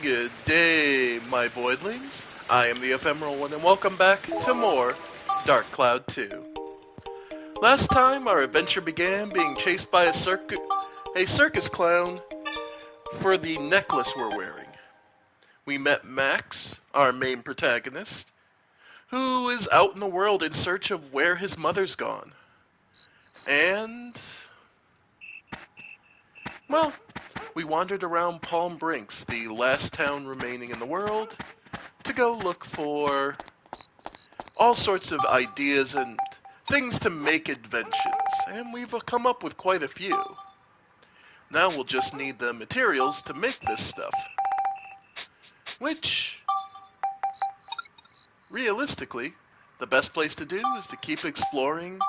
Good day, my voidlings. I am the Ephemeral One, and welcome back to more Dark Cloud 2. Last time, our adventure began being chased by a circus clown for the necklace we're wearing. We met Max, our main protagonist, who is out in the world in search of where his mother's gone. And, well, we wandered around Palm Brinks, the last town remaining in the world, to go look for all sorts of ideas and things to make inventions, and we've come up with quite a few. Now we'll just need the materials to make this stuff, which, realistically, the best place to do is to keep exploring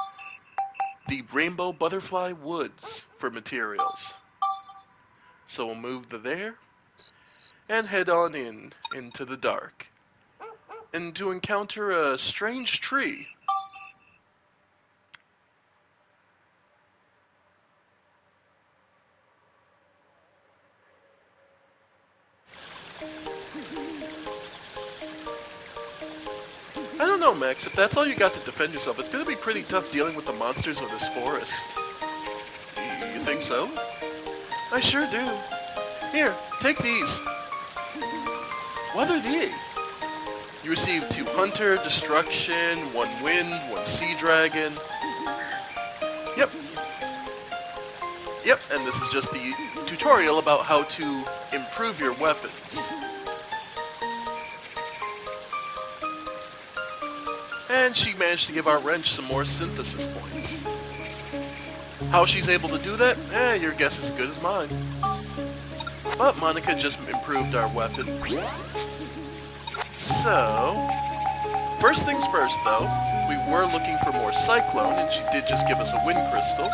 the Rainbow Butterfly Woods for materials. So we'll move to there and head on into the dark, and to encounter a strange tree. I don't know, Max, if that's all you got to defend yourself, it's gonna be pretty tough dealing with the monsters of this forest. You think so? I sure do. Here, take these. What are they? You receive 2 Hunter, Destruction, 1 Wind, 1 Sea Dragon. Yep, and this is just the tutorial about how to improve your weapons. And she managed to give our wrench some more synthesis points. How she's able to do that? Your guess is as good as mine. But Monica just improved our weapon. So, first things first though, we were looking for more Cyclone, and she did just give us a Wind Crystal.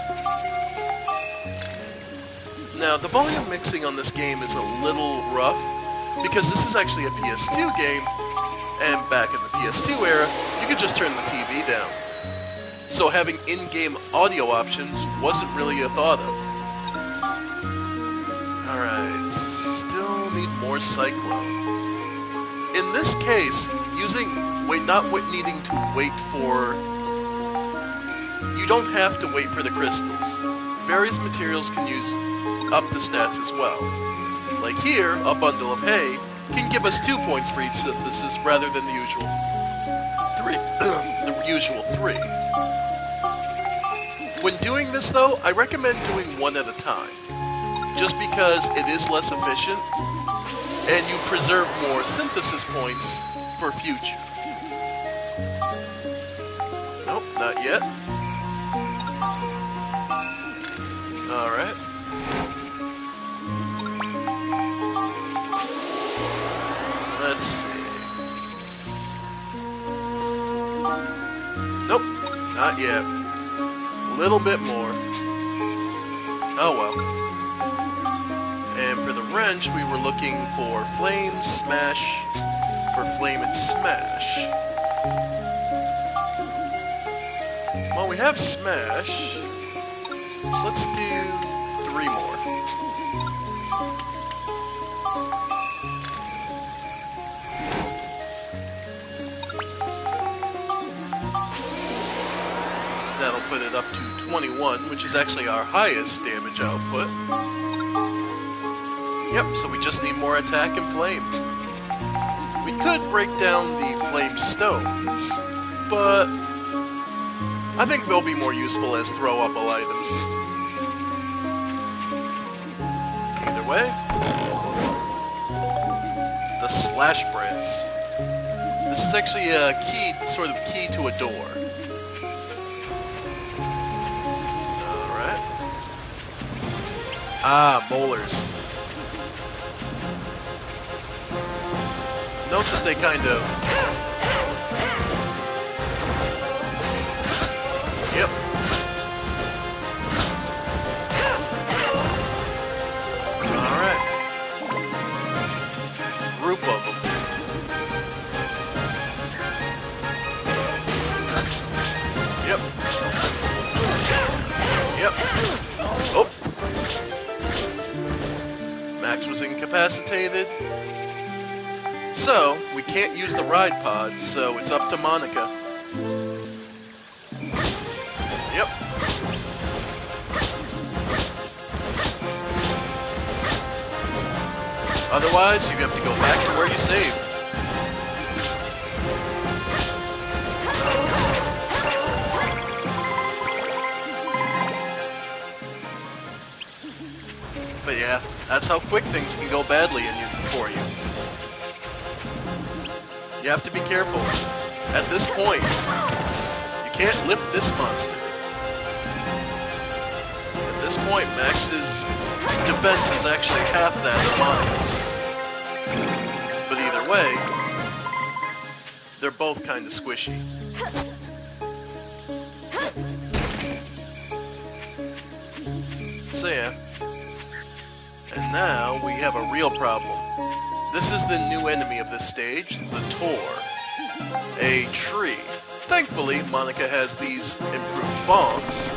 Now, the volume mixing on this game is a little rough, because this is actually a PS2 game, and back in the PS2 era, you could just turn the TV down. So having in-game audio options wasn't really a thought of. Alright, still need more Cyclone. In this case, needing to wait for... You don't have to wait for the crystals. Various materials can use up the stats as well. Like here, a bundle of hay can give us 2 points for each synthesis rather than the usual 3. When doing this though, I recommend doing 1 at a time, just because it is less efficient, and you preserve more synthesis points for future. Nope, not yet. Alright. Let's see. Nope, not yet. A little bit more. Oh well. And for the wrench, we were looking for Flame, Smash, for Flame and Smash. Well, we have Smash, so let's do 3 more. That'll put it up to 21, which is actually our highest damage output. Yep, so we just need more attack and flame. We could break down the flame stones, but I think they'll be more useful as throw-up items. Either way, the Slash Brands. This is actually a key to a door. Alright. Ah, molars. Note that they kind of... Yep. Alright. Group of them. Yep. Yep. Oh. Max was incapacitated. So, we can't use the ride pod, so it's up to Monica. Yep. Otherwise, you have to go back to where you saved. But yeah, that's how quick things can go badly for you. You have to be careful. At this point, you can't lift this monster. At this point, Max's defense is actually half that of Monica's. But either way, they're both kind of squishy. So yeah. And now we have a real problem. This is the new enemy of this stage, the Tor. A tree. Thankfully, Monica has these improved bombs.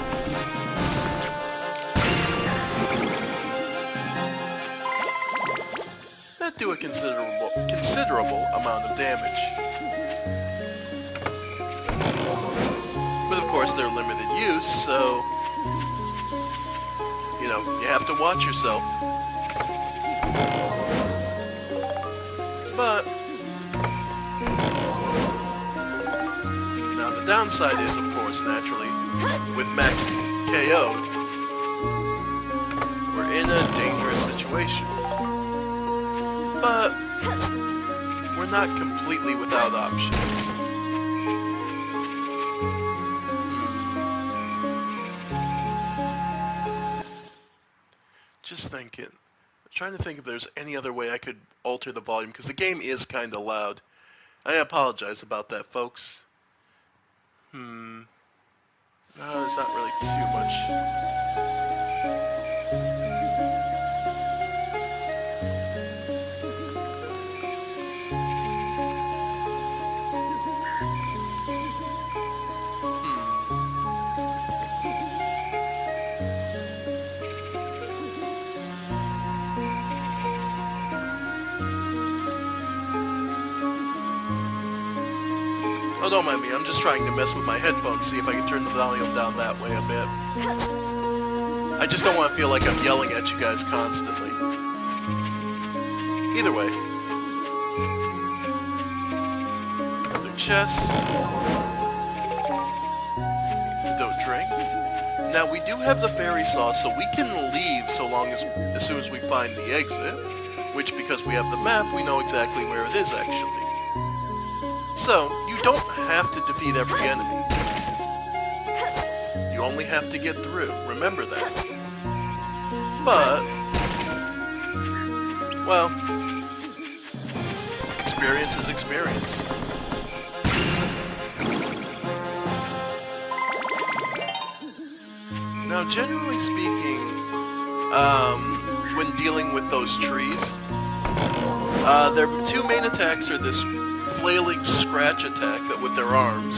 That do a considerable amount of damage. But of course, they're limited use, so you know, you have to watch yourself. But now the downside is, of course, naturally, with Max KO'd, we're in a dangerous situation. But we're not completely without options. Just thinking. I'm trying to think if there's any other way I could alter the volume, because the game is kind of loud. I apologize about that, folks. No, there's not really too much. Oh, don't mind me, I'm just trying to mess with my headphones, see if I can turn the volume down that way a bit. I just don't want to feel like I'm yelling at you guys constantly. Either way. Another chest. Don't drink. Now, we do have the fairy sauce, so we can leave as soon as we find the exit, which, because we have the map, we know exactly where it is, actually. So, you don't have to defeat every enemy. You only have to get through. Remember that. But, well, experience is experience. Now, generally speaking, when dealing with those trees, their two main attacks are this flailing scratch attack with their arms,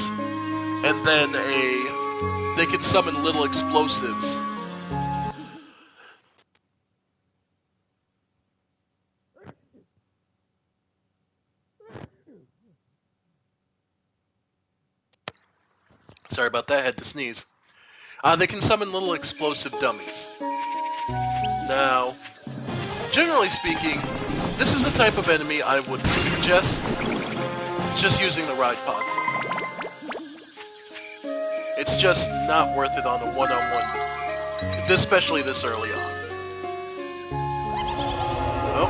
and then they can summon little explosives. Sorry about that, I had to sneeze. They can summon little explosive dummies. Now, generally speaking, this is the type of enemy I would suggest just using the ride pod. It's just not worth it on a one-on-one, especially this early on. Oh,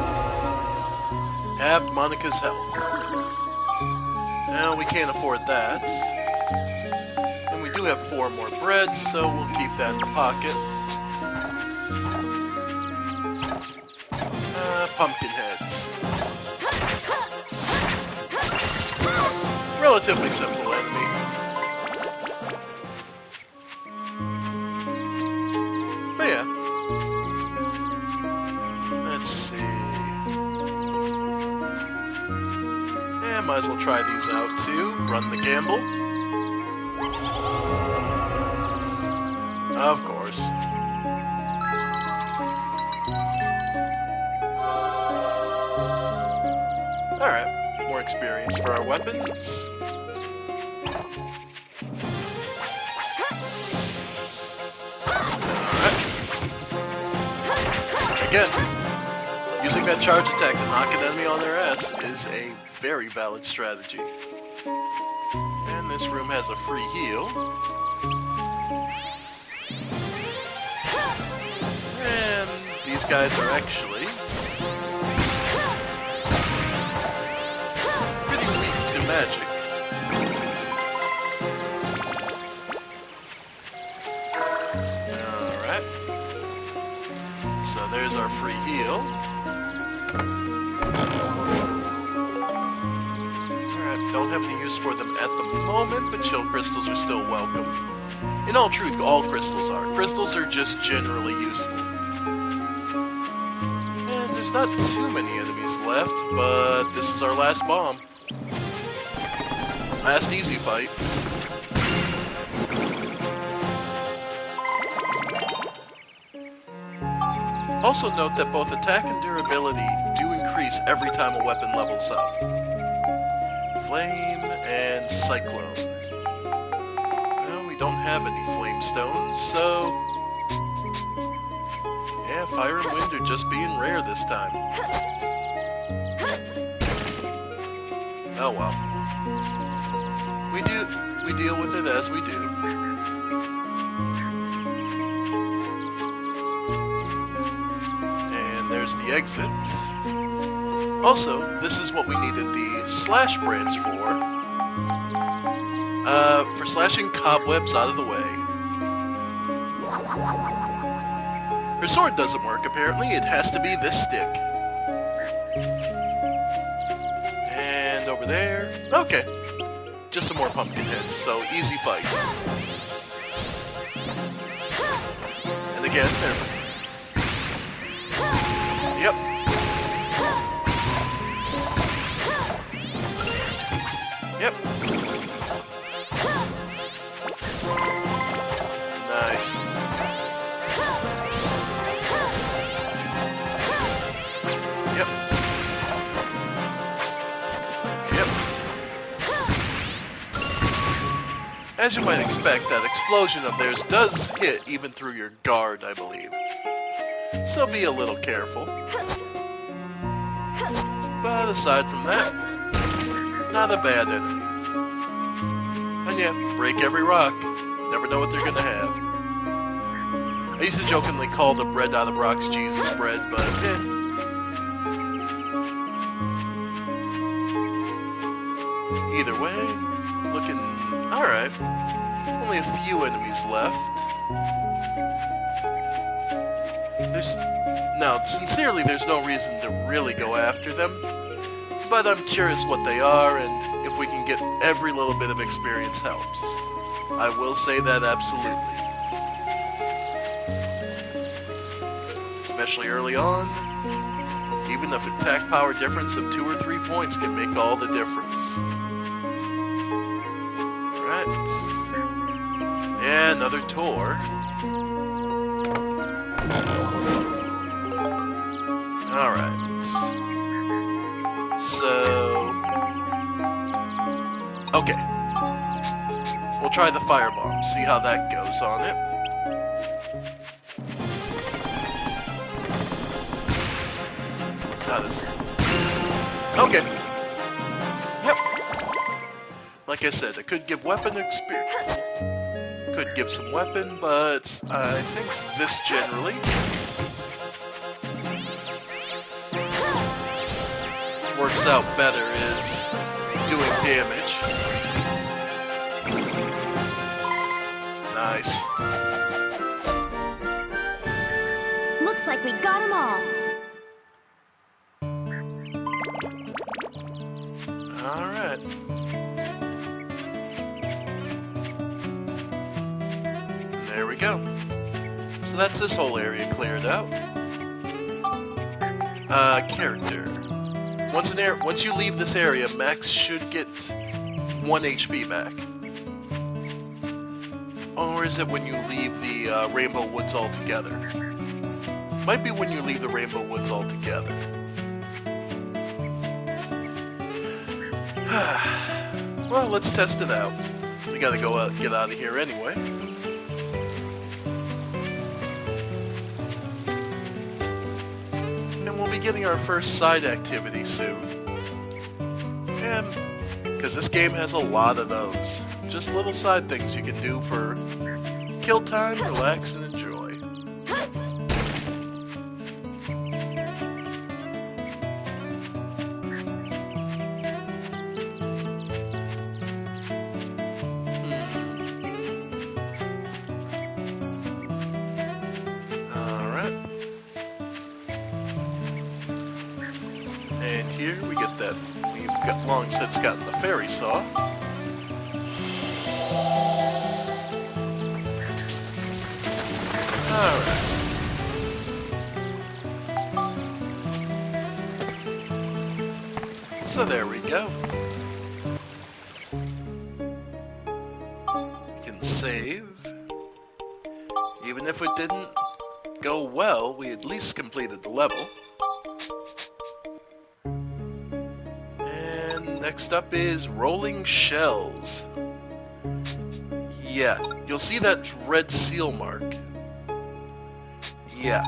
halved Monica's health. Now we can't afford that. And we do have 4 more breads, so we'll keep that in the pocket. Pumpkin heads. Relatively simple enemy. But yeah. Let's see. Yeah, might as well try these out too. Run the gamble. Of course. Alright. experience for our weapons. Alright. Again, using that charge attack to knock an enemy on their ass is a very valid strategy. And this room has a free heal. And these guys are actually pretty weak to magic. Alright. So there's our free heal. Don't have any use for them at the moment, but chill crystals are still welcome. In all truth, all crystals are. Crystals are just generally useful. And there's not too many enemies left, but this is our last bomb. Last easy fight. Also note that both attack and durability do increase every time a weapon levels up. Flame and Cyclone. Well, we don't have any Flame Stones, so... yeah, Fire and Wind are just being rare this time. Oh well. We deal with it as we do. And there's the exit. Also, this is what we needed the slash branch for slashing cobwebs out of the way. Her sword doesn't work, apparently. It has to be this stick. And over there. Okay. Just some more pumpkin heads, so easy fight. And again, there. Yep. Yep. Nice. Yep. Yep. As you might expect, that explosion of theirs does hit even through your guard, I believe. So be a little careful. But aside from that, not a bad enemy. And yeah, break every rock. Never know what they're gonna have. I used to jokingly call the bread out of rocks Jesus bread, but eh. Either way, looking alright. Only a few enemies left. Now, sincerely, there's no reason to really go after them. But I'm curious what they are, and if we can get every little bit of experience helps. I will say that absolutely. Especially early on, even if attack power difference of 2 or 3 points can make all the difference. Right. Yeah, another tour. Alright. So... okay. We'll try the firebomb, see how that goes on it. Okay. Yep. Like I said, it could give weapon experience. Could give some weapon, but I think this generally works out better is doing damage. Nice. Looks like we got them all. Alright. There we go. So that's this whole area cleared out. Character. Once you leave this area, Max should get 1 HP back. Or is it when you leave the Rainbow Woods altogether? Might be when you leave the Rainbow Woods altogether. Well, let's test it out. We gotta go out, get out of here anyway. And we'll be getting our first side activity soon. And because this game has a lot of those. Just little side things you can do for kill time, relax, and enjoy. And here we get that. We've got long since gotten the fairy saw. Alright. So there we go. We can save. Even if it didn't go well, we at least completed the level. Next up is Rolling Shells. Yeah, you'll see that red seal mark. Yeah.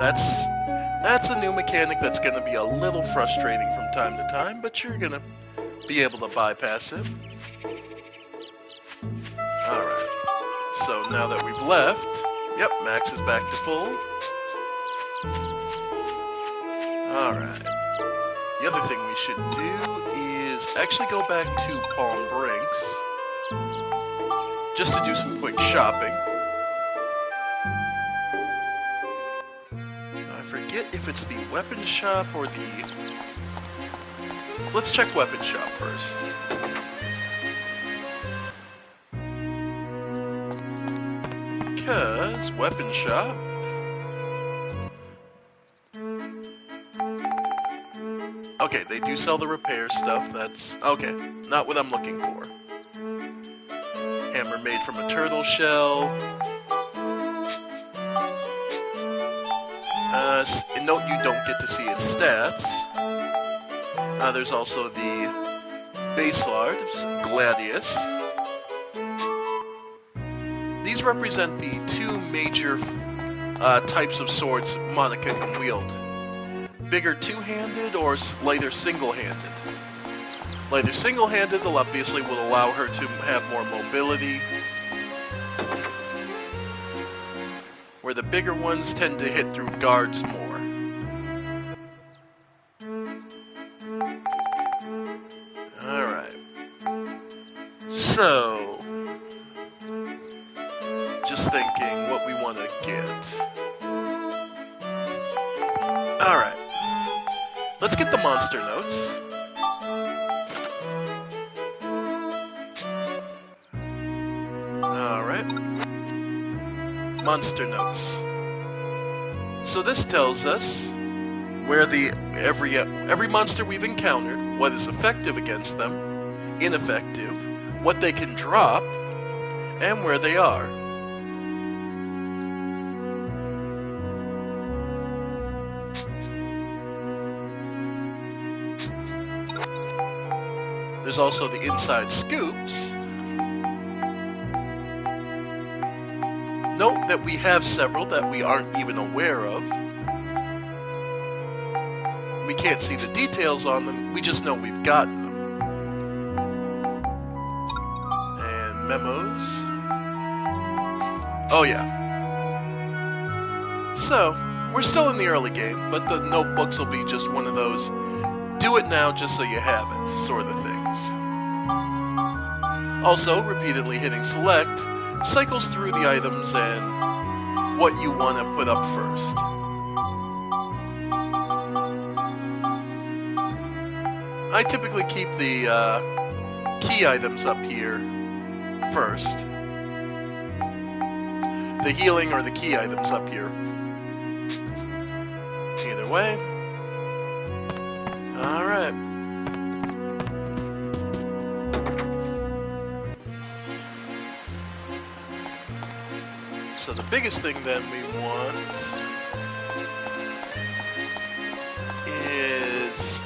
That's a new mechanic that's going to be a little frustrating from time to time, but you're going to be able to bypass it. Alright. So now that we've left, yep, Max is back to full. Alright. The other thing we should do is actually go back to Palm Brinks, just to do some quick shopping. I forget if it's the weapon shop or the... Let's check weapon shop first. Because weapon shop... Okay, they do sell the repair stuff, that's... Okay, not what I'm looking for. Hammer made from a turtle shell. Note you don't get to see its stats. There's also the Baselard, Gladius. These represent the two major types of swords Monica can wield. Bigger two-handed or lighter single-handed. Lighter single-handed obviously will allow her to have more mobility, where the bigger ones tend to hit through guards more. Alright. So, just thinking what we want to get. Alright. Let's get the monster notes. Alright. Monster notes. So this tells us where every monster we've encountered, what is effective against them, ineffective, what they can drop, and where they are. There's also the inside scoops. Note that we have several that we aren't even aware of. We can't see the details on them, we just know we've got them. And memos. Oh yeah. So, we're still in the early game, but the notebooks will be just one of those do it now just so you have it sort of things. Also, repeatedly hitting select cycles through the items and what you want to put up first. I typically keep the key items up here first. The healing or the key items up here. Either way. Alright. So the biggest thing then we want is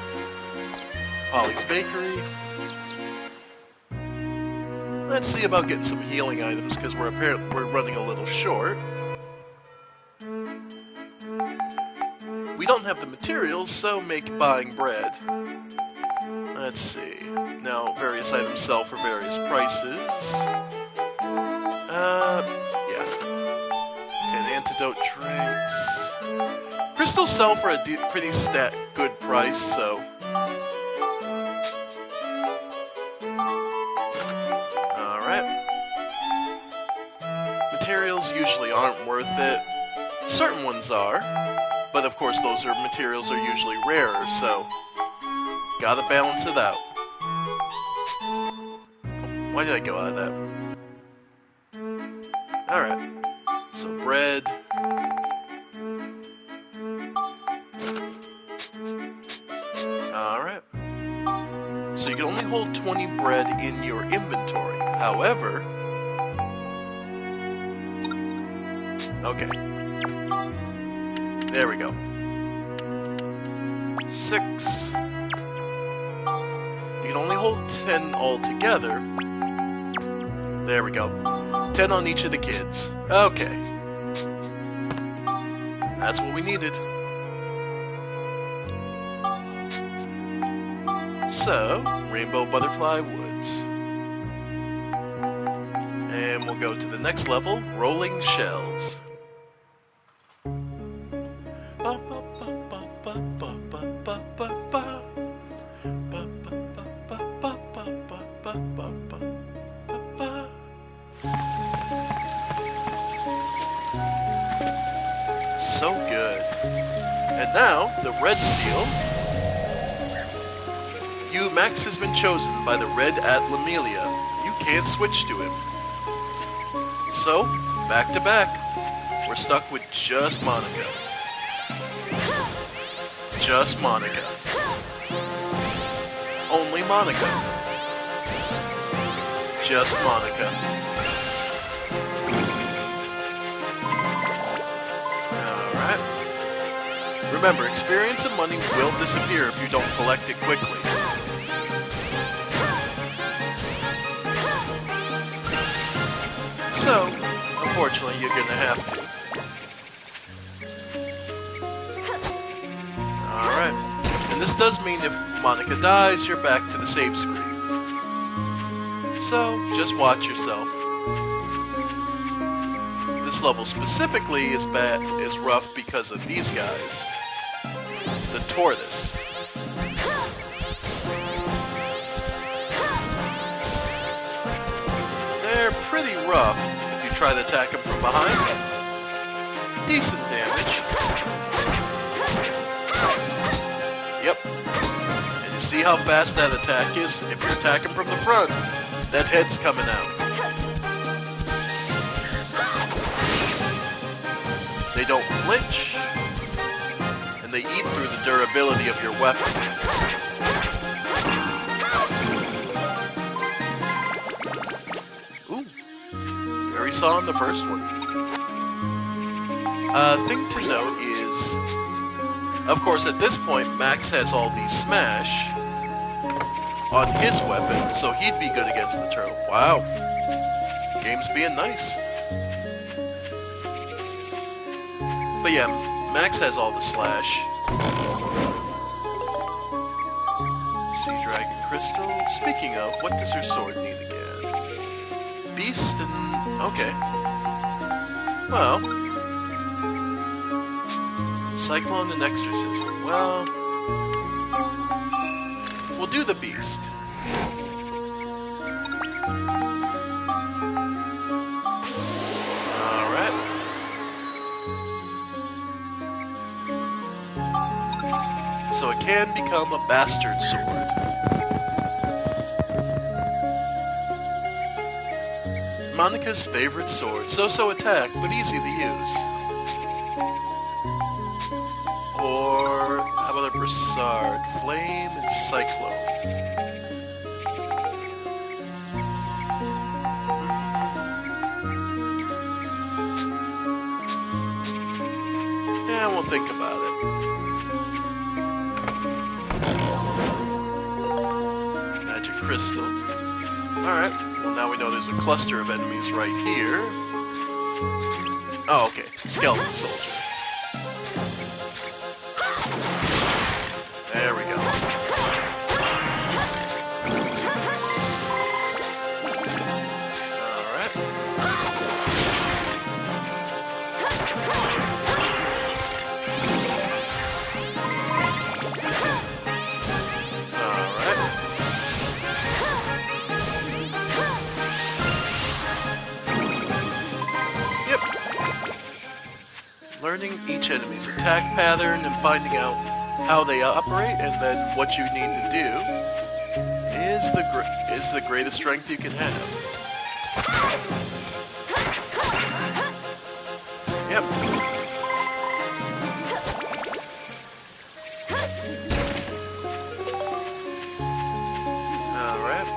Polly's Bakery. Let's see about getting some healing items, because we're running a little short. We don't have the materials, so make buying bread. Let's see. Now, various items sell for various prices. Yeah. 10 antidote drinks. Crystals sell for a pretty good price, so... Alright. Materials usually aren't worth it. Certain ones are. But of course, those materials are usually rarer, so gotta balance it out. Why did I go out of that? Alright, so bread. Alright. So you can only hold 20 bread in your inventory. However... Okay. There we go. 6. You can only hold 10 altogether. There we go. 10 on each of the kids. Okay. That's what we needed. So, Rainbow Butterfly Woods. And we'll go to the next level, Rolling Shells. So good. And now, the red seal. Max has been chosen by the Red Atlamelia. You can't switch to him. So, back to back. We're stuck with just Monica. Just Monica. Only Monica. Just Monica. Alright. Remember, experience and money will disappear if you don't collect it quickly. So, unfortunately, you're gonna have to. Alright. And this does mean if Monica dies, you're back to the save screen. So, just watch yourself. This level specifically is rough because of these guys. The tortoise. They're pretty rough if you try to attack them from behind. Decent damage. Yep. And you see how fast that attack is? If you're attacking from the front, that head's coming out. They don't flinch, and they eat through the durability of your weapon. We saw in the first one. Thing to note is, of course, at this point, Max has all the smash on his weapon, so he'd be good against the turtle. Wow. Game's being nice. But yeah, Max has all the slash. Sea Dragon Crystal. Speaking of, what does her sword need again? Beast and... okay. Well... Cyclone and Exorcism. Well... we'll do the Beast. Alright. So it can become a bastard sword. Monica's favorite sword. So-so attack, but easy to use. Or, how about a Brassard? Flame and Cyclone. Yeah, we'll think about it. crystal. Alright, well now we know there's a cluster of enemies right here. Oh, okay. Skeleton soldier. There we go. Learning each enemy's attack pattern and finding out how they operate, and then what you need to do is the greatest strength you can have. Yep. Alright.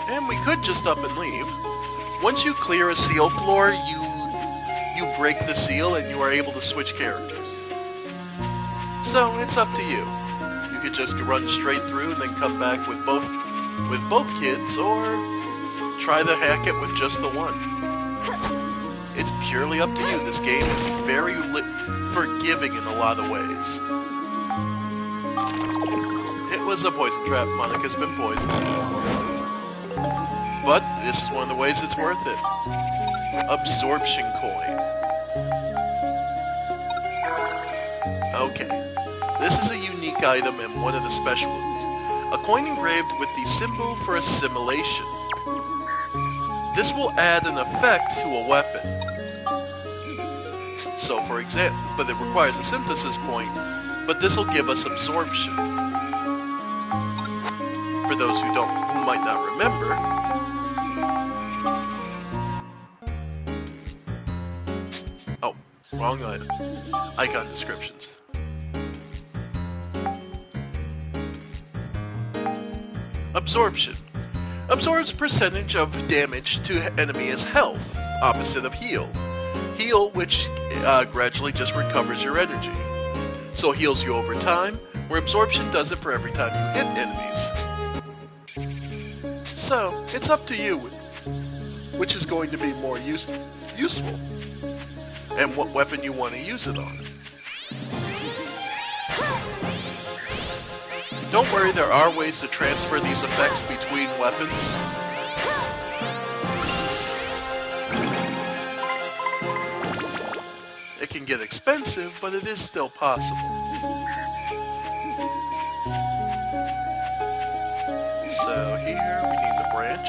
And we could just up and leave. Once you clear a seal floor, you break the seal and you are able to switch characters. So it's up to you. You could just run straight through and then come back with both kids, or try to hack it with just the one. It's purely up to you. This game is very forgiving in a lot of ways. It was a poison trap. Monica's been poisoned. But this is one of the ways it's worth it. Absorption coin. Okay, this is a unique item and one of the special ones. A coin engraved with the symbol for assimilation. This will add an effect to a weapon. So for example, but it requires a synthesis point, but this will give us absorption. For those who might not remember, oh, wrong item. Icon descriptions. Absorption. Absorbs percentage of damage to enemy's health, opposite of heal. Heal, which gradually just recovers your energy. So heals you over time, where absorption does it for every time you hit enemies. So, it's up to you, which is going to be more useful, and what weapon you want to use it on. Don't worry, there are ways to transfer these effects between weapons. It can get expensive, but it is still possible. So here we need the branch.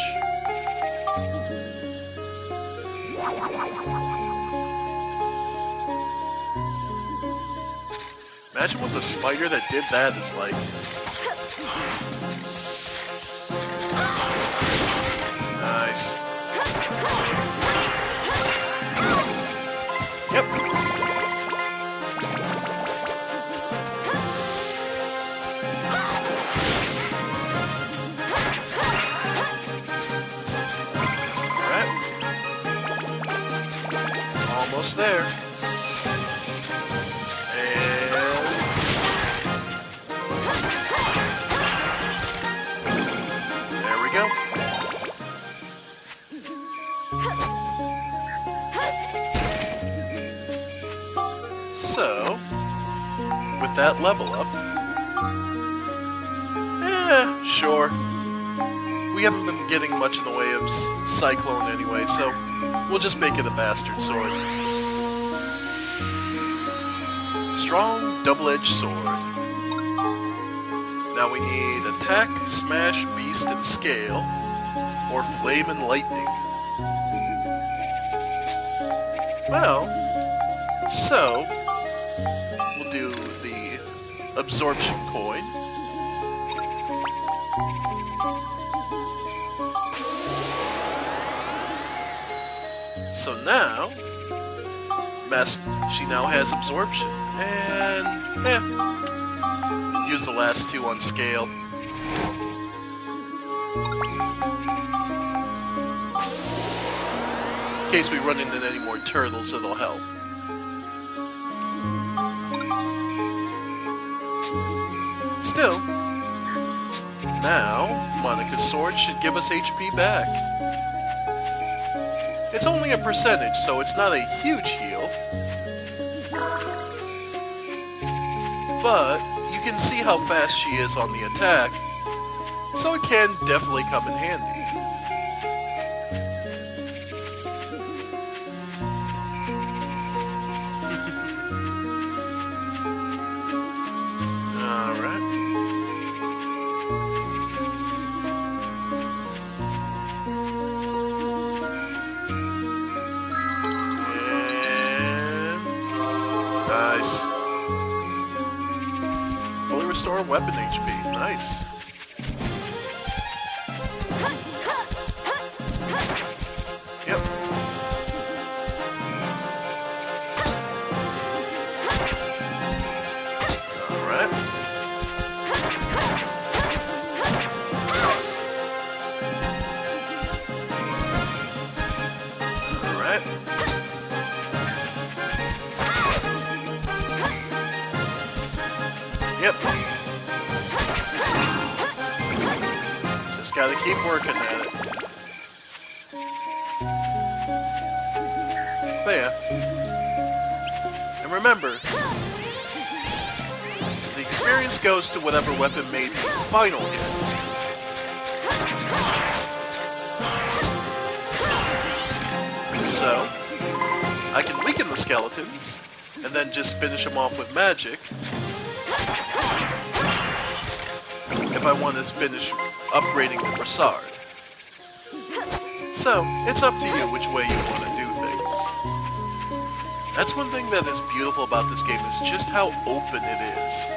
Imagine what the spider that did that is like. Nice. Yep. Alright. Almost there. So, with that level up, sure. We haven't been getting much in the way of Cyclone anyway, so we'll just make it a bastard sword. Strong, double-edged sword. Now we need attack, smash, beast, and scale, or flame and lightning. Well, so we'll do the absorption coin. So now, she now has absorption, and use the last two on scale. In case we run into any more turtles, it'll help. Still, now, Monica's sword should give us HP back. It's only a percentage, so it's not a huge heal. But you can see how fast she is on the attack, so it can definitely come in handy. Nice. Fully restore weapon HP. Nice. Yep. Alright. Alright. Yep. Just gotta keep working at it. But yeah. And remember, the experience goes to whatever weapon made the final hit. So, I can weaken the skeletons, and then just finish them off with magic. If I want to finish upgrading the Brassard. So, it's up to you which way you want to do things. That's one thing that is beautiful about this game, is just how open it is.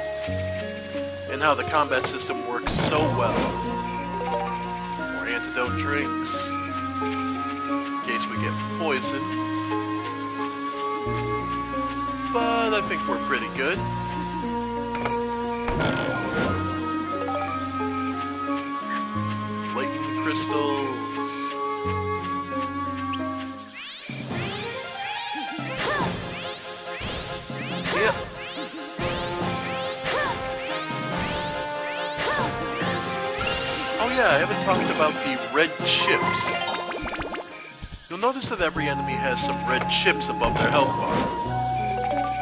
And how the combat system works so well. More antidote drinks. In case we get poisoned. But I think we're pretty good. Crystals. Yep. Oh yeah, I haven't talked about the red chips. You'll notice that every enemy has some red chips above their health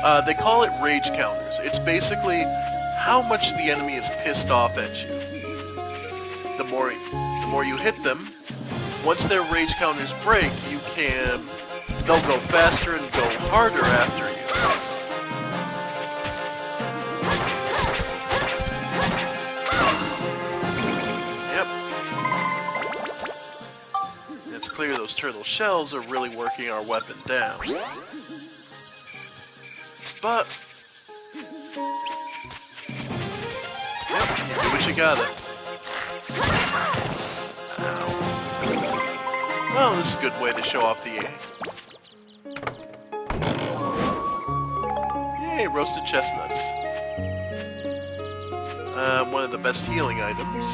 bar. They call it rage counters. It's basically how much the enemy is pissed off at you. The more you hit them, once their rage counters break, they'll go faster and go harder after you. Yep. It's clear those turtle shells are really working our weapon down. But, yep, you do what you gotta. Well, this is a good way to show off the aim. Yay, roasted chestnuts. One of the best healing items.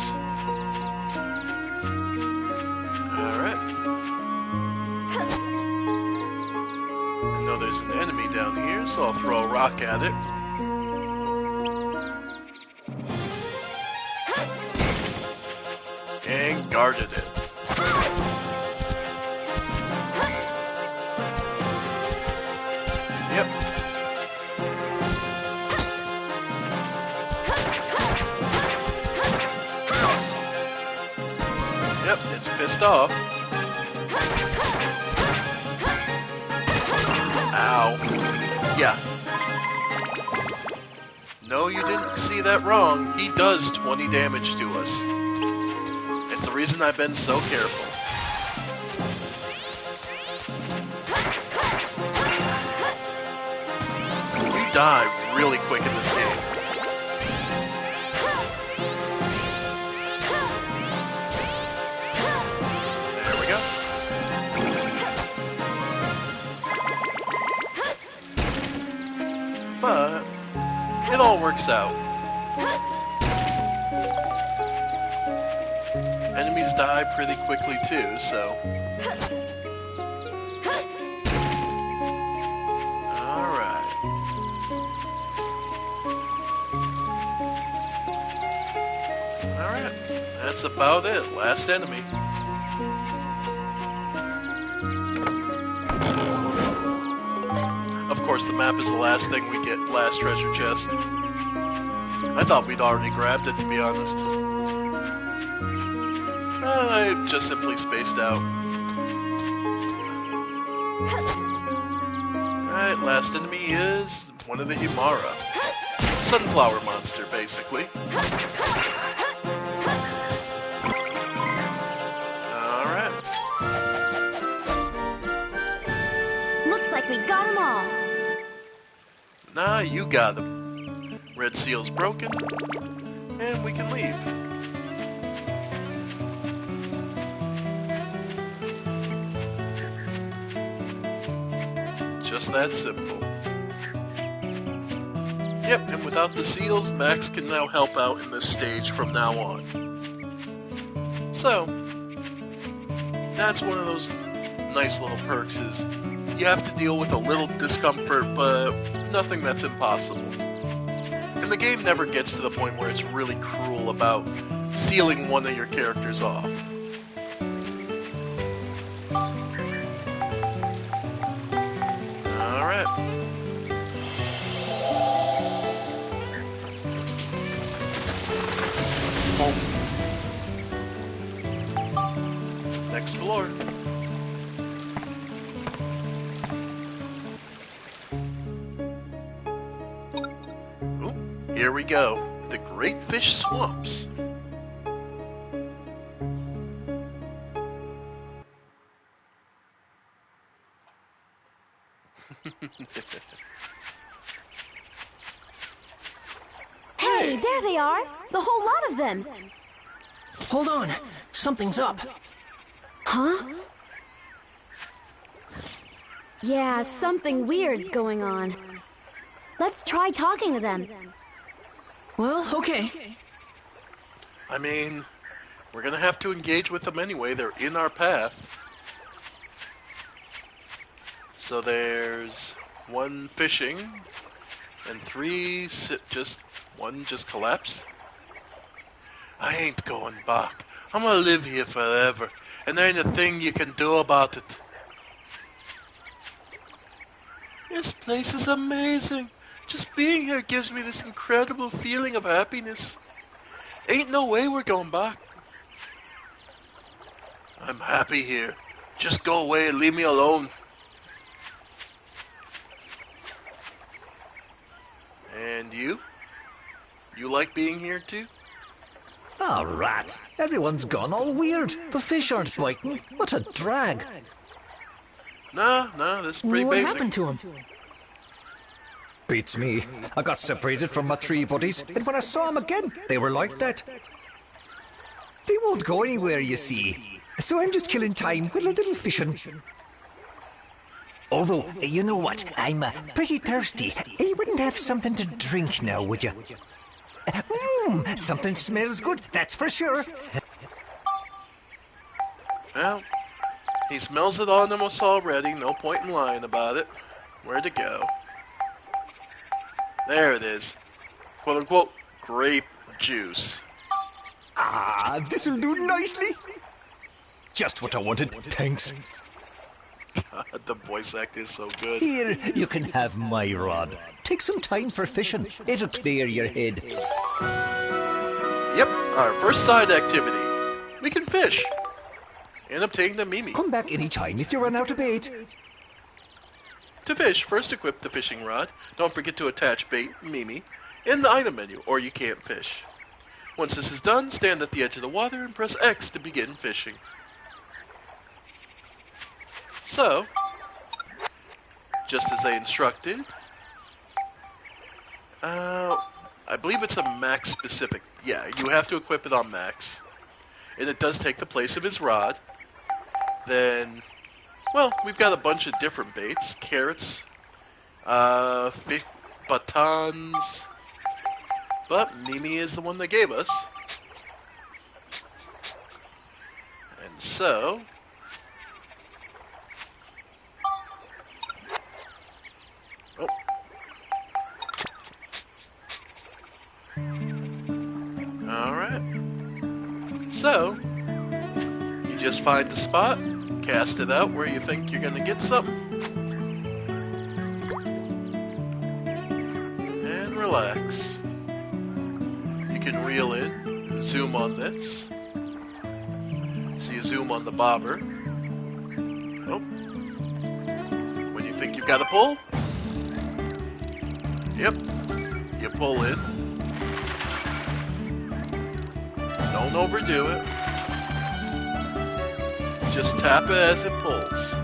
Alright. I know there's an enemy down here, so I'll throw a rock at it. And guarded it. Yep. Yep, it's pissed off. Ow. Yeah. No, you didn't see that wrong. He does 20 damage to us. It's the reason I've been so careful. You die really quick in this game. There we go. But it all works out. Enemies die pretty quickly too, so... Alright. Alright. that's about it. Last enemy. Of course, the map is the last thing we get, last treasure chest. I thought we'd already grabbed it, to be honest. I just simply spaced out. Alright, last enemy is one of the Himara. Sunflower monster, basically. Alright. Looks like we got them all. Nah, you got them. Red seal's broken, and we can leave. Just that simple. Yep, and without the seals, Max can now help out in this stage from now on. So, that's one of those nice little perks is you have to deal with a little discomfort, but nothing that's impossible. And the game never gets to the point where it's really cruel about sealing one of your characters off. Alright. Next floor. Here we go, the Great Fish Swamps. Hey, there they are! The whole lot of them! Hold on, something's up. Huh? Yeah, something weird's going on. Let's try talking to them. Well, okay. I mean, we're gonna have to engage with them anyway, they're in our path. So there's one fishing, and three one just collapsed. I ain't going back. I'm gonna live here forever, and there ain't a thing you can do about it. This place is amazing. Just being here gives me this incredible feeling of happiness. Ain't no way we're going back. I'm happy here. Just go away and leave me alone. And you? You like being here too? Ah, rat. Everyone's gone all weird. The fish aren't biting. What a drag. Nah, this is pretty What basic. happened to him? Beats me. I got separated from my three buddies, and when I saw them again, they were like that. They won't go anywhere, you see. So I'm just killing time with a little fishing. Although, you know what? I'm pretty thirsty. You wouldn't have something to drink now, would you? Something smells good, that's for sure. Well, he smells it on us already. No point in lying about it. Where'd it go? There it is. Quote unquote, grape juice. Ah, this'll do nicely. Just what I wanted, thanks. God, the voice act is so good. Here, you can have my rod. Take some time for fishing. It'll clear your head. Yep, our first side activity. We can fish. And obtain the Mimi. Come back any time if you run out of bait. To fish, first equip the fishing rod. Don't forget to attach bait, Mimi, in the item menu, or you can't fish. Once this is done, stand at the edge of the water and press X to begin fishing. So, just as they instructed, I believe it's a Max specific. Yeah, you have to equip it on Max. And it does take the place of his rod. Then, well, we've got a bunch of different baits. Carrots, fish, batons. But Mimi is the one they gave us. And so, oh. Alright. So So, you just find the spot, cast it out where you think you're gonna get something, and relax. You can reel in, zoom on this. So you zoom on the bobber. Oh. When you think you've got a pull, yep, you pull in. Don't overdo it. Just tap it as it pulls.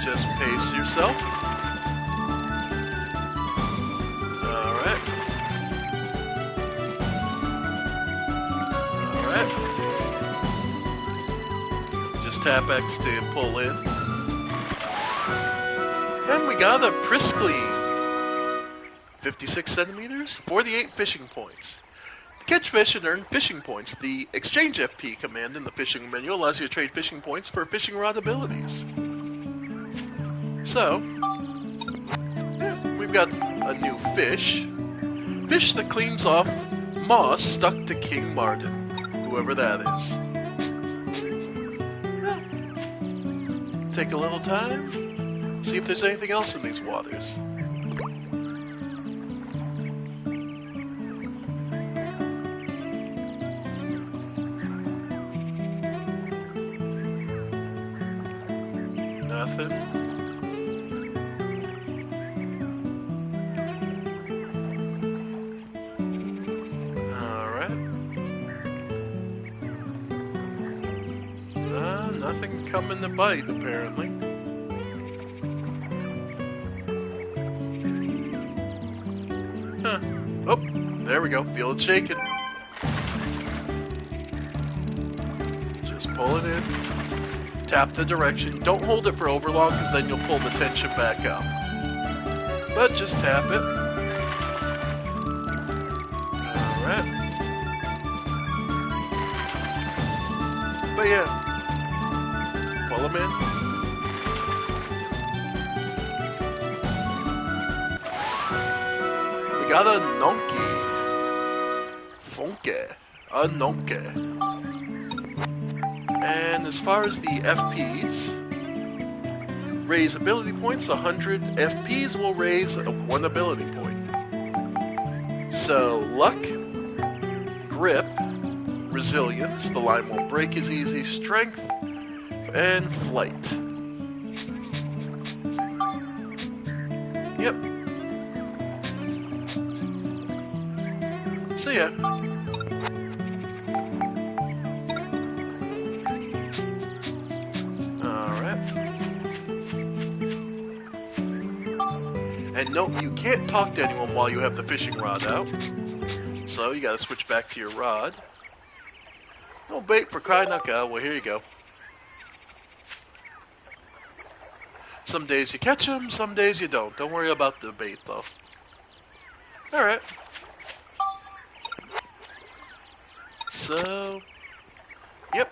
Just pace yourself. Alright. Alright. Just tap X to pull in. And we got a Priskly. 56 centimeters, 48 fishing points. To catch fish and earn fishing points, the Exchange FP command in the fishing menu allows you to trade fishing points for fishing rod abilities. So, yeah, we've got a new fish. Fish that cleans off moss stuck to King Martin, whoever that is. Yeah. Take a little time, see if there's anything else in these waters. Nothing. Alright. Nothing coming to bite, apparently. Huh. Oh, there we go. Feel it shaking. Just pull it in. Tap the direction. Don't hold it for over long, because then you'll pull the tension back up. But just tap it. Alright. But yeah. Pull them in. We got a Nonky. Funke. A Nonke. And as far as the FPs, raise ability points, 100 FPs will raise 1 ability point. So, luck, grip, resilience, the line won't break as easy, strength, and flight. Yep. So yeah. And note, you can't talk to anyone while you have the fishing rod out. So you gotta switch back to your rod. No bait for Krynuka. Well, here you go. Some days you catch them, some days you don't. Don't worry about the bait, though. Alright. So... Yep.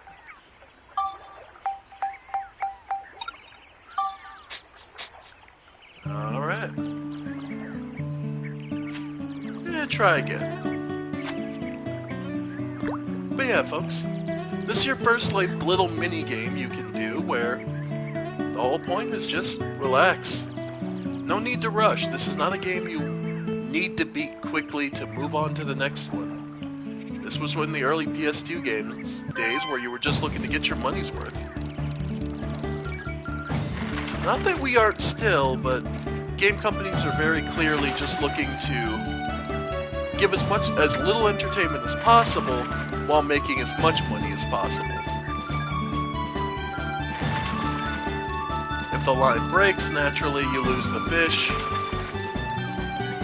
Alright. Yeah, try again. But yeah, folks, this is your first little mini game you can do where the whole point is just relax. No need to rush. This is not a game you need to beat quickly to move on to the next one. This was in the early PS2 games days where you were just looking to get your money's worth. Not that we aren't still, but game companies are very clearly just looking to give as little entertainment as possible while making as much money as possible. If the line breaks, naturally you lose the fish,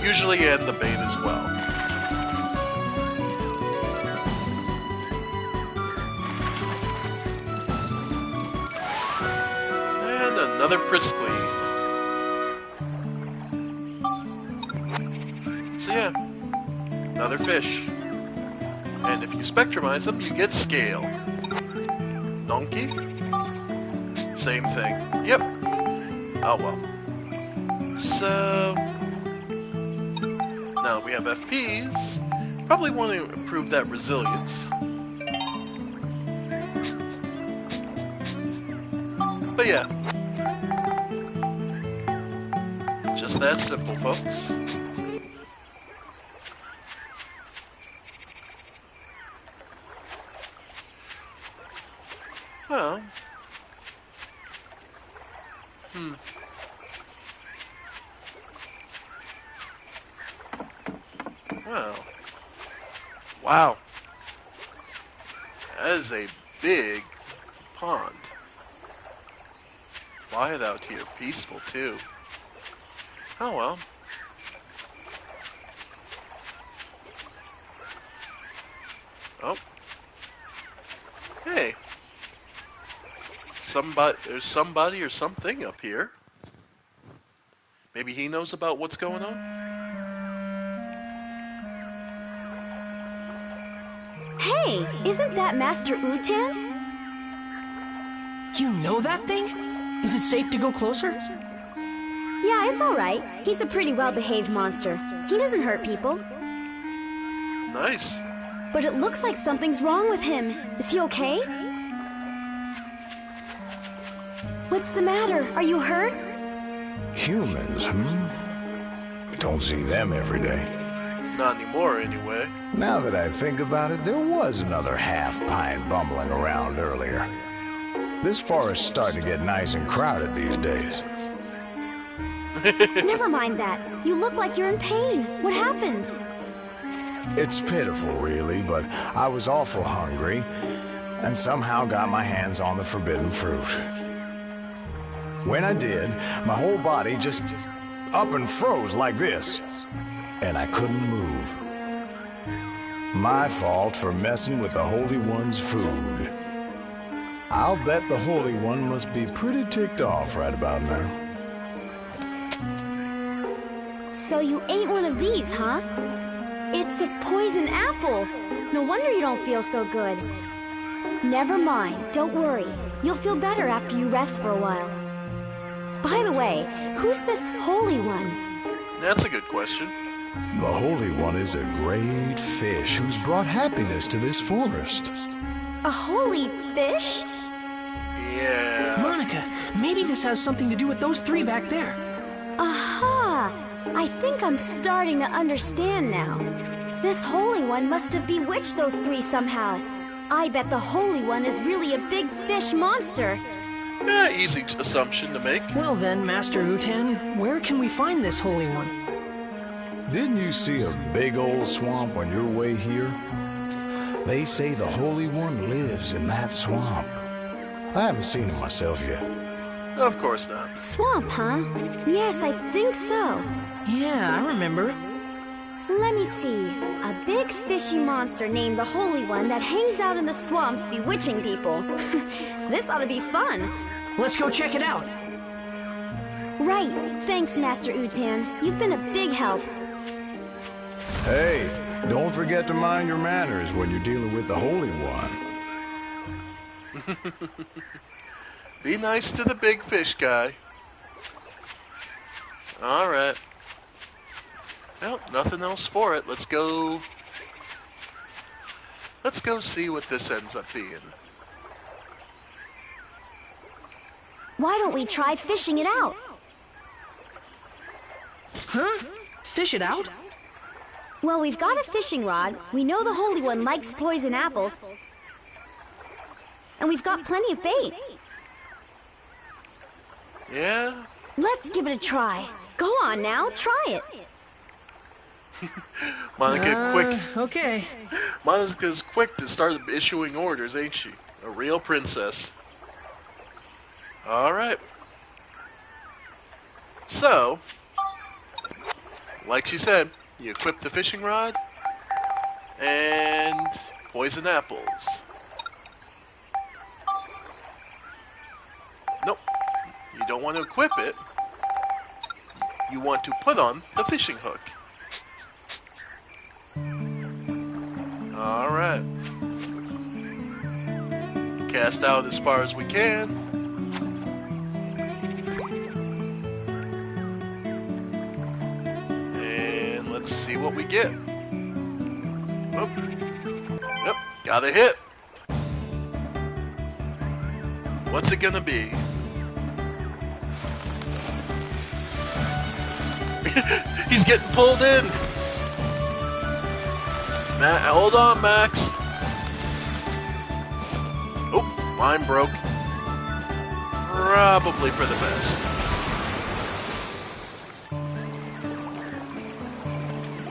usually, and the bait as well. And another Priskly. So yeah, another fish. And if you spectrumize them, you get scale. Donkey? Same thing. Yep. Oh well. So... now that we have FPs, probably want to improve that resilience. But yeah, just that simple, folks. Well, well, wow, that is a big pond. Quiet out here, peaceful too. Oh well. Oh. Hey. There's somebody or something up here. Maybe he knows about what's going on? Hey, isn't that Master Utan? You know that thing? Is it safe to go closer? Yeah, it's alright. He's a pretty well-behaved monster. He doesn't hurt people. Nice. But it looks like something's wrong with him. Is he okay? What's the matter? Are you hurt? Humans, Don't see them every day. Not anymore, anyway. Now that I think about it, there was another half-pint bumbling around earlier. This forest's starting to get nice and crowded these days. Never mind that. You look like you're in pain. What happened? It's pitiful, really, but I was awful hungry and somehow got my hands on the forbidden fruit. When I did, my whole body just up and froze like this, and I couldn't move. My fault for messing with the Holy One's food. I'll bet the Holy One must be pretty ticked off right about now. So you ate one of these, huh? It's a poison apple. No wonder you don't feel so good. Never mind, don't worry. You'll feel better after you rest for a while. By the way, who's this Holy One? That's a good question. The Holy One is a great fish who's brought happiness to this forest. A holy fish? Yeah. Monica, maybe this has something to do with those three back there. Aha! I think I'm starting to understand now. This Holy One must have bewitched those three somehow. I bet the Holy One is really a big fish monster. Yeah, easy assumption to make. Well then, Master Utan, where can we find this Holy One? Didn't you see a big old swamp on your way here? They say the Holy One lives in that swamp. I haven't seen him myself yet. Of course not. Swamp, huh? Yes, I think so. Yeah, I remember. Let me see. A big fishy monster named the Holy One that hangs out in the swamps bewitching people. This ought to be fun. Let's go check it out. Right. Thanks, Master Utan. You've been a big help. Hey, don't forget to mind your manners when you're dealing with the Holy One. Be nice to the big fish guy. Alright. Well, nothing else for it. Let's go see what this ends up being. Why don't we try fishing it out? Huh? Fish it out? Well, we've got a fishing rod. We know the Holy One likes poison apples. And we've got plenty of bait. Yeah? Let's give it a try. Go on now, try it. Monica, quick. Okay. Monica's quick to start issuing orders, ain't she? A real princess. Alright. So, like she said, you equip the fishing rod and poison apples. Nope. You don't want to equip it. You want to put on the fishing hook. Alright. Cast out as far as we can. And let's see what we get? Oh. Yep, got a hit. What's it gonna be? He's getting pulled in. Hold on, Max. Oh, line broke. Probably for the best.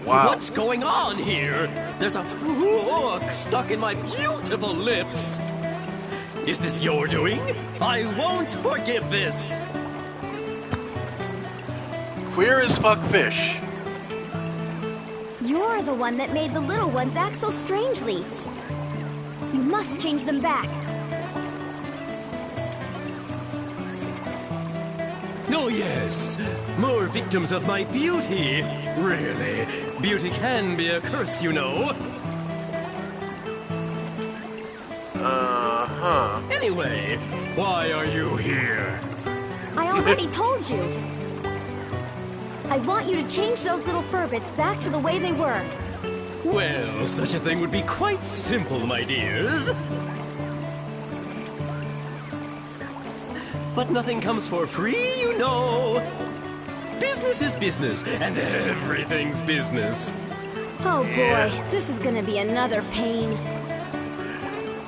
Wow. What's going on here? There's a hook stuck in my beautiful lips. Is this your doing? I won't forgive this. Queer as fuck fish. You're the one that made the little ones act so strangely. You must change them back. Oh yes, more victims of my beauty. Really, beauty can be a curse, you know. Uh-huh. Anyway, why are you here? I already told you. I want you to change those little Furbits back to the way they were. Well, such a thing would be quite simple, my dears. But nothing comes for free, you know. Business is business, and everything's business. Oh boy, Yeah. this is gonna be another pain.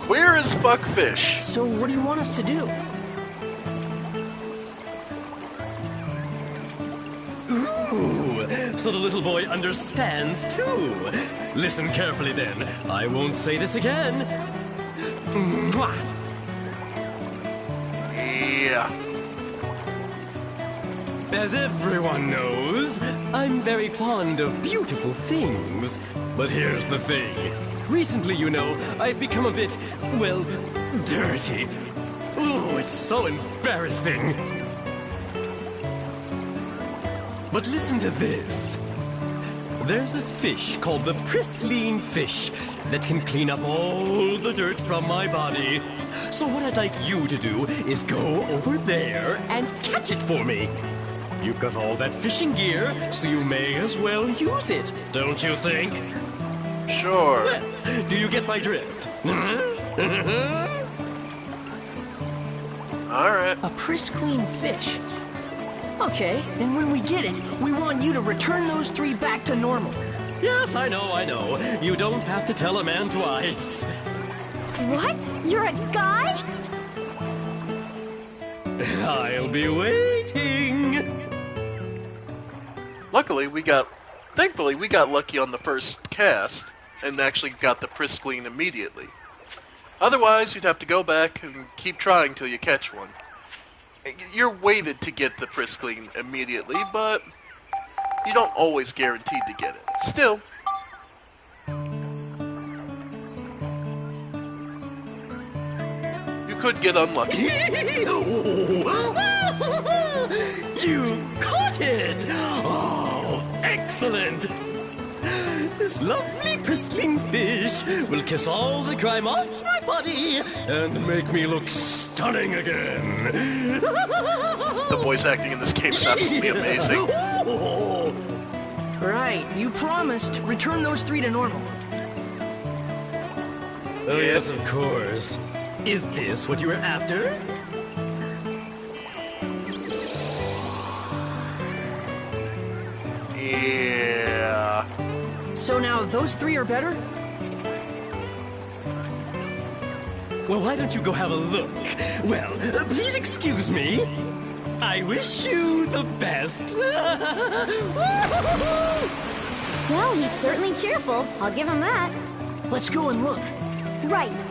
Queer as fuck fish. So what do you want us to do? Ooh, so the little boy understands too. Listen carefully then. I won't say this again. Mwah. Yeah. As everyone knows, I'm very fond of beautiful things. But here's the thing. Recently, you know, I've become a bit, well, dirty. Ooh, it's so embarrassing. But listen to this. There's a fish called the Pristine Fish that can clean up all the dirt from my body. So what I'd like you to do is go over there and catch it for me. You've got all that fishing gear, so you may as well use it, don't you think? Sure. Well, do you get my drift? Alright. A pristine fish. Okay, and when we get it, we want you to return those three back to normal. Yes, I know. You don't have to tell a man twice. What? You're a guy? I'll be waiting. Thankfully, we got lucky on the first cast and actually got the Pristine immediately. Otherwise, you'd have to go back and keep trying till you catch one. You're weighted to get the Pristine immediately, but you don't always guaranteed to get it. Still, you could get unlucky. You caught it! Oh, excellent! This lovely pristine fish will kiss all the grime off my body and make me look stunning again. The voice acting in this game is absolutely amazing. Oh. Right, you promised. Return those three to normal. Oh, yes, of course. Is this what you were after? Yeah. So now those three are better? Well, why don't you go have a look? Well, please excuse me. I wish you the best. Well, he's certainly cheerful. I'll give him that. Let's go and look. Right.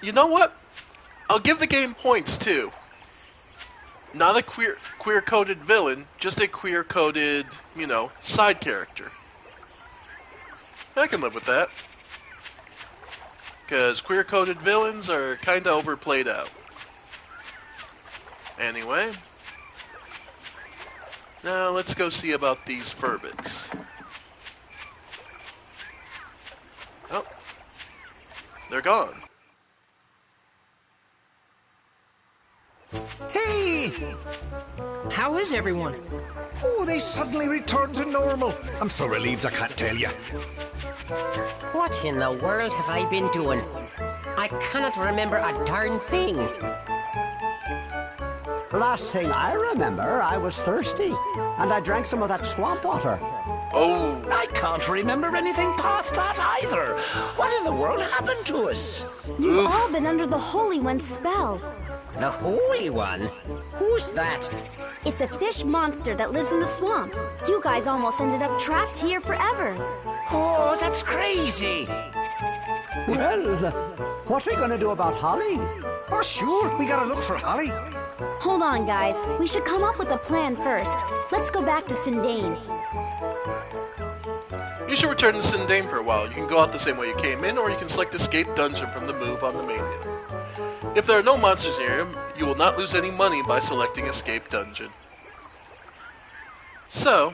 You know what? I'll give the game points too. Not a queer-coded villain, just a queer-coded, side character. I can live with that. Because queer-coded villains are kinda overplayed out. Anyway. Now let's go see about these Furbits. Oh. They're gone. Hey, Holly. How is everyone? Oh, they suddenly returned to normal. I'm so relieved I can't tell you. What in the world have I been doing? I cannot remember a darn thing. Last thing I remember, I was thirsty, and I drank some of that swamp water. Oh, I can't remember anything past that either. What in the world happened to us? You've all been under the Holy One's spell. The Holy One? Who's that? It's a fish monster that lives in the swamp. You guys almost ended up trapped here forever. Oh, that's crazy. Well, what are we going to do about Holly? Oh, sure, we gotta look for Holly. Hold on, guys. We should come up with a plan first. Let's go back to Sindane. you should return to Sindane for a while. You can go out the same way you came in, or you can select Escape Dungeon from the move on the menu. If there are no monsters near him, you will not lose any money by selecting Escape Dungeon. So,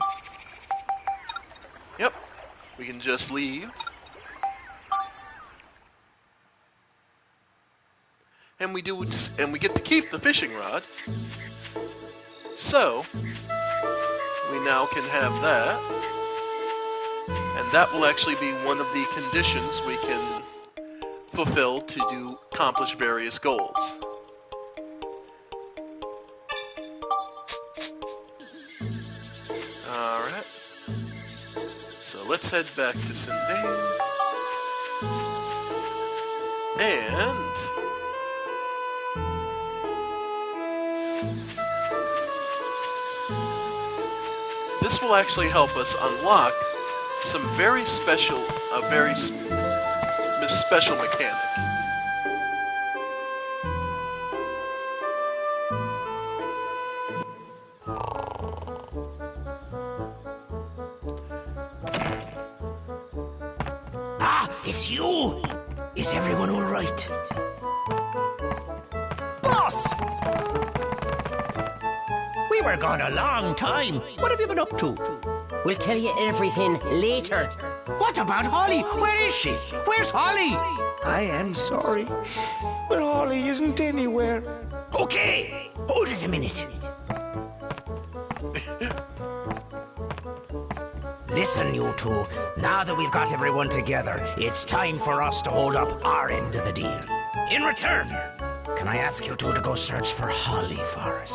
yep, we can just leave. And we get to keep the fishing rod. So, we now can have that. And that will actually be one of the conditions we can fulfill to accomplish various goals. Alright. So let's head back to Sindane. And this will actually help us unlock some very special, special mechanic. Ah, it's you! Is everyone all right? Boss! We were gone a long time. What have you been up to? We'll tell you everything later. What about Holly? Where is she? Where's Holly? I am sorry, but Holly isn't anywhere. Okay, hold it a minute. Listen, you two. Now that we've got everyone together, it's time for us to hold up our end of the deal. In return, can I ask you two to go search for Holly for us?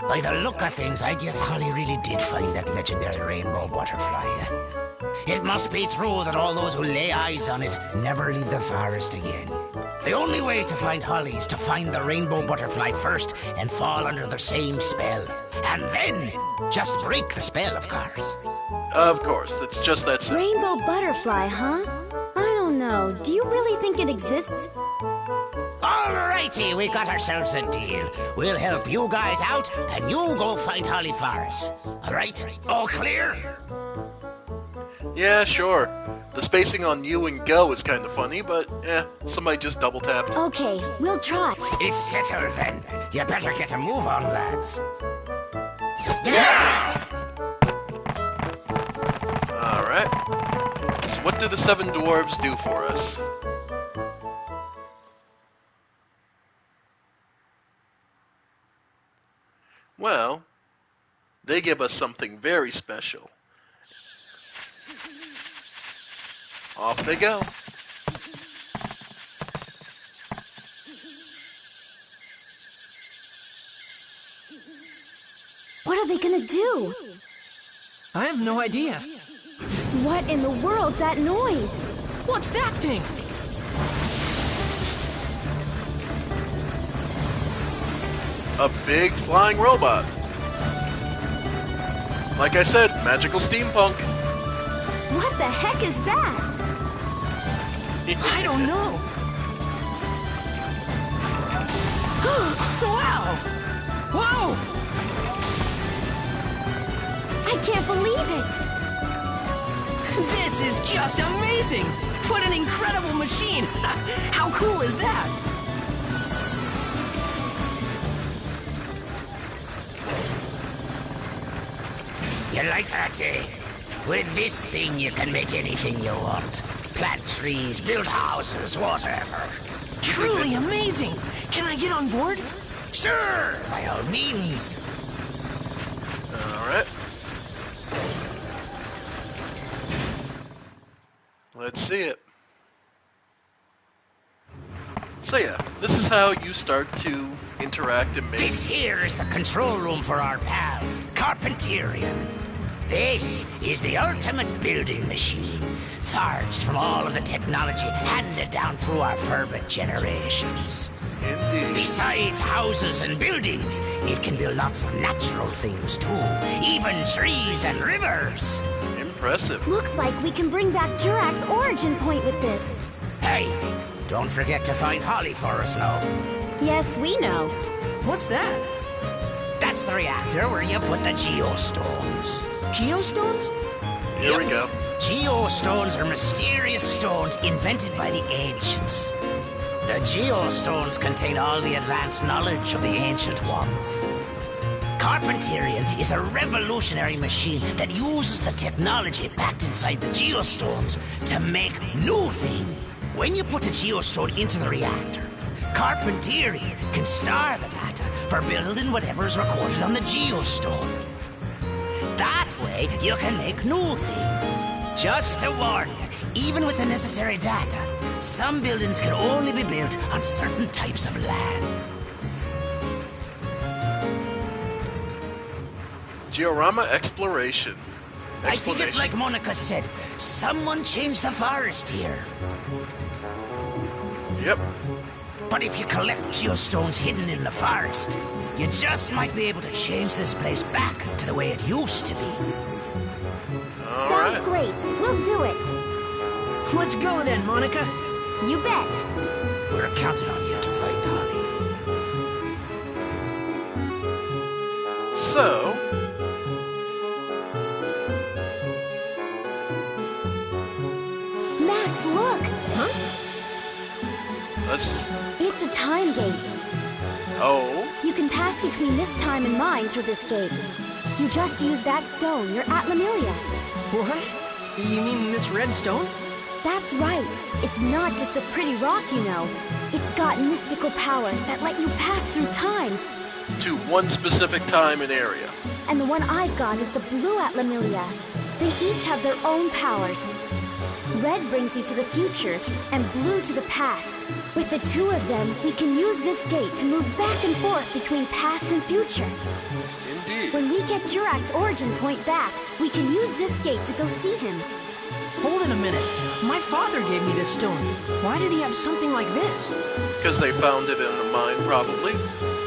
By the look of things, I guess Holly really did find that legendary rainbow butterfly. It must be true that all those who lay eyes on it never leave the forest again. The only way to find Holly is to find the rainbow butterfly first and fall under the same spell. And then, just break the spell, of course. Of course, it's just that simple. Rainbow butterfly, huh? I don't know. Do you really think it exists? Alrighty, we got ourselves a deal. We'll help you guys out, and you go find Holly for us. Alright? All clear? Yeah, sure. The spacing on you and go is kind of funny, but somebody just double tapped. Okay, we'll try. It's settled then. You better get a move on, lads. Alright. So what do the 7 dwarves do for us? Well, they give us something very special. Off they go. What are they gonna do? I have no idea. What in the world's that noise? What's that thing? A big flying robot. Like I said, magical steampunk. What the heck is that? I don't know. Wow! Whoa! I can't believe it! This is just amazing! What an incredible machine! How cool is that? You like that, eh? With this thing, you can make anything you want. Plant trees, build houses, whatever. Truly amazing! Can I get on board? Sure, by all means. Alright. Let's see it. So yeah, this is how you start to interact and make... This here is the control room for our pal, Carpenterian. This is the ultimate building machine, forged from all of the technology handed down through our fervent generations. Indeed. Besides houses and buildings, it can build lots of natural things too, even trees and rivers. Impressive. Looks like we can bring back Jurak's origin point with this. Hey, don't forget to find Holly for us now. Yes, we know. What's that? That's the reactor where you put the geostones. Geostones? Here we go. Geostones are mysterious stones invented by the ancients. The geostones contain all the advanced knowledge of the ancient ones. Carpenterian is a revolutionary machine that uses the technology packed inside the geostones to make new things. When you put a geostone into the reactor, Carpenterian can store the data for building whatever's recorded on the geostone. That way, you can make new things. Just to warn you, even with the necessary data, some buildings can only be built on certain types of land. Georama exploration. I think it's like Monica said. Someone changed the forest here. Yep. But if you collect geostones hidden in the forest, you just might be able to change this place back to the way it used to be. Sounds great. We'll do it. Let's go then, Monica. You bet. We're counting on you to find Holly. So... Max, look! Huh? It's a time gate. Oh? You can pass between this time and mine through this gate. You just use that stone. You're at Lemuria. What? You mean this red stone? That's right. It's not just a pretty rock, you know. It's got mystical powers that let you pass through time. To one specific time and area. And the one I've got is the blue at Lemuria. They each have their own powers. Red brings you to the future, and blue to the past. With the two of them, we can use this gate to move back and forth between past and future. Indeed. When we get Jurak's origin point back, we can use this gate to go see him. Hold it a minute. My father gave me this stone. Why did he have something like this? Because they found it in the mine, probably.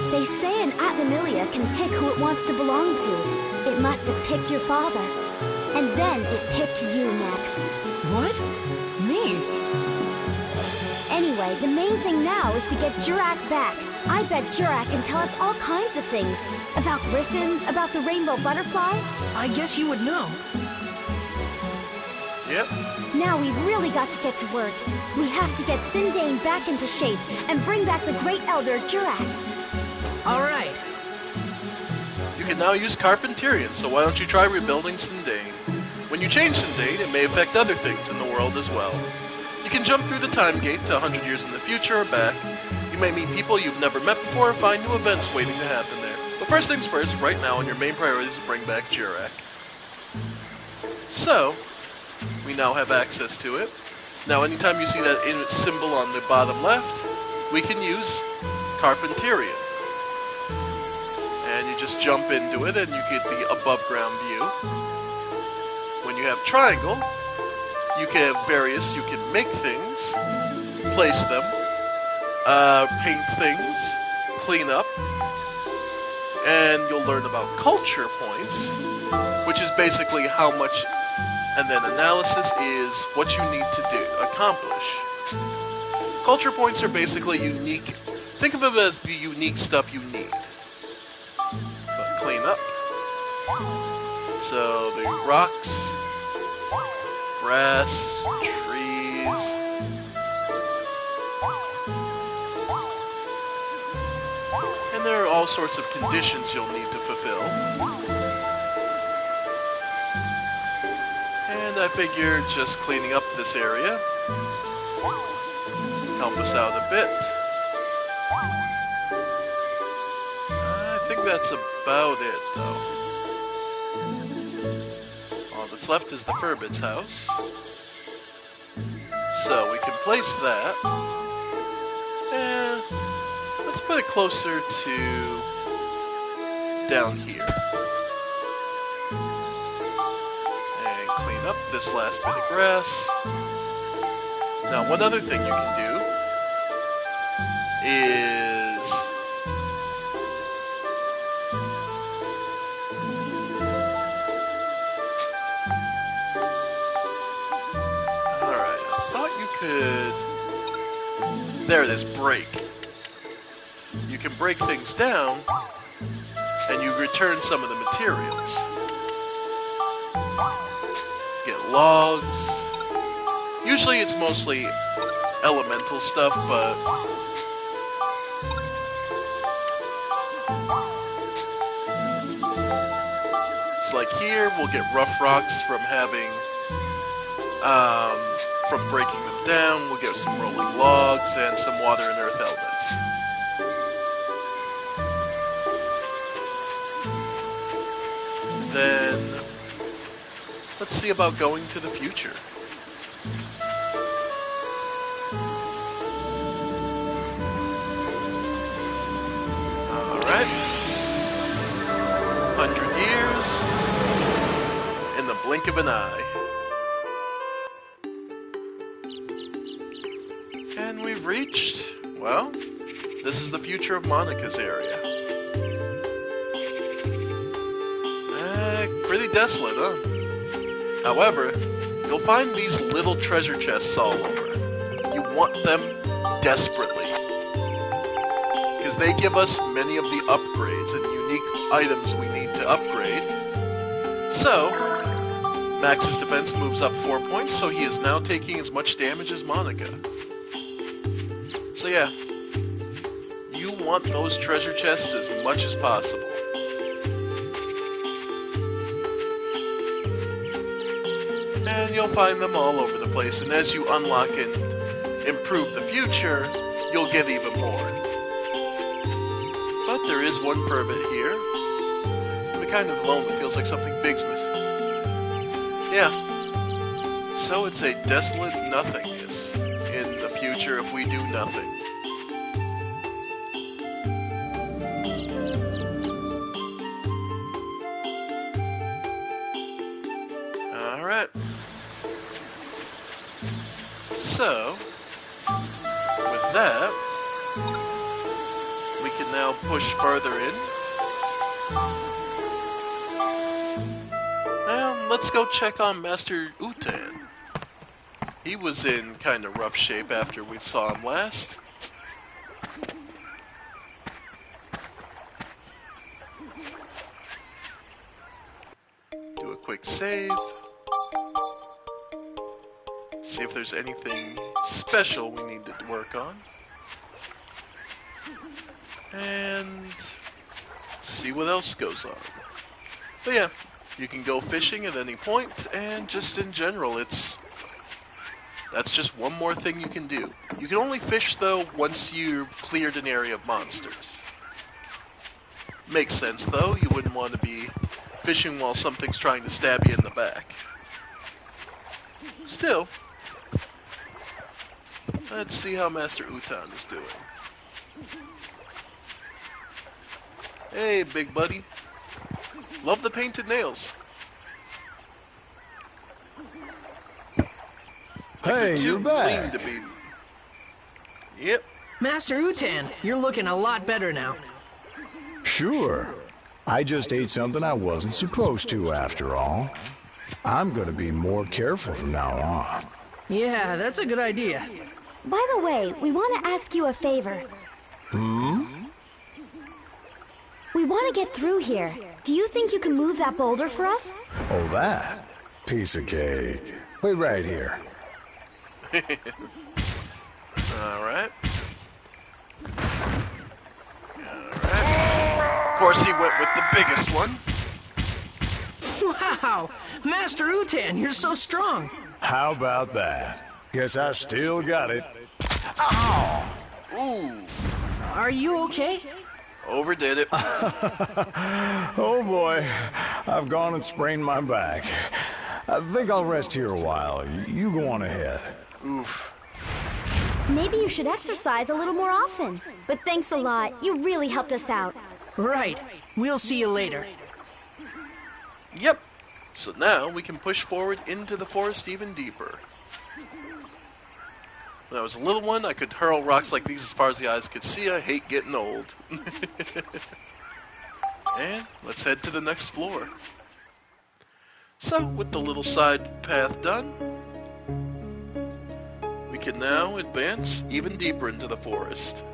They say an Atlamillia can pick who it wants to belong to. It must have picked your father. And then it picked you, Max. What? Me? Anyway, the main thing now is to get Jurak back. I bet Jurak can tell us all kinds of things. About Griffin, about the rainbow butterfly. I guess you would know. Yep. Now we've really got to get to work. We have to get Sindane back into shape and bring back the Great Elder Jurak. All right. You can now use Carpenterian, so why don't you try rebuilding Sindane? When you change Sindane, it may affect other things in the world as well. You can jump through the time gate to 100 years in the future or back. You may meet people you've never met before and find new events waiting to happen there. But first things first, right now on your main priority is to bring back Jurak. So, we now have access to it. Now anytime you see that symbol on the bottom left, we can use Carpenterian. And you just jump into it and you get the above ground view. When you have triangle, you can have various, you can make things, place them, paint things, clean up, and you'll learn about culture points, which is basically how much, and then analysis is what you need to accomplish. Culture points are basically unique, think of them as the unique stuff you need. But clean up. So the rocks, grass, trees, and there are all sorts of conditions you'll need to fulfill. And I figure just cleaning up this area help us out a bit. think that's about it, though. All that's left is the Furbit's house. So we can place that. And let's put it closer to down here. And clean up this last bit of grass. Now, one other thing you can do is there it is, break. You can break things down, and you return some of the materials. Get logs. Usually it's mostly elemental stuff, but it's like here we'll get rough rocks from having from breaking them down. We'll get some rolling logs and some water and earth elements. Then let's see about going to the future. Alright. 100 years in the blink of an eye. And we've reached, well, this is the future of Monica's area. Pretty desolate, huh? However, you'll find these little treasure chests all over. You want them desperately, because they give us many of the upgrades and unique items we need to upgrade. So, Max's defense moves up 4 points, so he is now taking as much damage as Monica. So yeah, you want those treasure chests as much as possible. And you'll find them all over the place, and as you unlock and improve the future, you'll get even more. But there is one Furbit here. I'm kind of alone, it feels like something big's missing. Yeah. So it's a desolate nothingness in the future if we do nothing. Alright. So, with that, we can now push further in. And let's go check on Master Utan. He was in kind of rough shape after we saw him last. Do a quick save. See if there's anything special we need to work on. And see what else goes on. But yeah, you can go fishing at any point, and just in general, that's just one more thing you can do. You can only fish, though, once you've cleared an area of monsters. Makes sense, though. You wouldn't want to be fishing while something's trying to stab you in the back. Still, let's see how Master Utan is doing. Hey, big buddy. Love the painted nails. Hey, you're back. To be... Yep. Master Utan, you're looking a lot better now. Sure. I just ate something I wasn't supposed to, after all. I'm gonna be more careful from now on. Yeah, that's a good idea. By the way, we want to ask you a favor. We want to get through here. Do you think you can move that boulder for us? Oh, that? Piece of cake. Wait right here. Alright. Of course he went with the biggest one. Wow! Master Utan, you're so strong. How about that? Guess I still got it. Ow! Ooh. Are you okay? Overdid it. Oh boy, I've gone and sprained my back. I think I'll rest here a while. You go on ahead. Oof. Maybe you should exercise a little more often. But thanks a lot. You really helped us out. Right. We'll see you later. Yep. So now we can push forward into the forest even deeper. When I was a little one, I could hurl rocks like these as far as the eyes could see. I hate getting old. And let's head to the next floor. So, with the little side path done, we can now advance even deeper into the forest.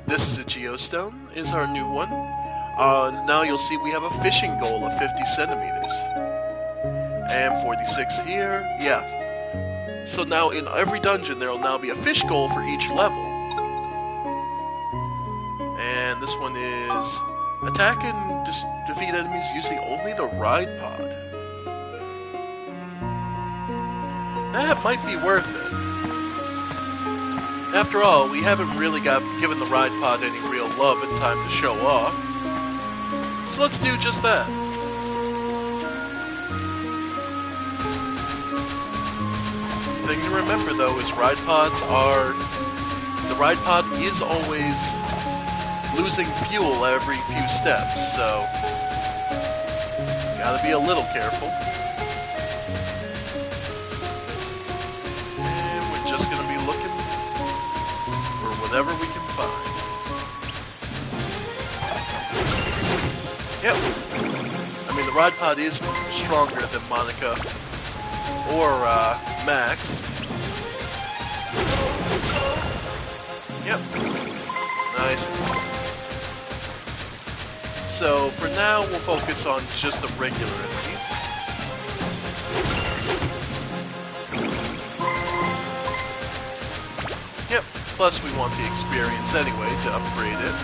This is a geostone, is our new one. Now you'll see we have a fishing goal of 50 centimeters. And 46 here, yeah. So now in every dungeon there will now be a fish goal for each level. And this one is attack and defeat enemies using only the ride pod. That might be worth it. After all, we haven't really given the ride pod any real love and time to show off. So let's do just that. The thing to remember though is the ride pod is always losing fuel every few steps, so gotta be a little careful. And we're just gonna be looking for whatever we can find. Yep. I mean, the ride pod is stronger than Monica or Max. Yep. Nice and easy. So, for now, we'll focus on just the regular enemies. Yep. Plus, we want the experience anyway to upgrade it.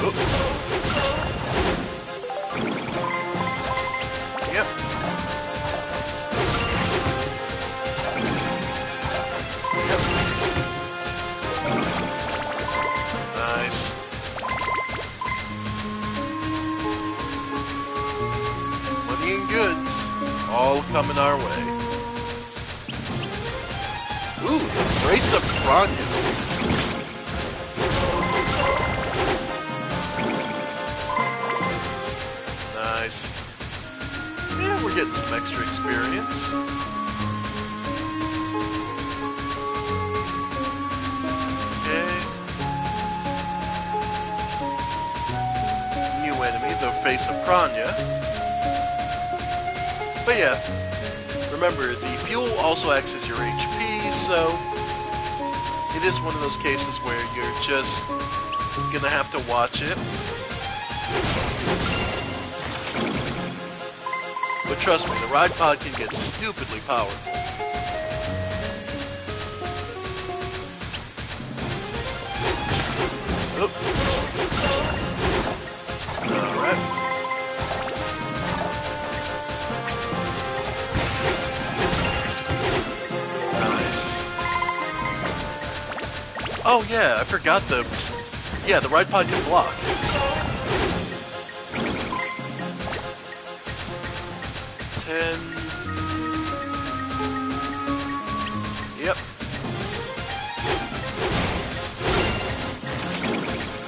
Oop. Yep. Yep. Nice. Money and goods, all coming our way. Ooh, Brace of Kranya. Nice. Yeah, we're getting some extra experience. Okay. New enemy, the Face of Kranya. But yeah, remember, the fuel also acts as your HP, so it is one of those cases where you're just gonna have to watch it. But trust me, the ride pod can get stupidly powerful. Oop. Alright. Nice. Oh yeah, I forgot the ride pod can block. Yep.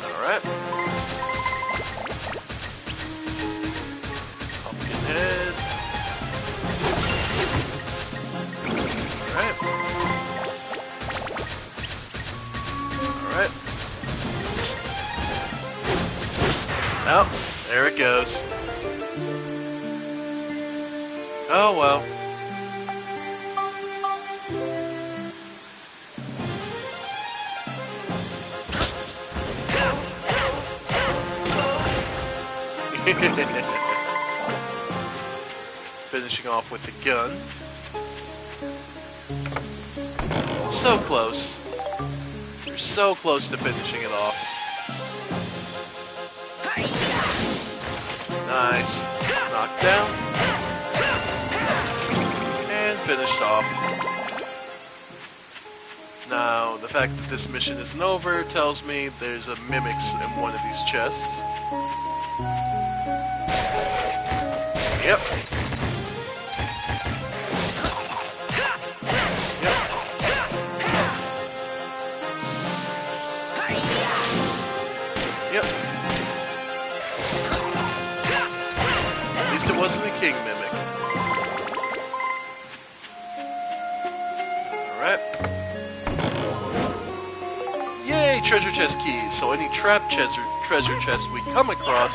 Alright. Pumpkinhead. Alright. Alright. Oh, there it goes. Oh well. Finishing off with the gun. So close. You're so close to finishing it off. Nice. Knocked down. And finished off. Now, the fact that this mission isn't over tells me there's a Mimics in one of these chests. Yep. Yep. At least it wasn't a king mimic. Alright. Yay, treasure chest keys. So any trap treasure chest we come across,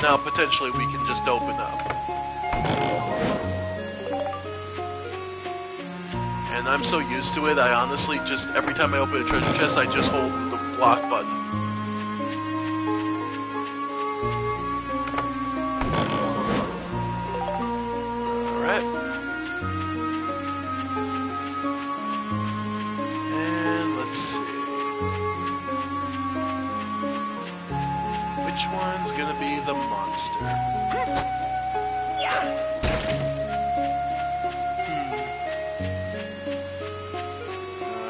now potentially we can just open up. And I'm so used to it, I honestly just, every time I open a treasure chest, I just hold the block button. Alright. And let's see. Which one's gonna be the monster?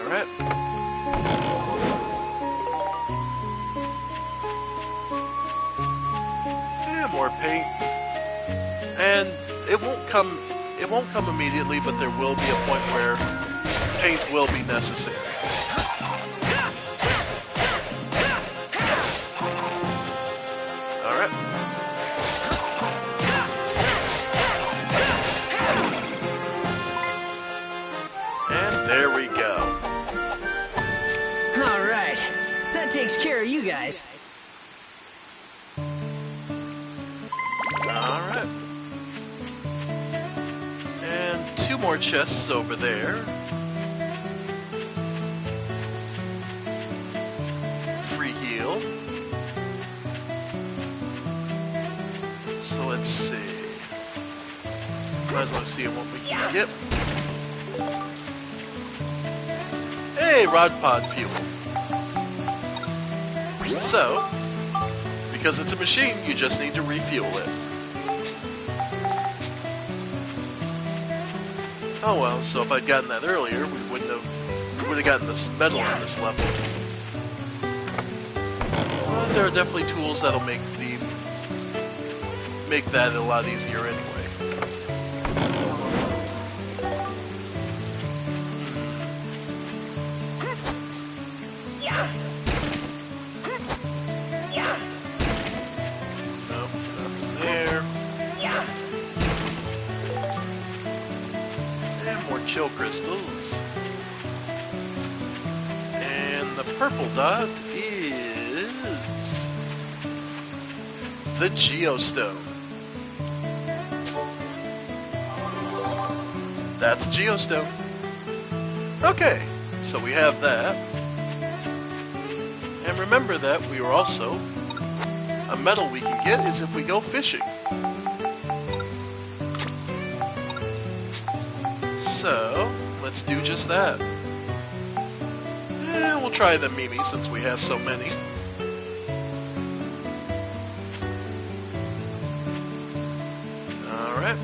Alright. Yeah, more paint. And it won't come immediately, but there will be a point where paint will be necessary. Alright. And there we go. Alright. That takes care of you guys. Alright. And 2 more chests over there. Free heal. So let's see. Might as well see what we can get. Hey, Rod Pod Fuel. So, because it's a machine, you just need to refuel it. Oh well, so if I'd gotten that earlier, we would have gotten this metal on this level. But there are definitely tools that'll make that a lot easier anyway. Nope, nothing there. And more chill crystals. And the purple dot is the Geostone. That's a Geostone. Okay, so we have that. And remember that we are also, a medal we can get is if we go fishing. So, let's do just that. And we'll try the Mimi since we have so many. Alright.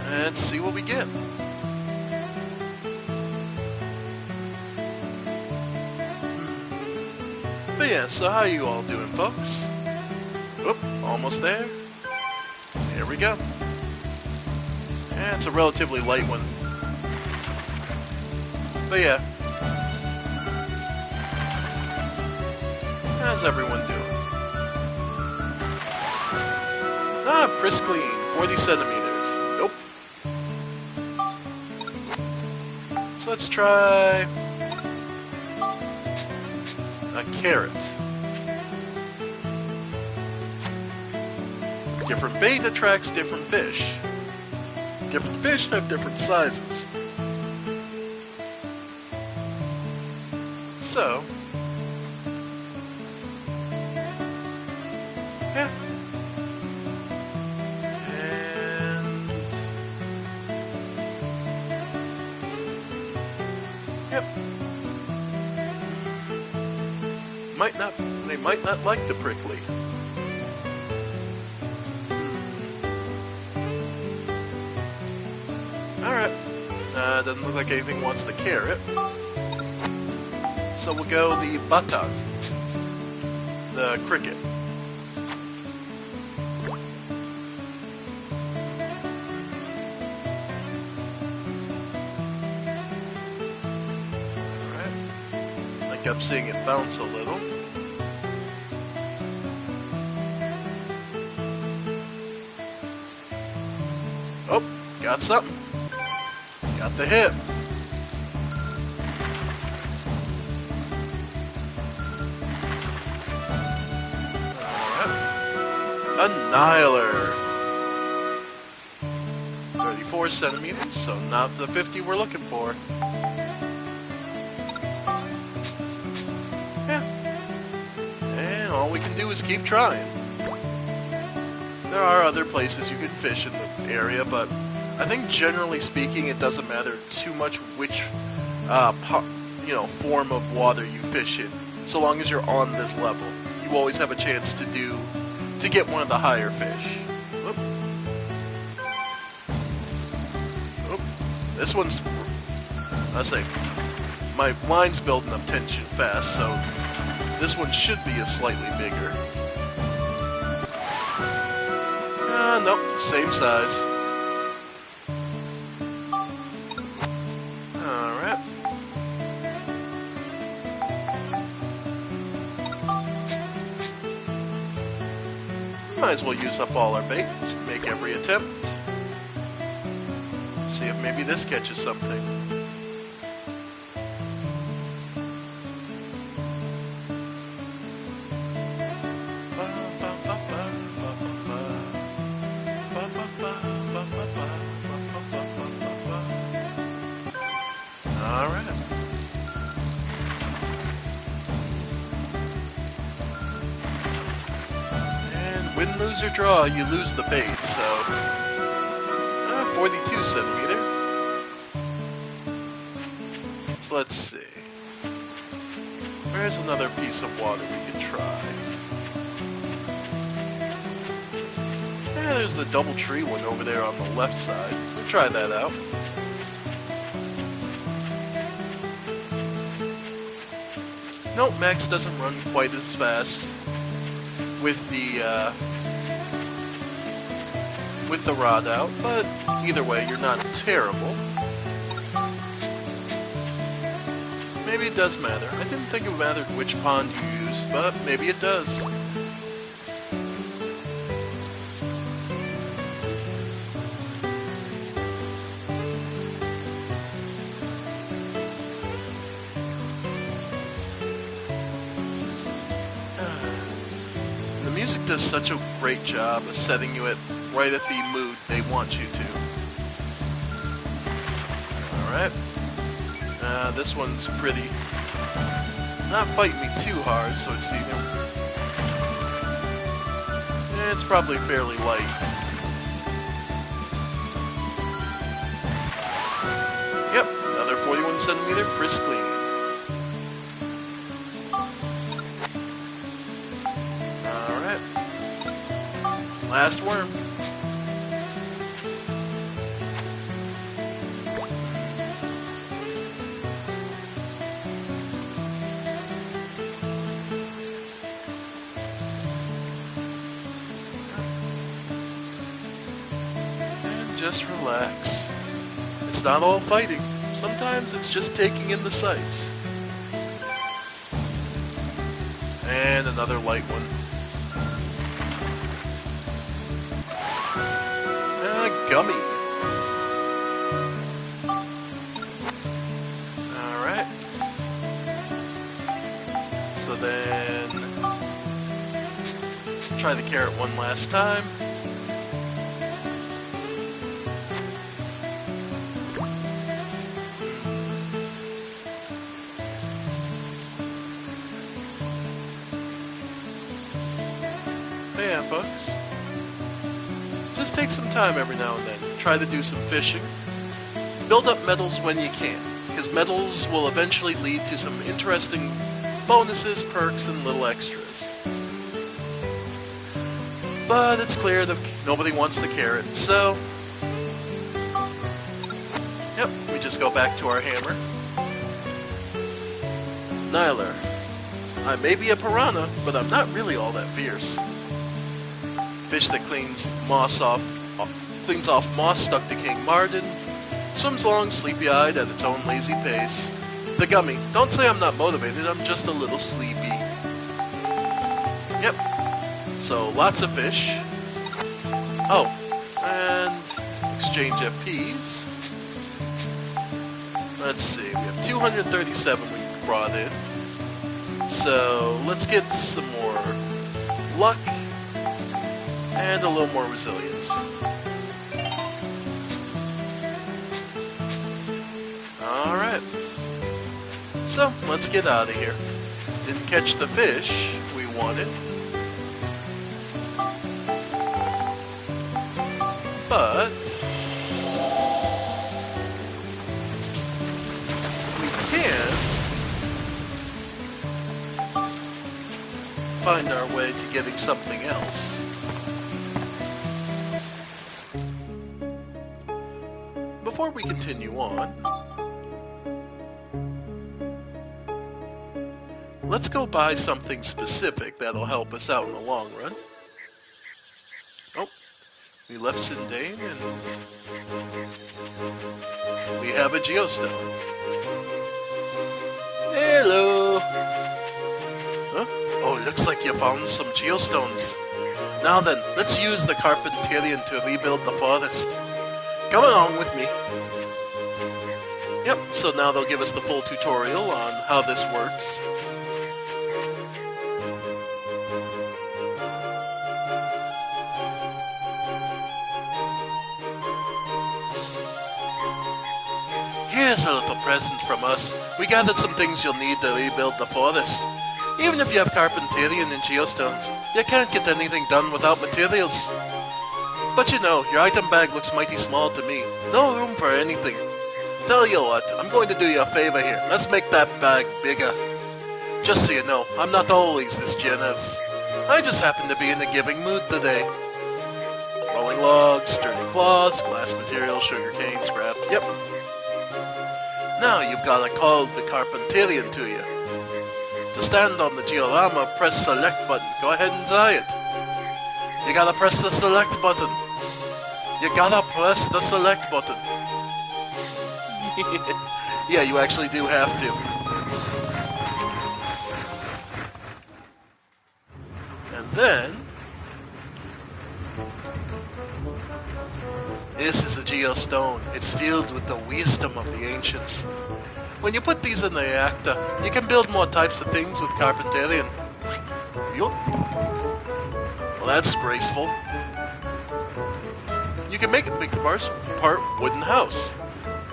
Let's see what we get. But yeah, so how you all doing, folks? Oop, almost there. Here we go. And it's a relatively light one. But yeah. How's everyone doing? Ah, Priscline, 40 centimeters. Nope. So let's try a carrot. Different bait attracts different fish. Different fish have different sizes. So, yeah. And yep. They might not like the prickly. Alright. Doesn't look like anything wants the carrot. So we'll go the button. The cricket. Alright. I kept seeing it bounce a little. Oh, got something. Got the hit. Annihilator. 34 centimeters, so not the 50 we're looking for. Yeah. And all we can do is keep trying. There are other places you can fish in the area, but I think generally speaking it doesn't matter too much which form of water you fish in, so long as you're on this level. You always have a chance to get one of the higher fish. Whoop. Whoop. This one's... my line's building up tension fast, so this one should be a slightly bigger. Nope, same size. Alright. Might as well use up all our bait to make every attempt. See if maybe this catches something. Alright. And win, lose, or draw, you lose the bait, so... 42 centimeter. So let's see. Where's another piece of water we could try? Yeah, there's the double tree one over there on the left side. We'll try that out. Nope, Max doesn't run quite as fast with the rod out, but either way, you're not terrible. Maybe it does matter. I didn't think it mattered which pond you used, but maybe it does. The music does such a great job of setting you right at the mood they want you to. Alright. This one's pretty. Not fighting me too hard, so it's it's probably fairly light. Yep, another 41 centimeter pristine. Alright. Last worm. Just relax. It's not all fighting. Sometimes it's just taking in the sights. And another light one. Gummy. Alright. So then... try the carrot one last time. Yeah, folks. Just take some time every now and then. Try to do some fishing. Build up medals when you can, because medals will eventually lead to some interesting bonuses, perks, and little extras. But it's clear that nobody wants the carrot, so... just go back to our hammer. Nyler. I may be a piranha, but I'm not really all that fierce. Fish that cleans off moss stuck to King Marden, swims along sleepy-eyed at its own lazy pace. The gummy. Don't say I'm not motivated, I'm just a little sleepy. Yep. So, lots of fish. Oh, and exchange FPs. Let's see, we have 237 we brought in. So, let's get some more luck and a little more resilience. Alright. So, let's get out of here. Didn't catch the fish we wanted. But we can find our way to getting something else. Before we continue on, let's go buy something specific that'll help us out in the long run. Oh, we left Sindane and we have a geostone. Hello! Huh? Oh, looks like you found some geostones. Now then, let's use the Carpentarian to rebuild the forest. Come along with me. Yep, so now they'll give us the full tutorial on how this works. Here's a little present from us. We gathered some things you'll need to rebuild the forest. Even if you have Carpentarian and Geostones, you can't get anything done without materials. But you know, your item bag looks mighty small to me. No room for anything. Tell you what, I'm going to do you a favor here. Let's make that bag bigger. Just so you know, I'm not always this generous. I just happen to be in a giving mood today. Rolling logs, sturdy cloths, glass material, sugar cane, scrap, yep. Now you've got to call the Carpentarian to you. To stand on the diorama, press select button. Go ahead and try it. You gotta press the select button. You gotta press the select button. Yeah, you actually do have to. And then... this is a geostone. It's filled with the wisdom of the ancients. When you put these in the reactor, you can build more types of things with Carpentarian. Yup. Well, that's graceful. You can make a big part wooden house.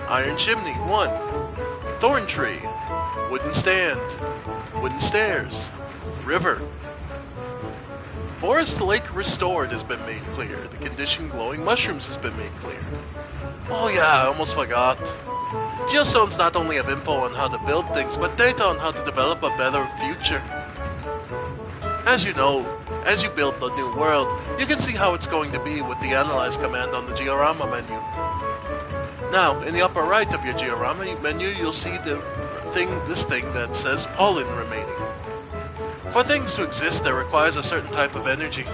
Iron chimney, 1. Thorn tree. Wooden stand. Wooden stairs. River. Forest Lake restored has been made clear. The condition glowing mushrooms has been made clear. Oh yeah, I almost forgot. Geostones not only have info on how to build things, but data on how to develop a better future. As you know, as you build the new world, you can see how it's going to be with the Analyze command on the Georama menu. Now, in the upper right of your Georama menu, you'll see this thing that says pollen remaining. For things to exist, that requires a certain type of energy.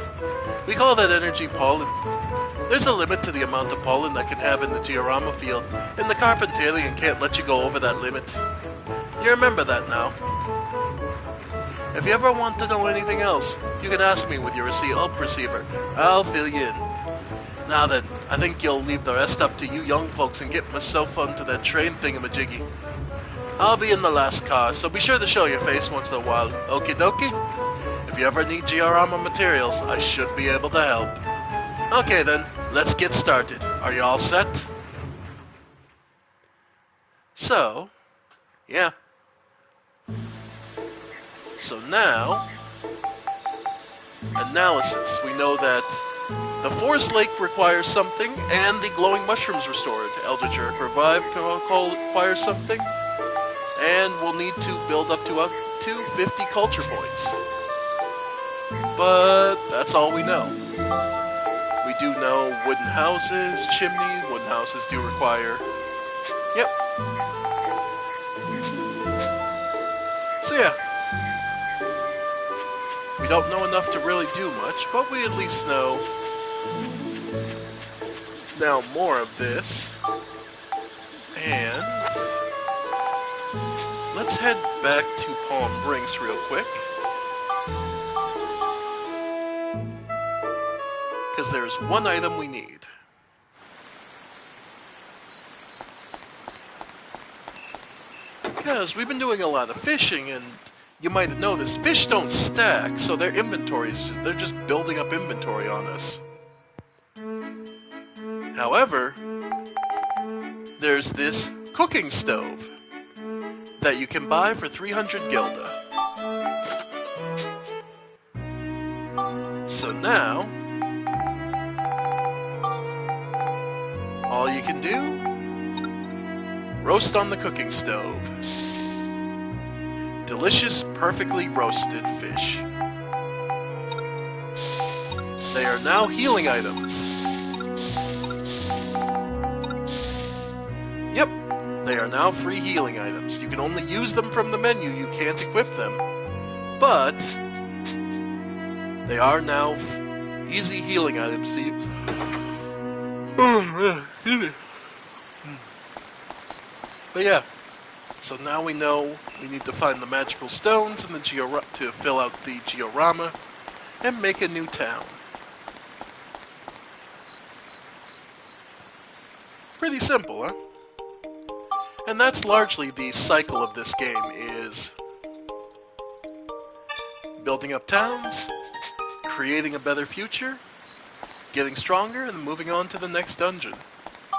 We call that energy pollen. There's a limit to the amount of pollen that can have in the Georama field, and the Carpentarian can't let you go over that limit. You remember that now. If you ever want to know anything else, you can ask me with your help receiver. I'll fill you in. Now then, I think you'll leave the rest up to you young folks and get myself onto that train thingamajiggy. I'll be in the last car, so be sure to show your face once in a while. Okie dokie? If you ever need Georama materials, I should be able to help. Okay then, let's get started. Are you all set? So, yeah. So now, analysis. We know that the Forest Lake requires something, and the glowing mushrooms restored. Eldritch Revive requires something, and we'll need to build up to 50 culture points. But that's all we know. We do know wooden houses, chimney. Wooden houses do require, Yep. So yeah. We don't know enough to really do much, but we at least know now more of this. And let's head back to Palm Brinks real quick. Because there's one item we need. Because we've been doing a lot of fishing, and you might have noticed, fish don't stack, so their inventories, they're just building up inventory on us. However, there's this cooking stove that you can buy for 300 gilda. So now, all you can do, roast on the cooking stove. Delicious, perfectly roasted fish. They are now healing items. Yep, they are now free healing items. You can only use them from the menu, you can't equip them. But they are now easy healing items to use. But yeah, so now we know we need to find the magical stones and the to fill out the georama and make a new town. Pretty simple, huh? And that's largely the cycle of this game, is building up towns, creating a better future, getting stronger, and moving on to the next dungeon.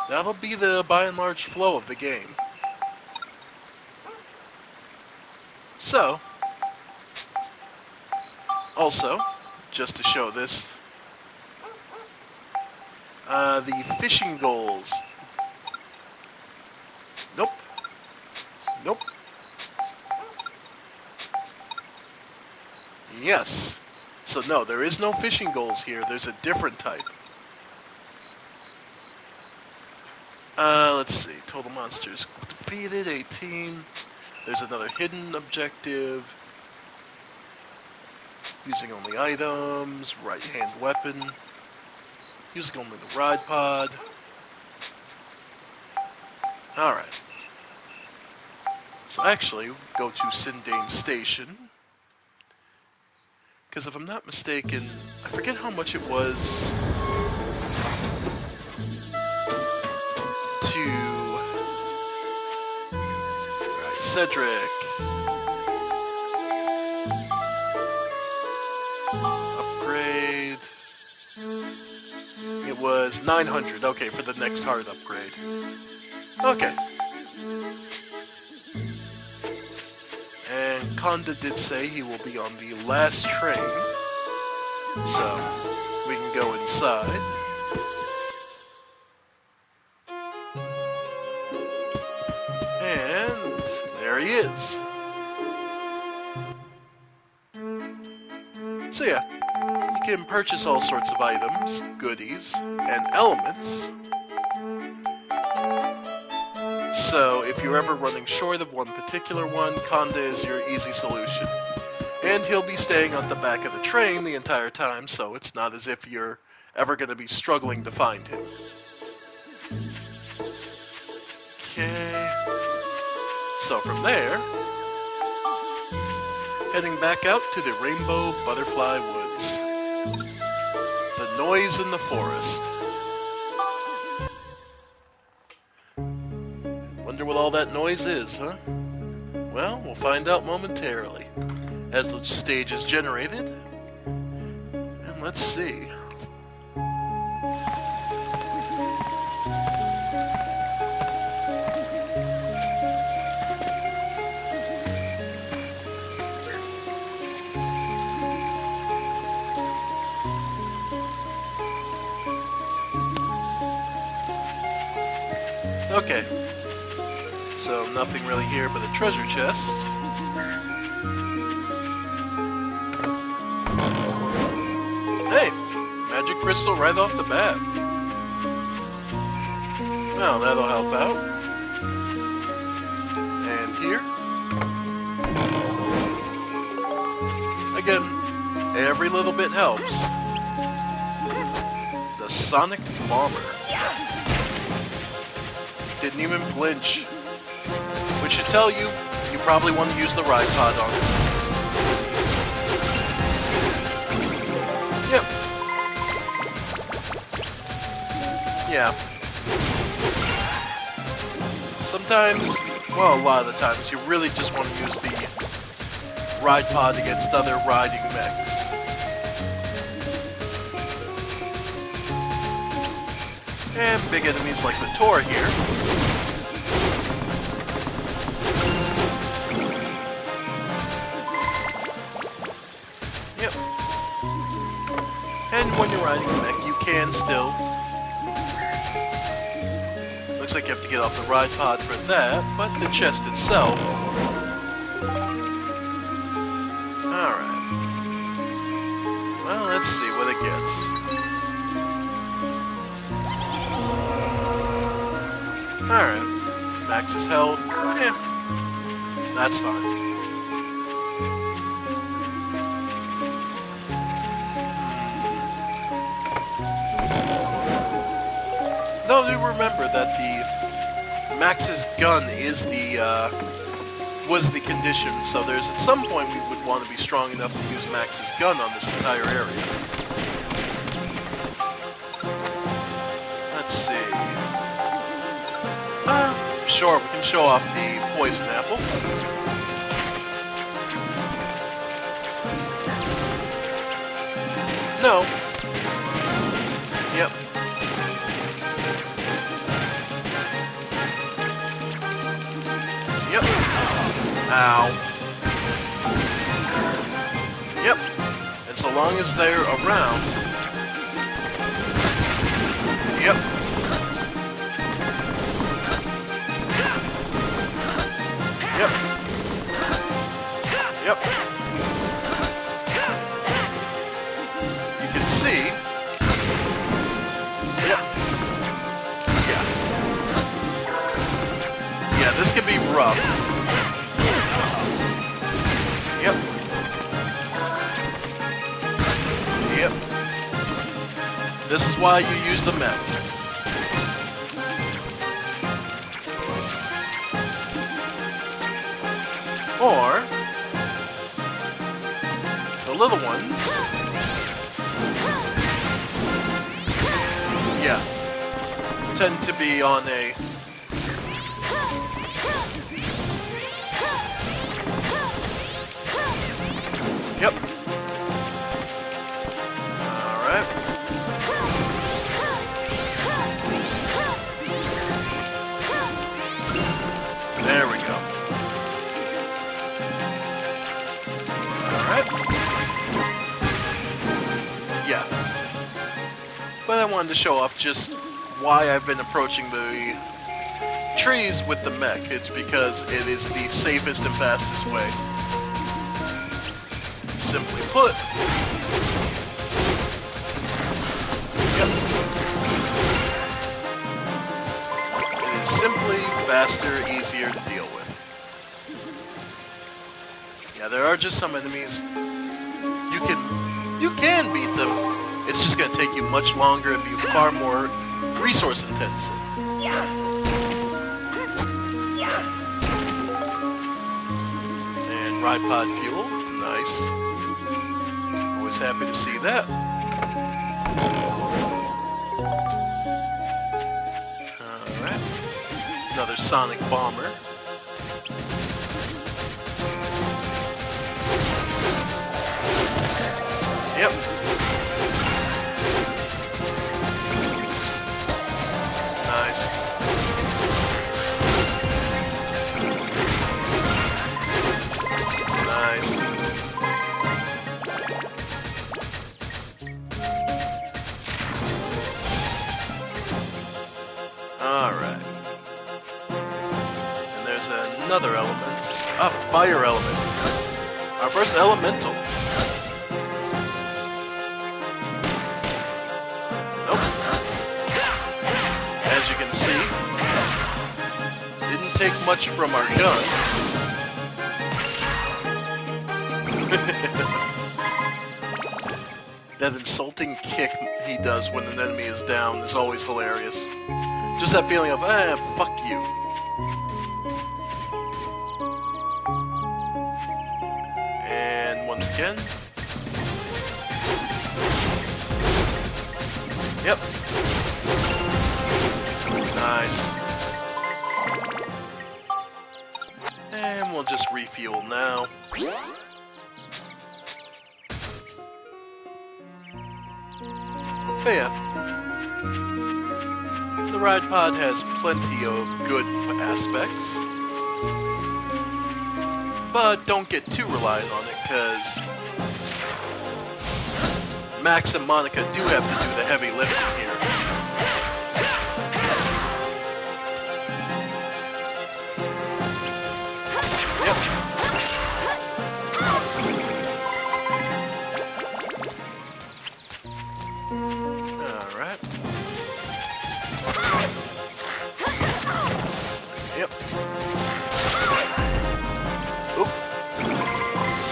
That'll be the, by and large, flow of the game. So, also, just to show this, the fishing goals. Nope. Nope. Yes. So no, there is no fishing goals here. There's a different type. Let's see. Total monsters defeated, 18. There's another hidden objective. Using only items, right-hand weapon. Using only the ride pod. Alright. So actually, go to Sindane Station. Because if I'm not mistaken, I forget how much it was to... Right, Cedric. Upgrade. It was 900, okay, for the next hard upgrade. Okay. And Konda did say he will be on the last train, so we can go inside. And there he is. So yeah, you can purchase all sorts of items, goodies, and elements. So, if you're ever running short of one particular one, Konda is your easy solution. And he'll be staying on the back of the train the entire time, so it's not as if you're ever going to be struggling to find him. Okay. So from there, heading back out to the Rainbow Butterfly Woods. The noise in the forest. Wonder what all that noise is, huh? Well, we'll find out momentarily, as the stage is generated. And let's see. Okay. So, nothing really here but a treasure chest. Hey! Magic crystal right off the bat. Well, that'll help out. here. Again, every little bit helps. The Sonic Bomber. Didn't even flinch. Which should tell you, you probably want to use the ride pod on it. Yep. Yeah. Sometimes, well, a lot of the times, you really just want to use the ride pod against other riding mechs. And big enemies like the Tor here. Yep. And when you're riding a mech, you can still... Looks like you have to get off the ride pod for that, but the chest itself... Alright. Well, let's see what it gets. Alright. Max's health. Yeah. That's fine. Though do remember that the Max's gun is the was the condition, so there's at some point we would want to be strong enough to use Max's gun on this entire area. Let's see. Sure, we can show off the poison apple. No. Yep. Yep. Ow. Yep. And so long as they're around... Yep. Yep. Yep. You can see... Yep. Yeah. Yeah, this can be rough. Yep. Yep. This is why you use the map. Or the little ones. Yeah. Tend to be on a Yep. Alright. There we go. Alright. Yeah. But I wanted to show off just why I've been approaching the trees with the mech. It's because it is the safest and fastest way. Simply put, yep. It is simply faster, easier to deal with. Yeah, there are just some enemies you can beat them. It's just gonna take you much longer and be far more resource intensive. And ride pod fuel, nice. Always happy to see that. Alright. Another Sonic Bomber. Yep. Nice. Nice. Alright. And there's another element. Ah, fire element. Our first elemental. Nope. As you can see, didn't take much from our gun. That insulting kick he does when an enemy is down is always hilarious. Just that feeling of, fuck you. And once again. Yep. Nice. And we'll just refuel now. But yeah, the Ride Pod has plenty of good aspects, but don't get too reliant on it, because Max and Monica do have to do the heavy lifting here.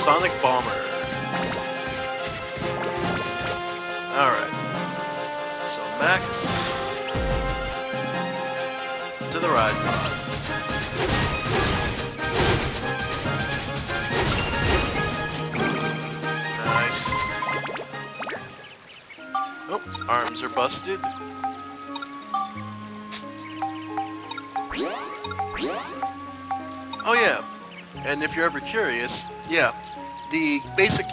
Sonic Bomber. Alright. So Max to the Ride Pod. Nice. Oh, arms are busted. Oh yeah. And if you're ever curious, yeah, the basic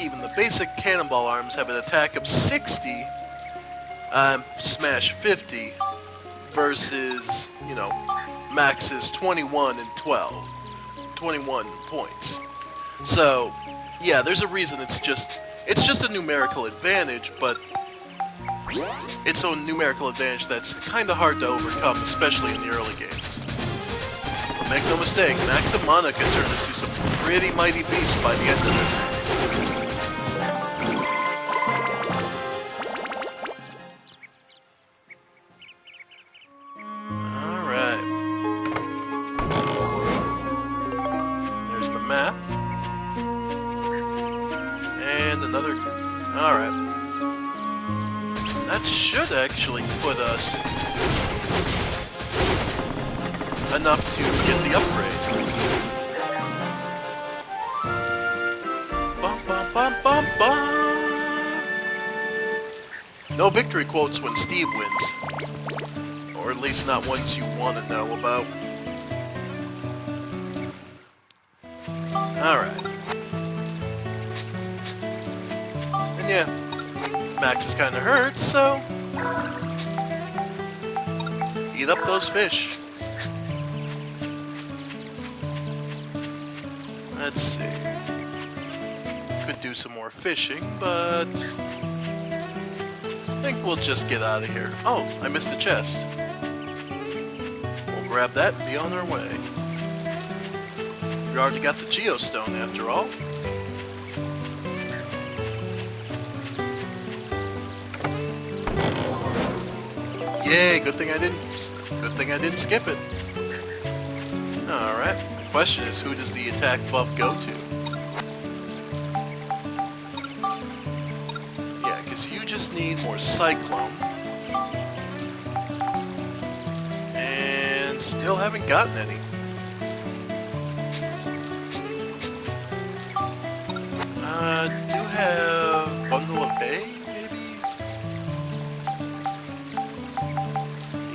cannonball arms have an attack of 60, smash 50, versus, you know, Max's 21 and 12. 21 points. So, yeah, there's a reason it's just a numerical advantage, but it's a numerical advantage that's kind of hard to overcome, especially in the early games. But make no mistake, Max and Monica turn into some pretty mighty beasts by the end of this. Alright. There's the map. And another... Alright. That should actually put us enough to get the upgrade. Bum, bum, bum. No victory quotes when Steve wins. Or at least not ones you want to know about. Alright. And yeah, Max is kind of hurt, so eat up those fish. Let's see. Could do some more fishing, but I think we'll just get out of here. Oh, I missed a chest. We'll grab that and be on our way. We already got the Geostone after all. Yay, good thing I didn't skip it. Alright, the question is, who does the attack buff go to? Yeah, because you just need more Cyclone. And still haven't gotten any. Do have Bundle of Bay, maybe?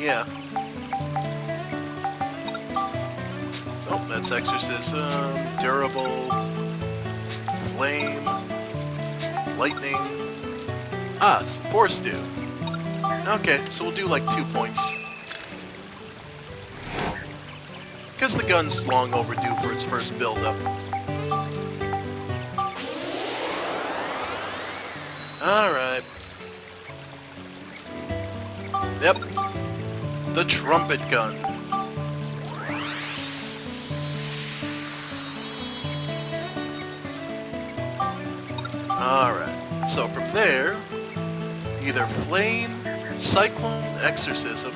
Yeah. Oh, that's Exorcism, Durable, Flame, Lightning. Ah, Force Dew. Okay, so we'll do like 2 points. Because the gun's long overdue for its first build-up. Alright. Yep. The Trumpet Gun. Alright. So from there, either Flame, Cyclone, Exorcism.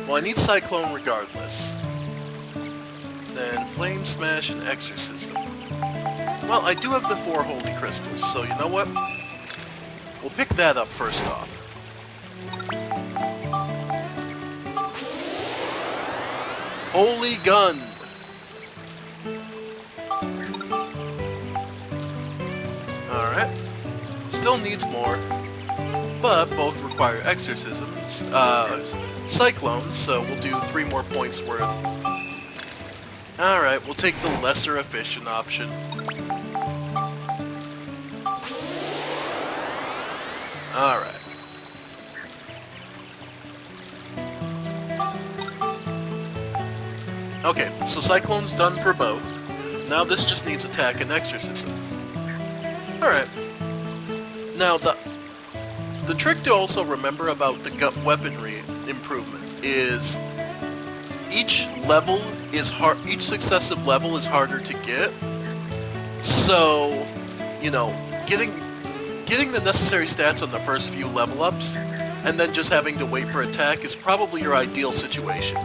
Well, I need Cyclone regardless. then Flame Smash and Exorcism. Well, I do have the 4 Holy Crystals, so you know what? We'll pick that up first off. Holy Gun! Alright. Still needs more, but both require exorcisms, cyclones, so we'll do 3 more points worth. Alright, we'll take the lesser efficient option. Alright. Okay, so cyclone's done for both. Now this just needs attack and exorcism. Alright. Now, the trick to also remember about the gut weaponry improvement is each successive level is harder to get. So, you know, getting the necessary stats on the first few level ups and then just having to wait for attack is probably your ideal situation.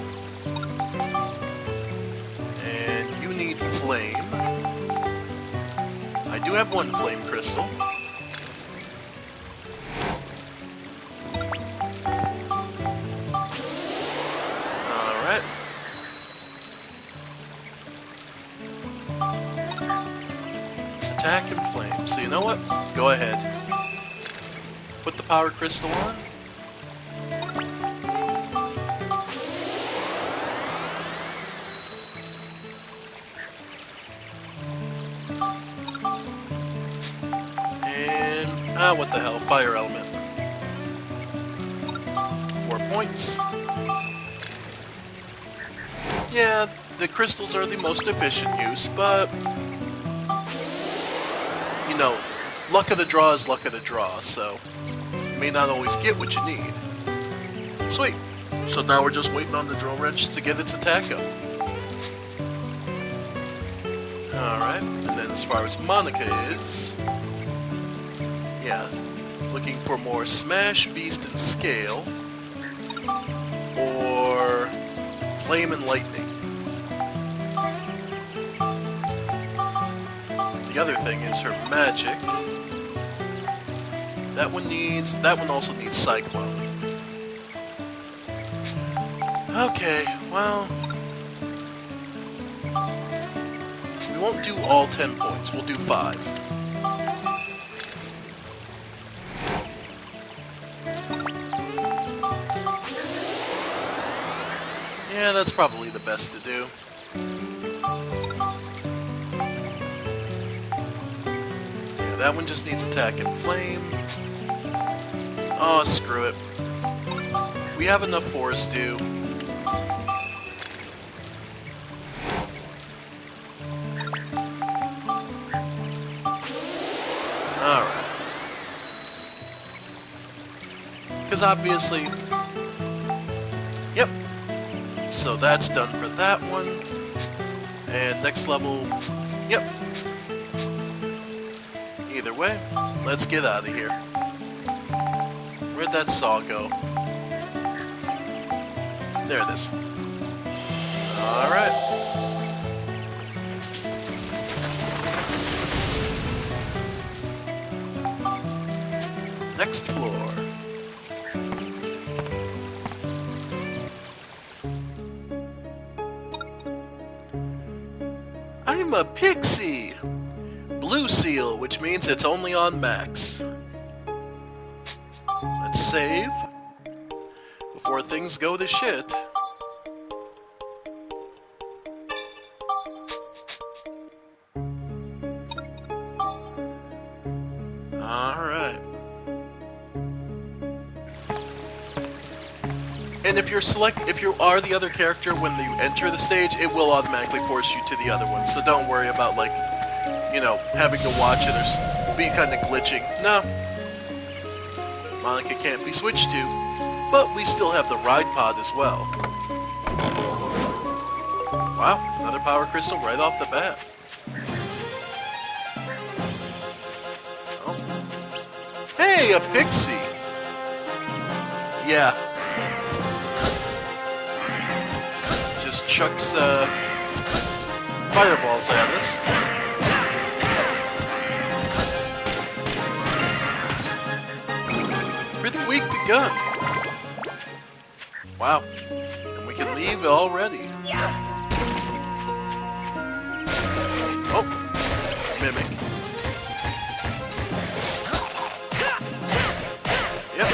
And you need flame. I do have 1 flame crystal. Attack and flame. So you know what? Go ahead. Put the power crystal on. And what the hell? Fire element. 4 points. Yeah, the crystals are the most efficient use, but you know, luck of the draw is luck of the draw, so you may not always get what you need. Sweet. So now we're just waiting on the drill wrench to get its attack up. Alright, and then as far as Monica is, yeah, looking for more Smash, Beast, and Scale, or Flame and Lightning. The other thing is her magic. That one also needs Cyclone. Okay, well, we won't do all 10 points, we'll do 5. Yeah, that's probably the best to do. That one just needs attack and flame. Oh, screw it. We have enough Forest Dew. Alright. Because obviously... Yep. So that's done for that one. And next level... Yep. Either way, let's get out of here. Where'd that saw go? There it is. Alright. Next floor. I'm a pixie! Blue seal, which means it's only on max. Let's save before things go to shit. Alright. And if you are the other character when you enter the stage, it will automatically force you to the other one. So don't worry about, like, you know, having to watch it or be kind of glitching. No. Monica can't be switched to, but we still have the ride pod as well. Wow, another power crystal right off the bat. Oh. Hey, a pixie! Yeah. Just chucks fireballs at us. Pretty weak to gun. Wow. And we can leave already. Oh. Mimic. Yep.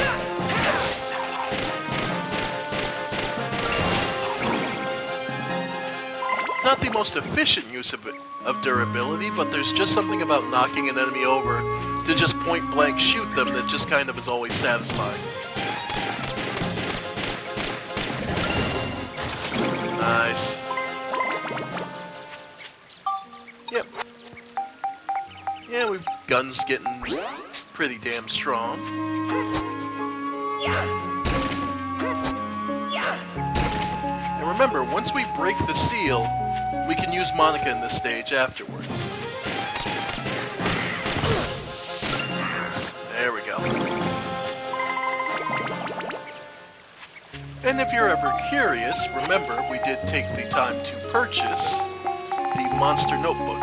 Not the most efficient use of durability, but there's just something about knocking an enemy over to just point blank shoot them that just kind of is always satisfying. Nice. Yep. Yeah, we've guns getting pretty damn strong. And remember, once we break the seal, we can use Monica in this stage afterwards. There we go. And if you're ever curious, remember we did take the time to purchase the Monster Notebook.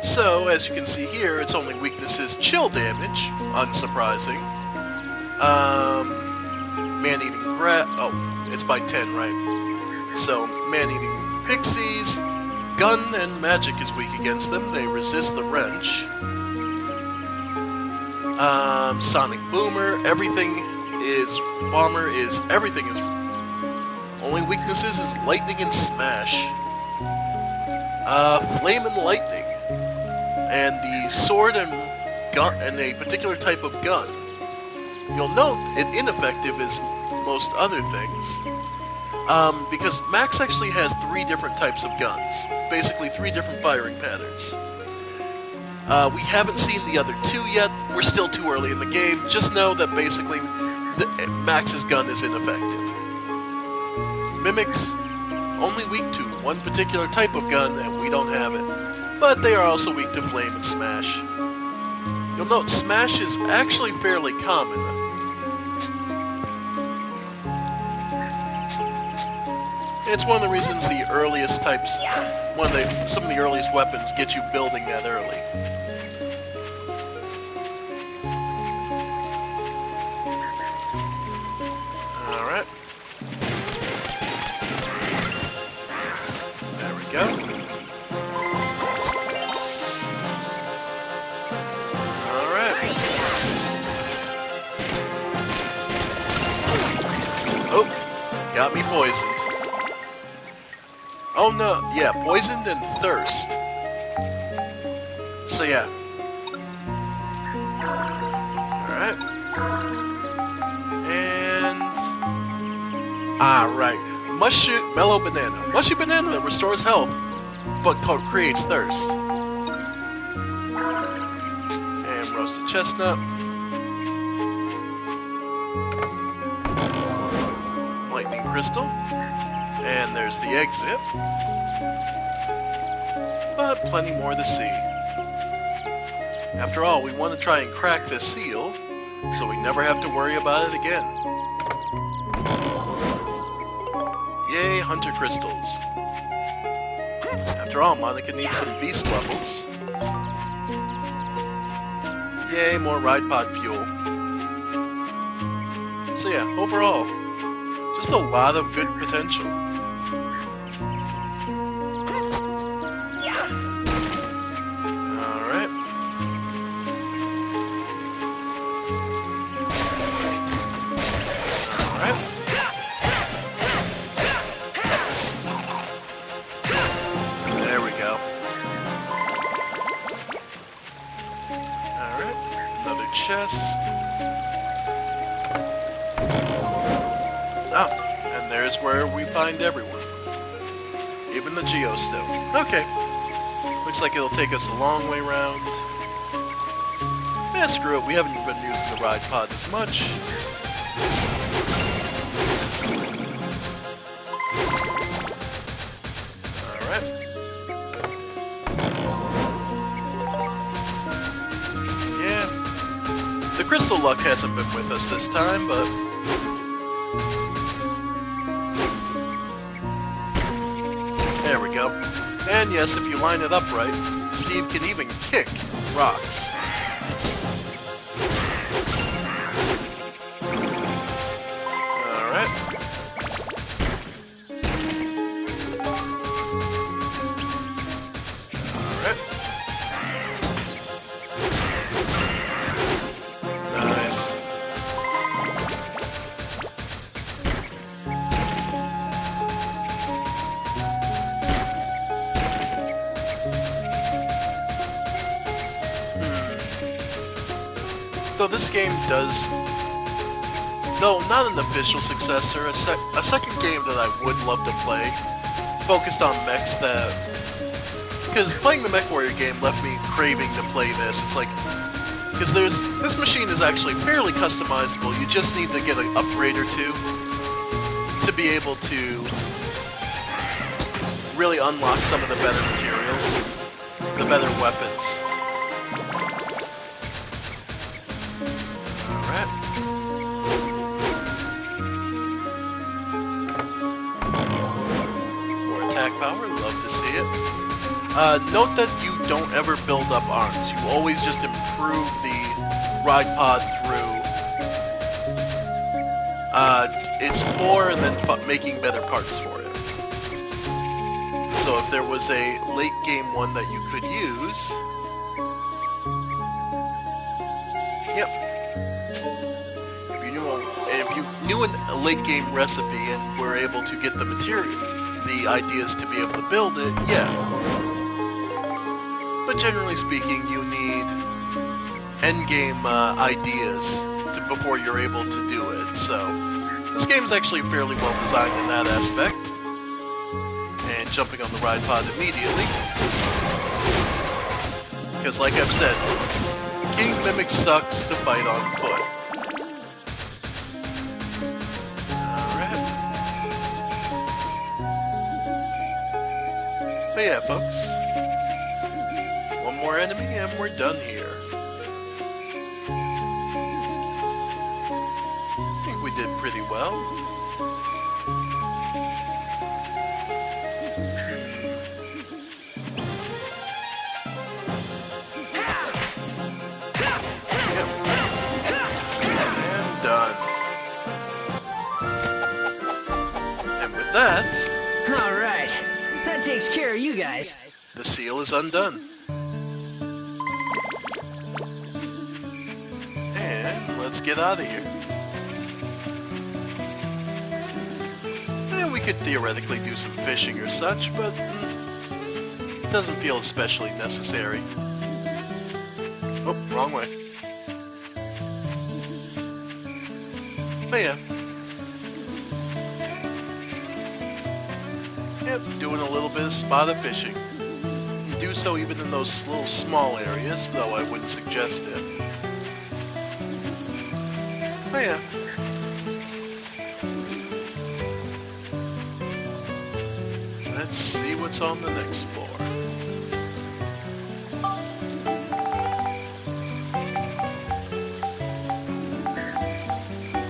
So, as you can see here, its only weakness is chill damage, unsurprising. Man-eating oh, it's by 10, right? So, man-eating pixies, gun and magic is weak against them. They resist the wrench. Sonic Boomer, everything is only weaknesses is lightning and smash. Flame and lightning. And the sword and gun, and a particular type of gun. You'll note it ineffective as most other things, because Max actually has 3 different types of guns, basically 3 different firing patterns. We haven't seen the other 2 yet. We're still too early in the game. Just know that basically Max's gun is ineffective. Mimics only weak to one particular type of gun, and we don't have it. But they are also weak to flame and smash. You'll note smash is actually fairly common. It's one of the reasons the earliest types, some of the earliest weapons get you building that early. Alright. There we go. Got me poisoned. Oh no, yeah, poisoned and thirst. So yeah. Alright. And... right. Mushy Mellow Banana. Mushy Banana restores health, but creates thirst. And Roasted Chestnut. Lightning Crystal, and there's the exit, but plenty more to see. After all, we want to try and crack this seal, so we never have to worry about it again. Yay, Hunter Crystals. After all, Monica needs some beast levels. Yay, more Ride Pod fuel. So yeah, overall, just a lot of good potential. Alright. Alright. There we go. Alright. Another chest. Oh, and there's where we find everyone. Even the Geostone. Okay. Looks like it'll take us a long way round. Eh, screw it, we haven't been using the Ride Pod as much. Alright. Yeah. The Crystal Luck hasn't been with us this time, but There we go. And yes, if you line it up right, Steve can even kick rocks. Alright. Alright. Nice. Though this game does, though not an official successor, a second game that I would love to play, focused on mechs that, because playing the MechWarrior game left me craving to play this. It's like, because this machine is actually fairly customizable. You just need to get an upgrade or two to be able to really unlock some of the better materials, the better weapons. Power, love to see it. Note that you don't ever build up arms. You always just improve the ride pod through its core and then making better parts for it. So if there was a late game one that you could use, yep. If you knew a late game recipe and were able to get the material, the ideas to be able to build it, yeah. But generally speaking, you need endgame ideas before you're able to do it, so this game's actually fairly well designed in that aspect. And jumping on the ride pod immediately. Because like I've said, King Mimic sucks to fight on foot. But yeah, folks, one more enemy and we're done here. I think we did pretty well. And done. And with that... All right. That takes care of you guys. The seal is undone. And let's get out of here. And we could theoretically do some fishing or such, but it doesn't feel especially necessary. Oh, wrong way. But yeah. Yep, doing a little bit of spotted fishing. You do so even in those little small areas, though I wouldn't suggest it. But yeah. Let's see what's on the next floor.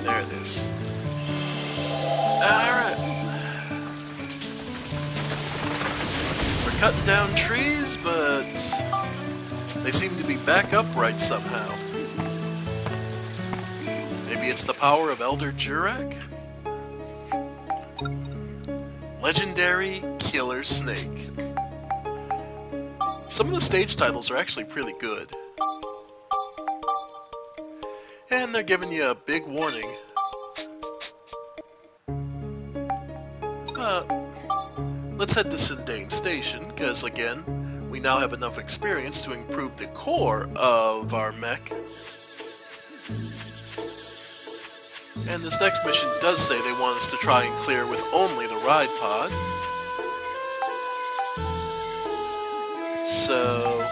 There it is. Alright. Cutting down trees, but they seem to be back upright somehow. Maybe it's the power of Elder Jurak? Legendary Killer Snake. Some of the stage titles are actually pretty good. And they're giving you a big warning. Let's head to Sindane Station, because again, we now have enough experience to improve the core of our mech. And this next mission does say they want us to try and clear with only the ride pod. So...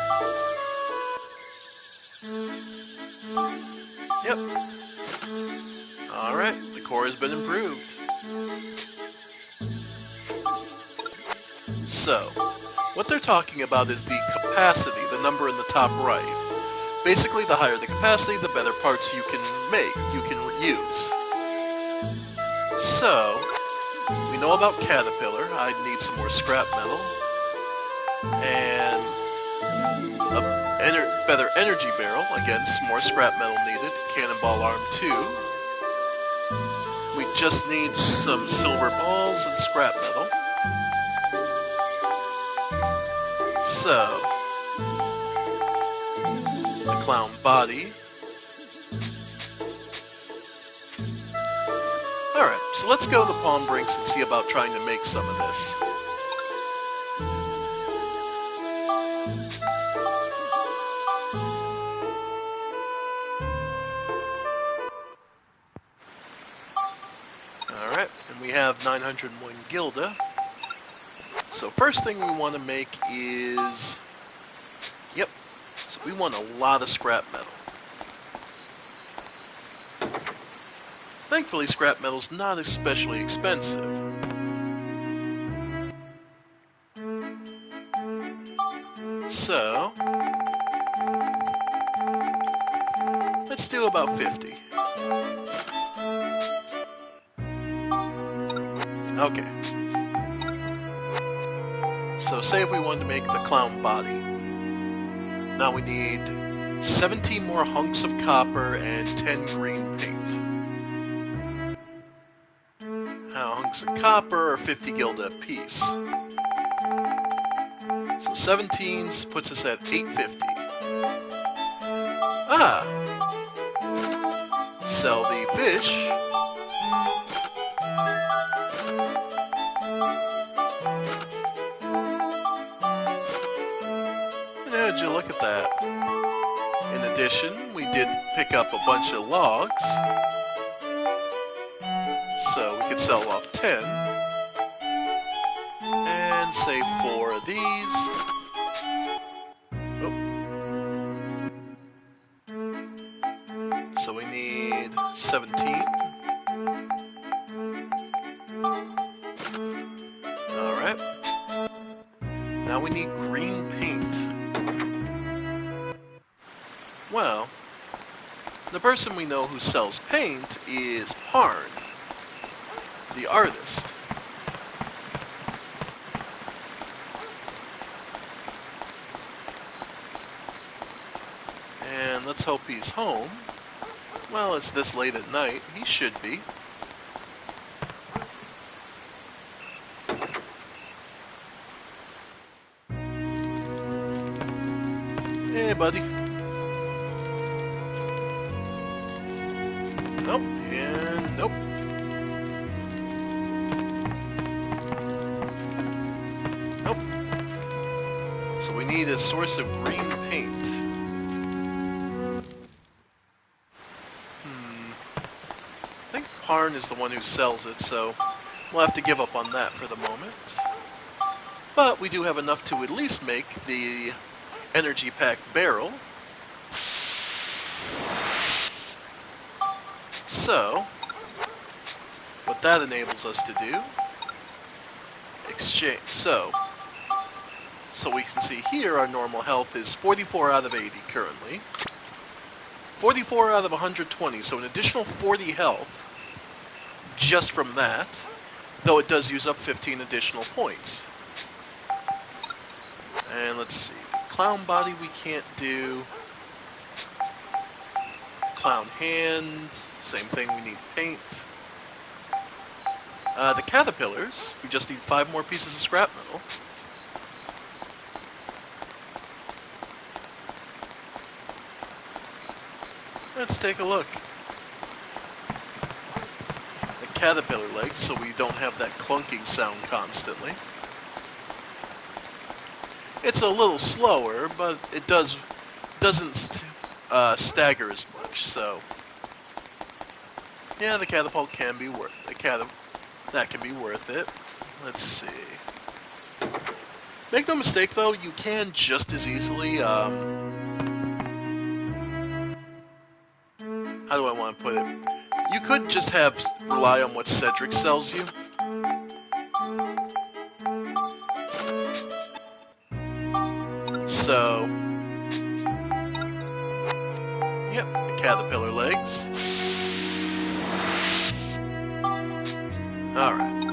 Yep. Alright, the core has been improved. So, what they're talking about is the capacity, the number in the top right. Basically, the higher the capacity, the better parts you can make, you can use. So, we know about Caterpillar. I need some more scrap metal. And a better energy barrel. Again, some more scrap metal needed. Cannonball arm 2. We just need some silver balls and scrap metal. So, the clown body. Alright, so let's go to Palm Brinks and see about trying to make some of this. Alright, and we have 901 Gilda. So first thing we want to make is... Yep, so we want a lot of scrap metal. Thankfully, scrap metal's not especially expensive. So, let's do about 50. Okay. So say if we wanted to make the clown body. Now we need 17 more hunks of copper and 10 green paint. Now hunks of copper are 50 Gilda apiece. So 17 puts us at 850. Ah! Sell the fish. How'd you look at that? In addition, we did pick up a bunch of logs. So we could sell off 10. And save 4 of these. Oh. So we need 17. Alright. Now we need green paint. Well, the person we know who sells paint is Harn, the artist. And let's hope he's home. Well, it's this late at night. He should be. Hey, buddy. Nope, and nope. Nope. So we need a source of green paint. I think Harn is the one who sells it, so we'll have to give up on that for the moment. But we do have enough to at least make the energy pack barrel. So, what that enables us to do, exchange. So we can see here our normal health is 44 out of 80 currently. 44 out of 120, so an additional 40 health just from that, though it does use up 15 additional points. And let's see, clown body we can't do. Clown hand, same thing, we need paint. The caterpillars, we just need 5 more pieces of scrap metal. Let's take a look. The caterpillar legs, so we don't have that clunking sound constantly. It's a little slower, but it doesn't stagger as much, so yeah, the catapult can be worth that can be worth it. Let's see. Make no mistake though, you can just as easily how do I want to put it? You could just rely on what Cedric sells you. So, yep, the caterpillar legs. Alright.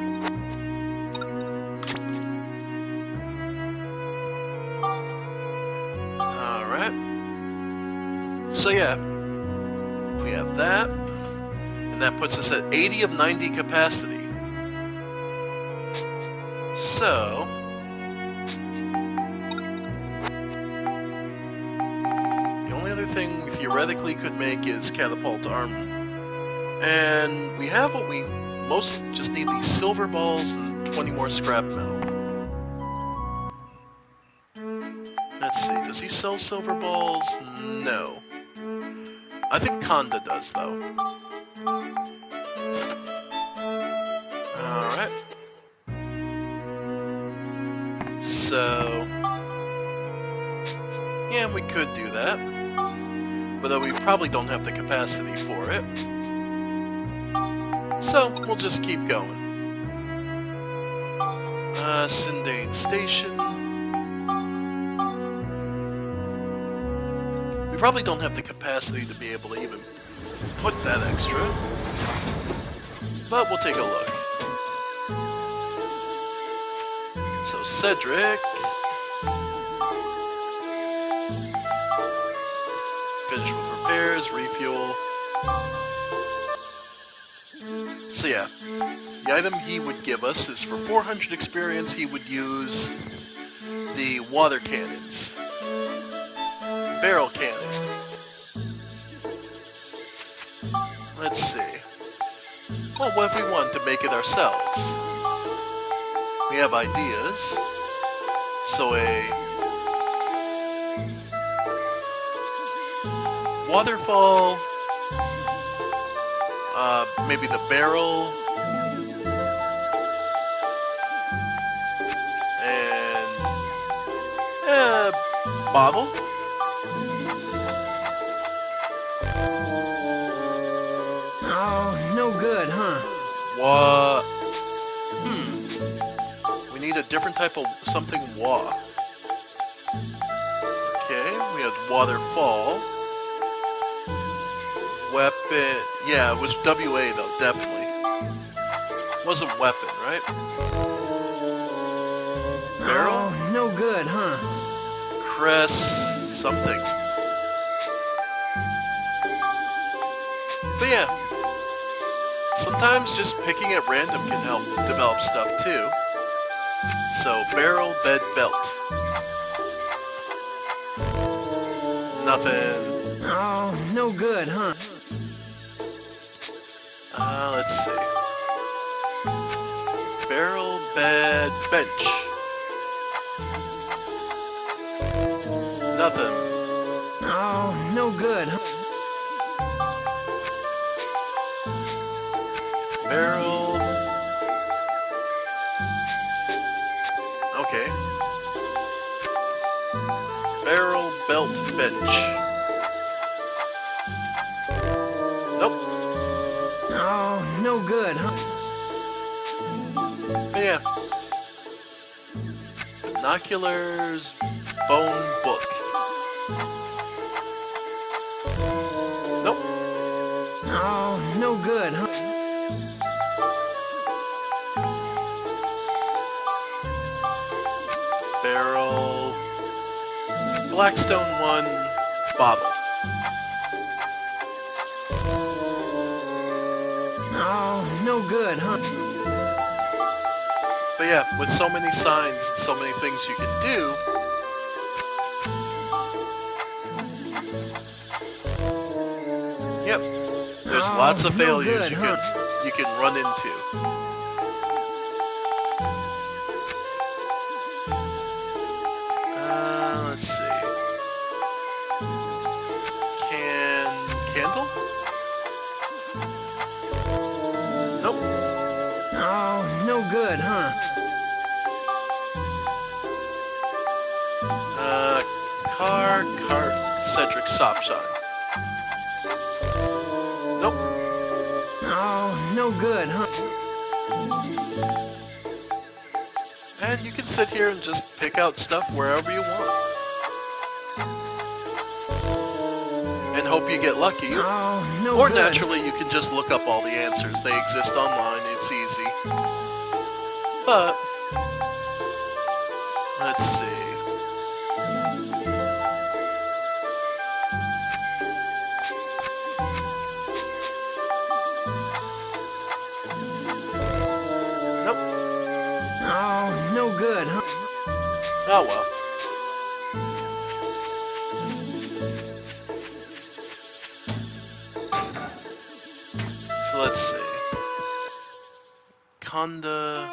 So yeah, we have that, and that puts us at 80 of 90 capacity. So, the only other thing we theoretically could make is catapult armor. And we have what we most just need, these silver balls and 20 more scrap metal. Let's see, does he sell silver balls? No. I think Konda does, though. Alright. So... yeah, we could do that. But we probably don't have the capacity for it. So, we'll just keep going. Sindane Station. We probably don't have the capacity to be able to even put that extra. But we'll take a look. So, Cedric. Finish with repairs, refuel. So yeah, the item he would give us is for 400 experience he would use the water cannons. Barrel cannon. Let's see. Well, what if we want to make it ourselves? We have ideas. So a waterfall, maybe the barrel, and bottle. Oh, no good, huh? What? We need a different type of something. Okay, we had waterfall. Weapon. Yeah, it was WA though, definitely. Wasn't weapon, right? Barrel? Oh, no good, huh? Crest. Something. But yeah. Sometimes just picking at random can help develop stuff too. So, barrel, bed, belt. Nothing. Oh, no good, huh? Let's see. Barrel, bed, bench. Nothing. Oh, no good, huh? Barrel. Okay. Barrel, belt, bench. Nope. Oh, no good, huh? But yeah. Binoculars, bone book. Nope. Oh, no good, huh? Barrel. Blackstone 1, bottle. Oh, no good, huh? But yeah, with so many signs and so many things you can do, yep, there's lots of no failures good, you can run into. Let's see. Candle? Nope. Oh, no good, huh? Cart, Cedric Sopshine. Nope. Oh, no good, huh? And you can sit here and just pick out stuff wherever you want. And hope you get lucky. Oh, no or good. naturally, you can just look up all the answers. They exist online, it's easy. But, let's see. good, huh? Oh well. So let's see. Conda.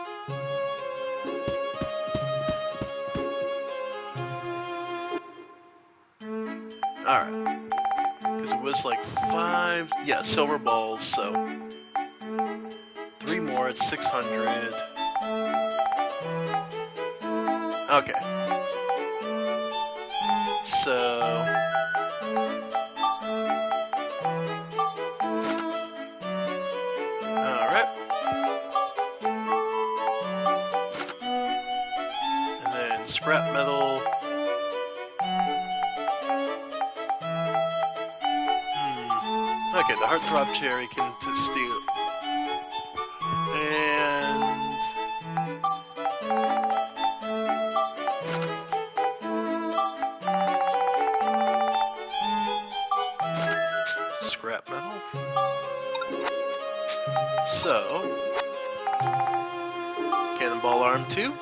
Alright. Because it was like 5. Yeah, silver balls, so. 3 more, it's 600. Okay. So. Alright. And then scrap metal. Okay, the Heartthrob Cherry can steal. And scrap metal. So Cannonball Arm 2.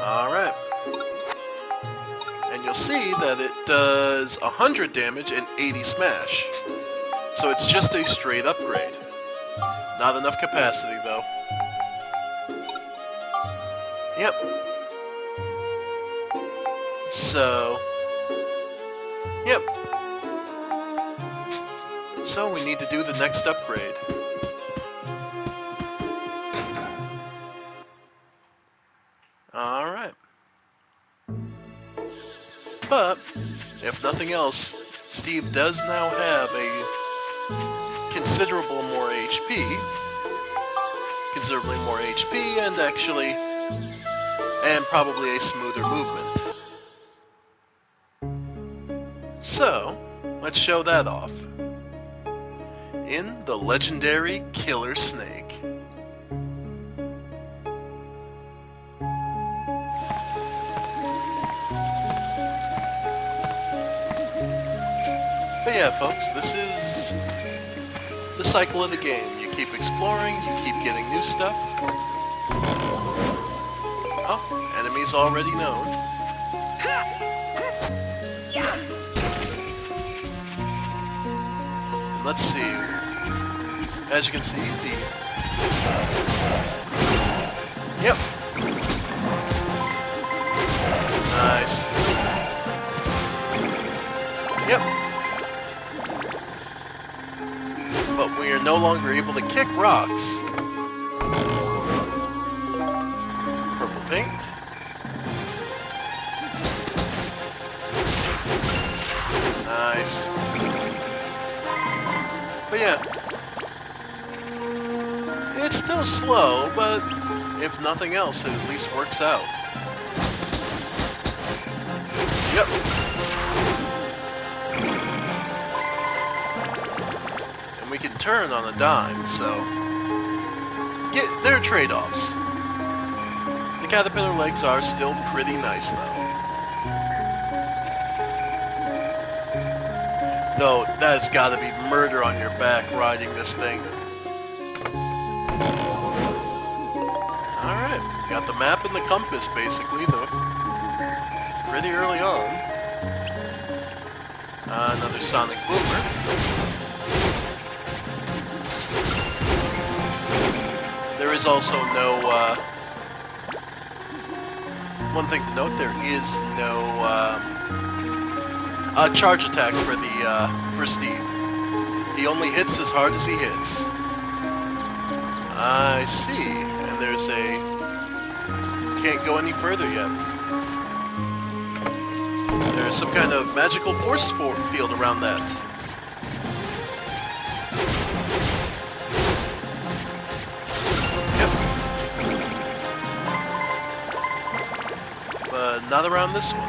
Alright. And you'll see that it does 100 damage and 80 smash. So it's just a straight upgrade. Not enough capacity, though. Yep. So... Yep. So we need to do the next upgrade. Alright. But, if nothing else, Steve does now have a considerable more HP, considerably more HP, and actually, and probably a smoother movement. So, let's show that off. In the legendary Killer Snake. But yeah, folks, this is the cycle of the game. You keep exploring, you keep getting new stuff. Oh, enemies already known. And let's see. As you can see, Yep. Nice. Yep. But we are no longer able to kick rocks. Purple paint. Nice. But yeah. It's still slow, but if nothing else, it at least works out. Yep. We can turn on a dime, so there are trade-offs. The caterpillar legs are still pretty nice, though that's gotta be murder on your back riding this thing. Alright, got the map and the compass basically, though. Pretty early on. Another Sonic Boomer. There is also no, one thing to note, there is no, charge attack for Steve. He only hits as hard as he hits. I see, and there's can't go any further yet. There's some kind of magical force field around that. Not around this one.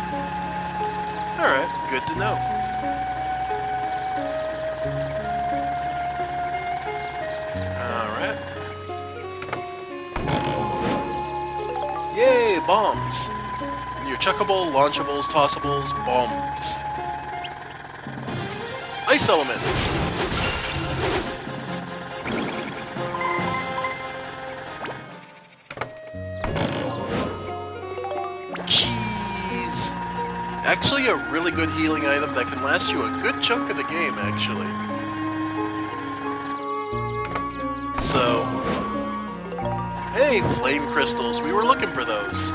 Alright, good to know. Alright. Yay, bombs! Your chuckable, launchables, tossables, bombs. Ice elements! Actually, a really good healing item that can last you a good chunk of the game, actually. So... Hey, flame crystals. We were looking for those.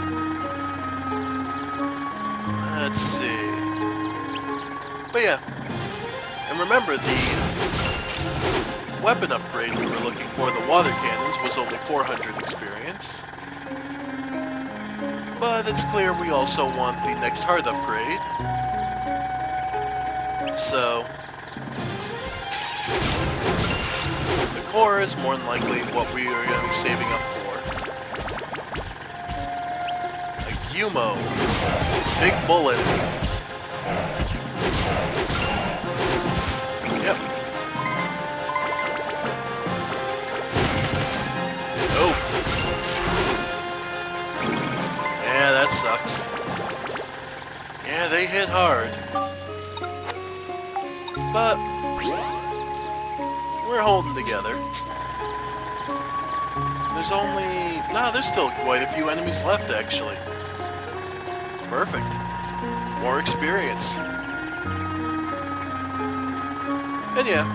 Let's see. But yeah. And remember, the weapon upgrade we were looking for, the water cannons, was only 400 experience. But it's clear we also want the next heart upgrade. So... the core is more than likely what we are going to be saving up for. A Gumo. Big bullet. Yep. Oh. Yeah, that sucks. Yeah, they hit hard. But we're holding together. There's only... no, there's still quite a few enemies left, actually. Perfect. More experience. And yeah.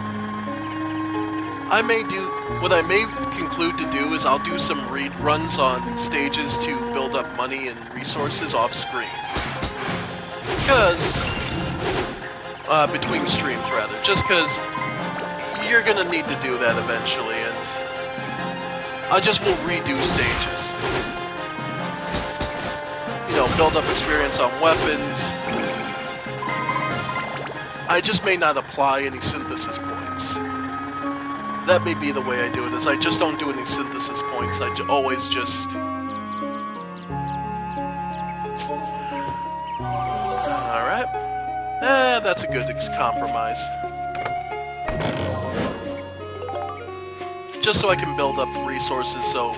What I may conclude to do is I'll do some read runs on stages to build up money and resources off screen. Because... between streams, rather. Just because you're gonna need to do that eventually, and I just will redo stages. You know, build up experience on weapons. I just may not apply any synthesis points. That may be the way I do it, is I just don't do any synthesis points. I always just... Alright. That's a good compromise. Just so I can build up the resources so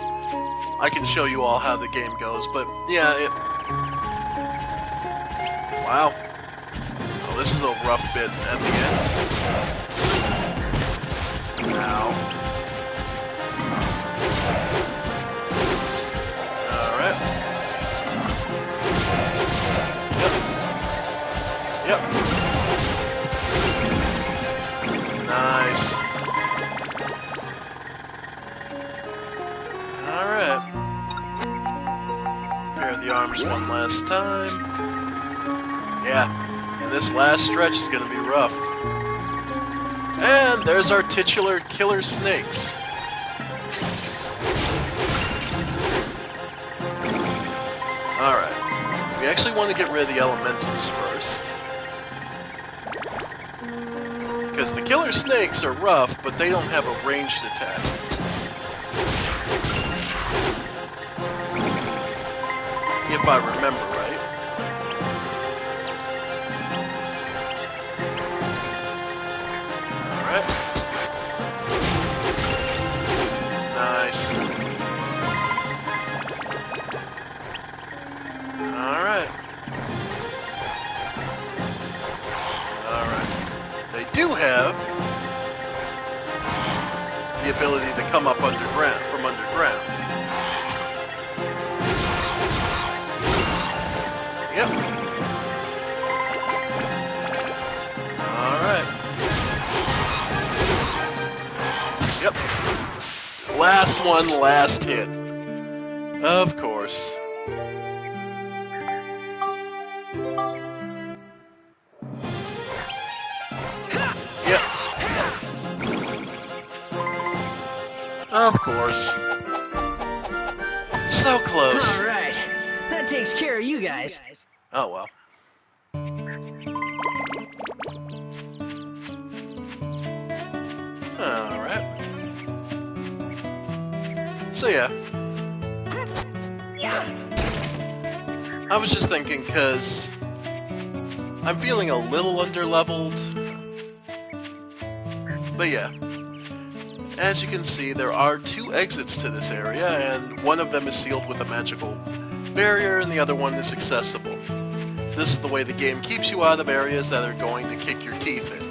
I can show you all how the game goes, but yeah, wow. Oh, this is a rough bit at the end. Ow. Alright. Yep. Nice. Alright. Pair the arms one last time. Yeah. And this last stretch is gonna be rough. And there's our titular killer snakes. Alright. We actually want to get rid of the elementals first. Because the killer snakes are rough, but they don't have a ranged attack. If I remember right. Alright. Nice. Alright. Alright. They do have the ability to come up underground, from underground. Yep. Alright. Yep. Last one, last hit. Of course. Yep. Of course. So close. Alright. That takes care of you guys. Oh well. Alright. So yeah. I was just thinking, because I'm feeling a little underleveled. But yeah. As you can see, there are 2 exits to this area, and one of them is sealed with a magical barrier, and the other one is accessible. This is the way the game keeps you out of areas that are going to kick your teeth in.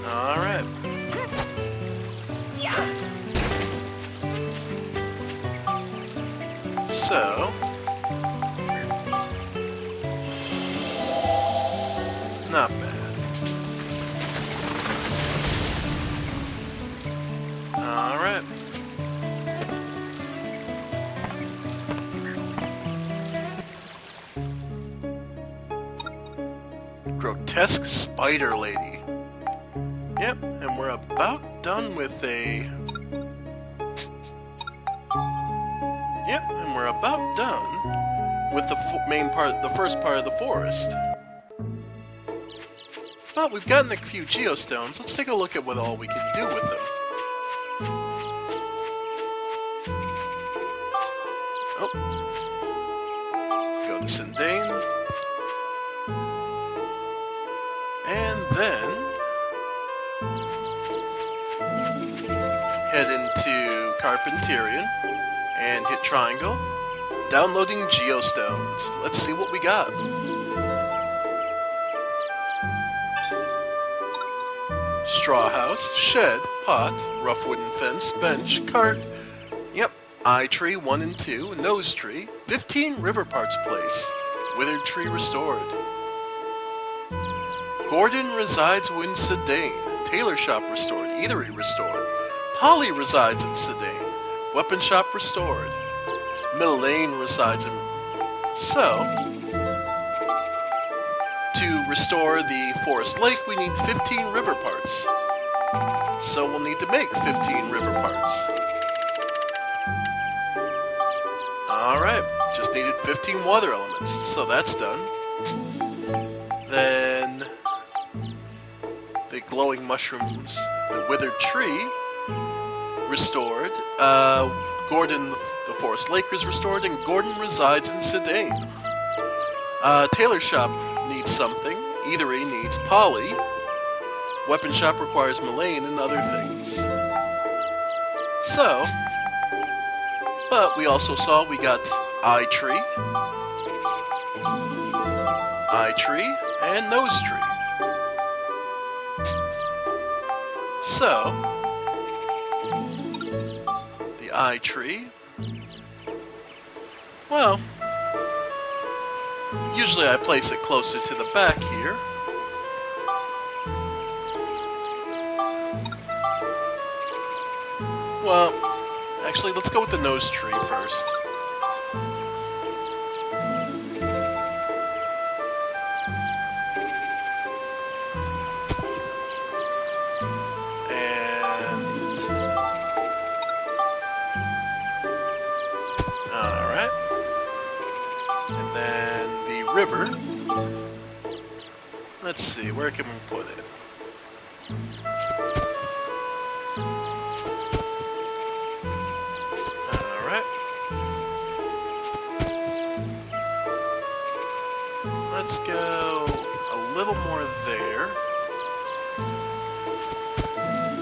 Alright. So... not bad. Alright. Grotesque Spider Lady. Yep, and we're about done with a... Yep, and we're about done with the main part, the first part of the forest. But we've gotten a few geostones. Let's take a look at what all we can do with them. Oh. Go to Sindane. And then head into Carpenterian and hit triangle. Downloading geostones. Let's see what we got. Straw house, shed, pot, rough wooden fence, bench, cart. Yep, eye tree 1 and 2, nose tree, 15 river parts place, withered tree restored. Gordon resides in Sindane, tailor shop restored, eatery restored. Polly resides in Sindane, weapon shop restored. Millane resides in... So, to restore the forest lake, we need 15 river parts. So we'll need to make 15 river parts. Alright, just needed 15 water elements, so that's done. Then... the glowing mushrooms, the withered tree, restored. Gordon, the forest lake is restored, and Gordon resides in Sindane. Tailor shop needs something. Eatery needs Polly. Weapon shop requires Millane and other things. So, but we also saw we got eye tree, and nose tree. So, the eye tree, well, usually I place it closer to the back here. Well, actually, let's go with the nose tree first. River. Let's see, where can we put it? Alright. Let's go a little more there.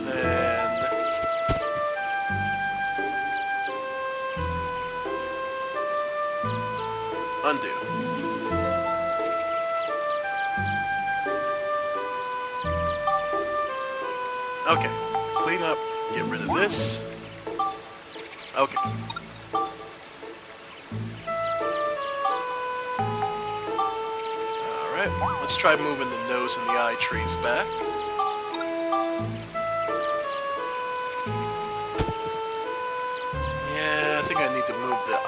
Then... undo. Okay, clean up, get rid of this. Okay. Alright, let's try moving the nose and the eye trees back. Yeah, I think I need to move the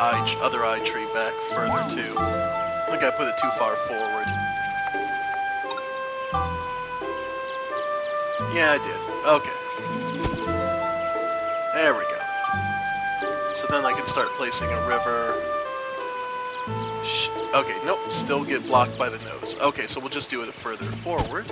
other eye tree back further too. I think I put it too far forward. Yeah, I did. Okay. There we go. So then I can start placing a river. Okay, nope, still get blocked by the nose. Okay, so we'll just do it further forward.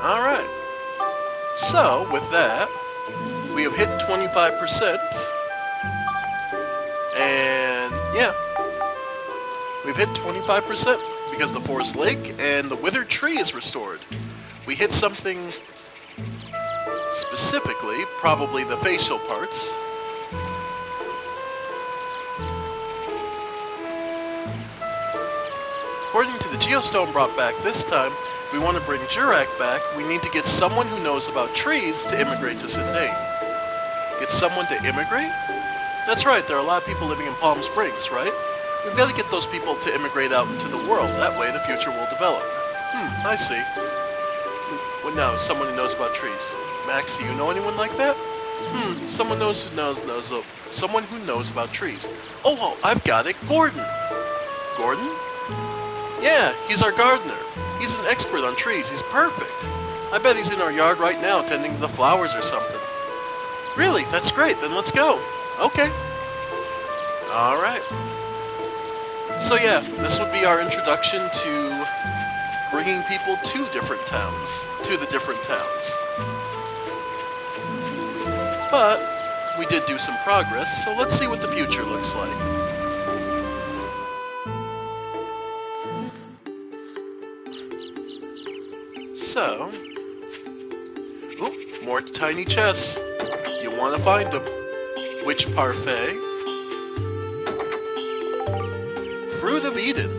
Alright, so with that, we have hit 25%, and yeah, we've hit 25% because the forest lake and the withered tree is restored. We hit something Specifically, probably the facial parts. According to the Geostone brought back this time, if we want to bring Jurak back, we need to get someone who knows about trees to immigrate to Zindane. Get someone to immigrate? That's right, there are a lot of people living in Palm Springs, right? We've got to get those people to immigrate out into the world. That way the future will develop. I see. Well, no, someone who knows about trees. Max, do you know anyone like that? Someone someone who knows about trees. Oh, I've got it. Gordon. Gordon? Yeah, he's our gardener. He's an expert on trees. He's perfect. I bet he's in our yard right now tending to the flowers or something. Really? That's great. Then let's go. Okay. Alright. So yeah, this would be our introduction to bringing people to different towns. To the different towns. But we did do some progress, so let's see what the future looks like. So, more tiny chests. You want to find them. Witch Parfait. Fruit of Eden.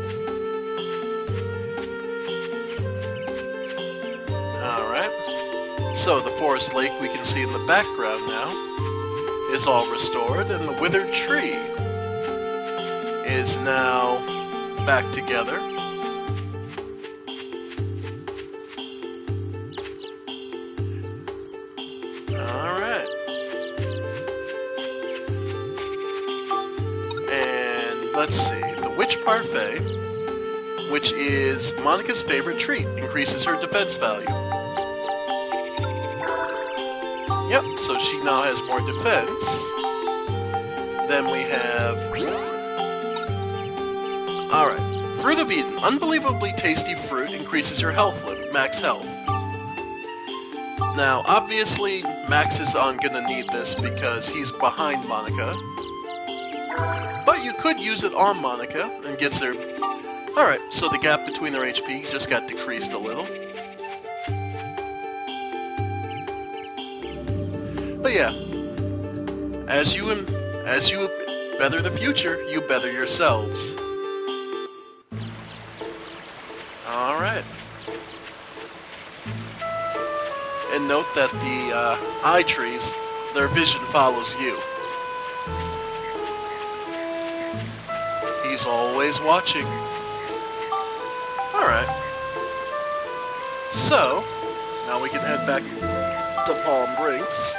Alright. So the forest lake we can see in the background now is all restored, and the withered tree is now back together. Alright. And let's see. The Witch Parfait, which is Monica's favorite treat, increases her defense value. Yep, so she now has more defense. Then we have... Alright, Fruit of Eden. Unbelievably tasty fruit increases her health limit, max health. Now, obviously, Max is gonna need this because he's behind Monica. But you could use it on Monica and gets her... Alright, so the gap between their HP just got decreased a little. But yeah, as you better the future, you better yourselves. Alright. And note that the eye trees, their vision follows you. He's always watching. Alright. So, now we can head back to Palm Brinks.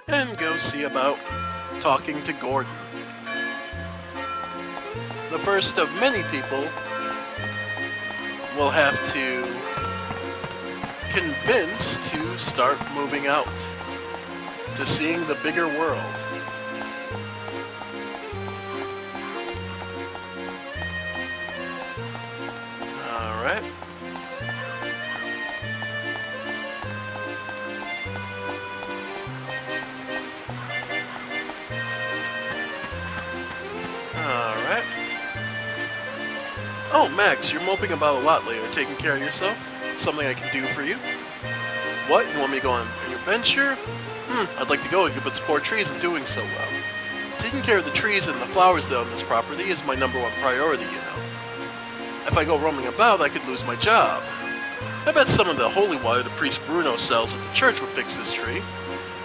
And go see about talking to Gordon. The first of many people will have to convince to start moving out, to seeing the bigger world. Alright. Alright. Oh, Max, you're moping about a lot lately. Taking care of yourself? Something I can do for you? What? You want me to go on an adventure? I'd like to go, but support trees in doing so well. Taking care of the trees and the flowers though on this property is my #1 priority, you know. If I go roaming about, I could lose my job. I bet some of the holy water the priest Bruno sells at the church would fix this tree.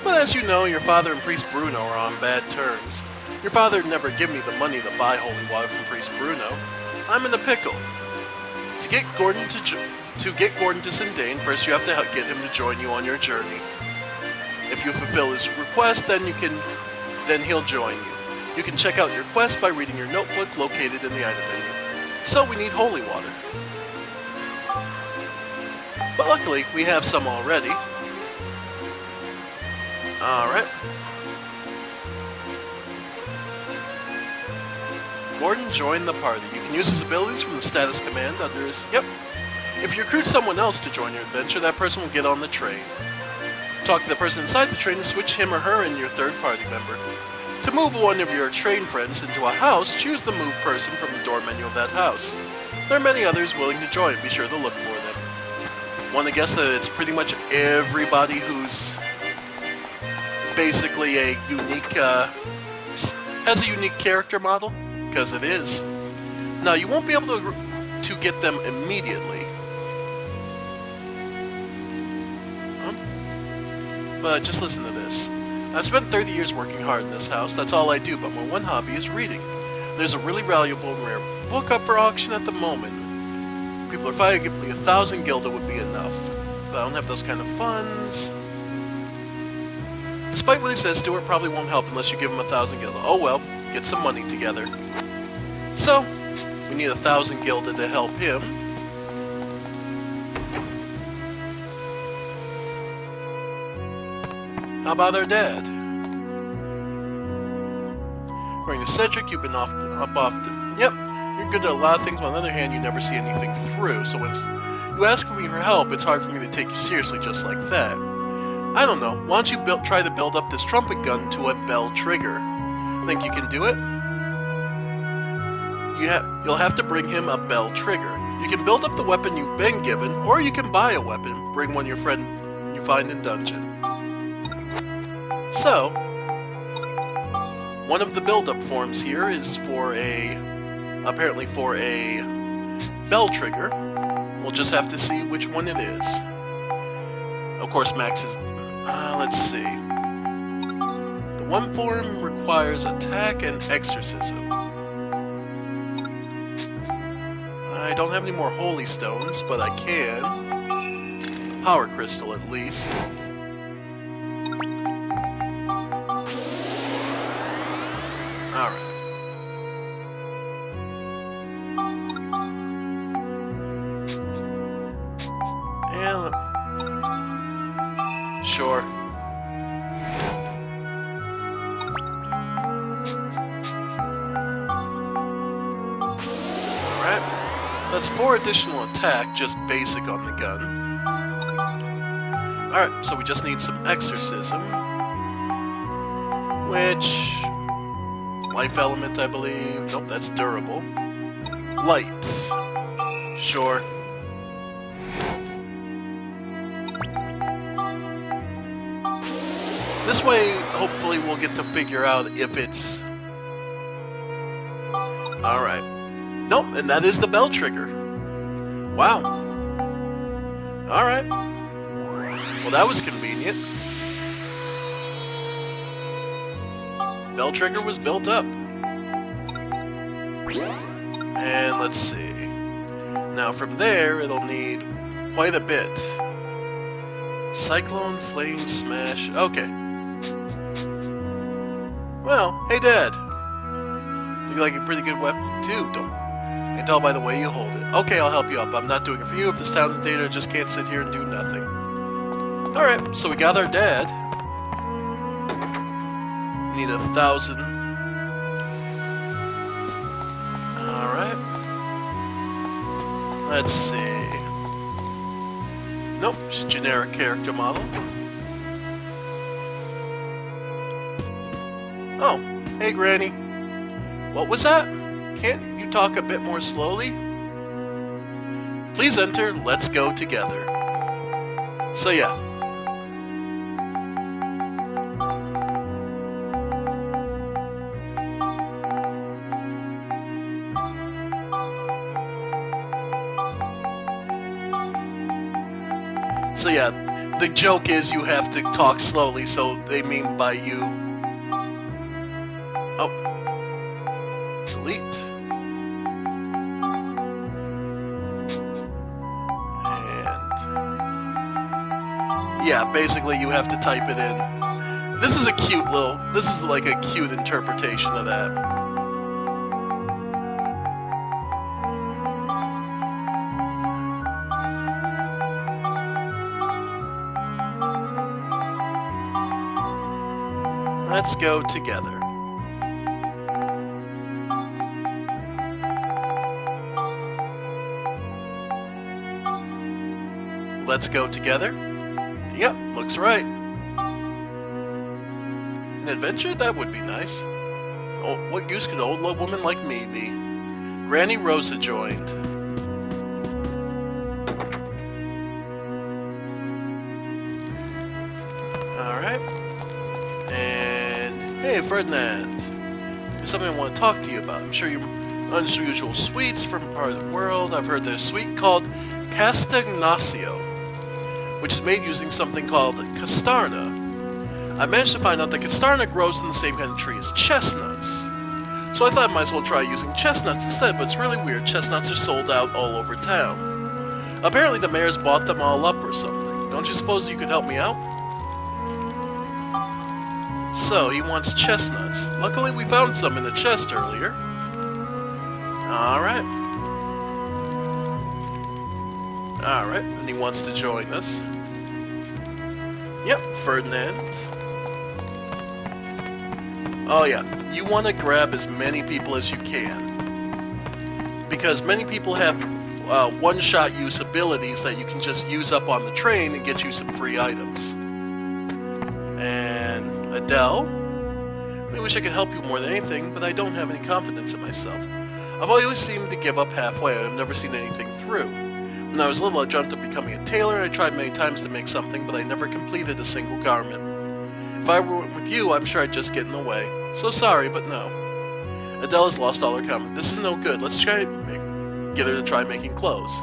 But as you know, your father and priest Bruno are on bad terms. Your father would never give me the money to buy holy water from priest Bruno. I'm in a pickle. To get Gordon to Zindane, first you have to get him to join you on your journey. If you fulfill his request, then he'll join you. You can check out your quest by reading your notebook located in the item menu. So we need holy water. But luckily, we have some already. Alright. Gordon joined the party. You can use his abilities from the status command under his... Yep. If you recruit someone else to join your adventure, that person will get on the train. Talk to the person inside the train and switch him or her in your third party member. To move one of your train friends into a house, choose the move person from the door menu of that house. There are many others willing to join. Be sure to look for them. Want to guess that it's pretty much everybody who's basically a unique, has a unique character model? Because it is. Now, you won't be able to get them immediately. But just listen to this. I've spent 30 years working hard in this house. That's all I do, but my one hobby is reading. There's a really valuable and rare book up for auction at the moment. People are fighting. Give me 1,000 gilda would be enough. But I don't have those kind of funds. Despite what he says, Stuart probably won't help unless you give him 1,000 gilda. Oh well, get some money together. So, we need 1,000 gilda to help him. How about our dad? According to Cedric, you've been off the... Yep, you're good at a lot of things, but on the other hand, you never see anything through. So when you ask me for help, it's hard for me to take you seriously just like that. I don't know. Why don't you try to build up this trumpet gun to a bell trigger? Think you can do it? You'll have to bring him a bell trigger. You can build up the weapon you've been given, or you can buy a weapon. Bring one your friend you find in dungeon. So, one of the build-up forms here is apparently for a bell trigger. We'll just have to see which one it is. Of course, Max is... let's see. The one form requires attack and exorcism. I don't have any more holy stones, but I can. Power crystal, at least. Alright. And... sure. Alright. That's 4 additional attack, just basic on the gun. Alright, so we just need some exorcism. Which... life element, I believe. Nope, that's durable. Light. Sure. This way, hopefully we'll get to figure out if it's... Alright. Nope, and that is the bell trigger. Wow. Alright. Well, that was convenient. Bell trigger was built up. And let's see. Now from there, it'll need quite a bit. Cyclone, flame, smash. Okay. Well, hey Dad. You like a pretty good weapon too, don't you? I can tell by the way you hold it. Okay, I'll help you up. I'm not doing it for you. If this town's data, I just can't sit here and do nothing. Alright, so we got our dad. Need 1,000. Alright. Let's see. Nope, just generic character model. Oh, hey Granny. What was that? Can't you talk a bit more slowly? Please enter, let's go together. So yeah. So yeah, the joke is you have to talk slowly, so they mean by you. Oh. Delete. And... yeah, basically you have to type it in. This is a cute little... this is like a cute interpretation of that. Let's go together. Let's go together? Yep, looks right. An adventure? That would be nice. Oh, what use could an old woman like me be? Granny Rosa joined. Hey, Ferdinand. There's something I want to talk to you about. I'm sure you're unusual sweets from part of the world. I've heard there's a sweet called Castagnacio, which is made using something called Castarna. I managed to find out that Castarna grows in the same kind of tree as chestnuts. So I thought I might as well try using chestnuts instead, but it's really weird. Chestnuts are sold out all over town. Apparently the mayor's bought them all up or something. Don't you suppose you could help me out? So, he wants chestnuts. Luckily we found some in the chest earlier. Alright. Alright, and he wants to join us. Yep, Ferdinand. Oh yeah, you want to grab as many people as you can. Because many people have one-shot use abilities that you can just use up on the train and get you some free items. And Adele? I wish I could help you more than anything, but I don't have any confidence in myself. I've always seemed to give up halfway. I've never seen anything through. When I was little, I dreamt of becoming a tailor. I tried many times to make something, but I never completed a single garment. If I were with you, I'm sure I'd just get in the way. So sorry, but no. Adele has lost all her confidence. This is no good. Let's try get her to try making clothes.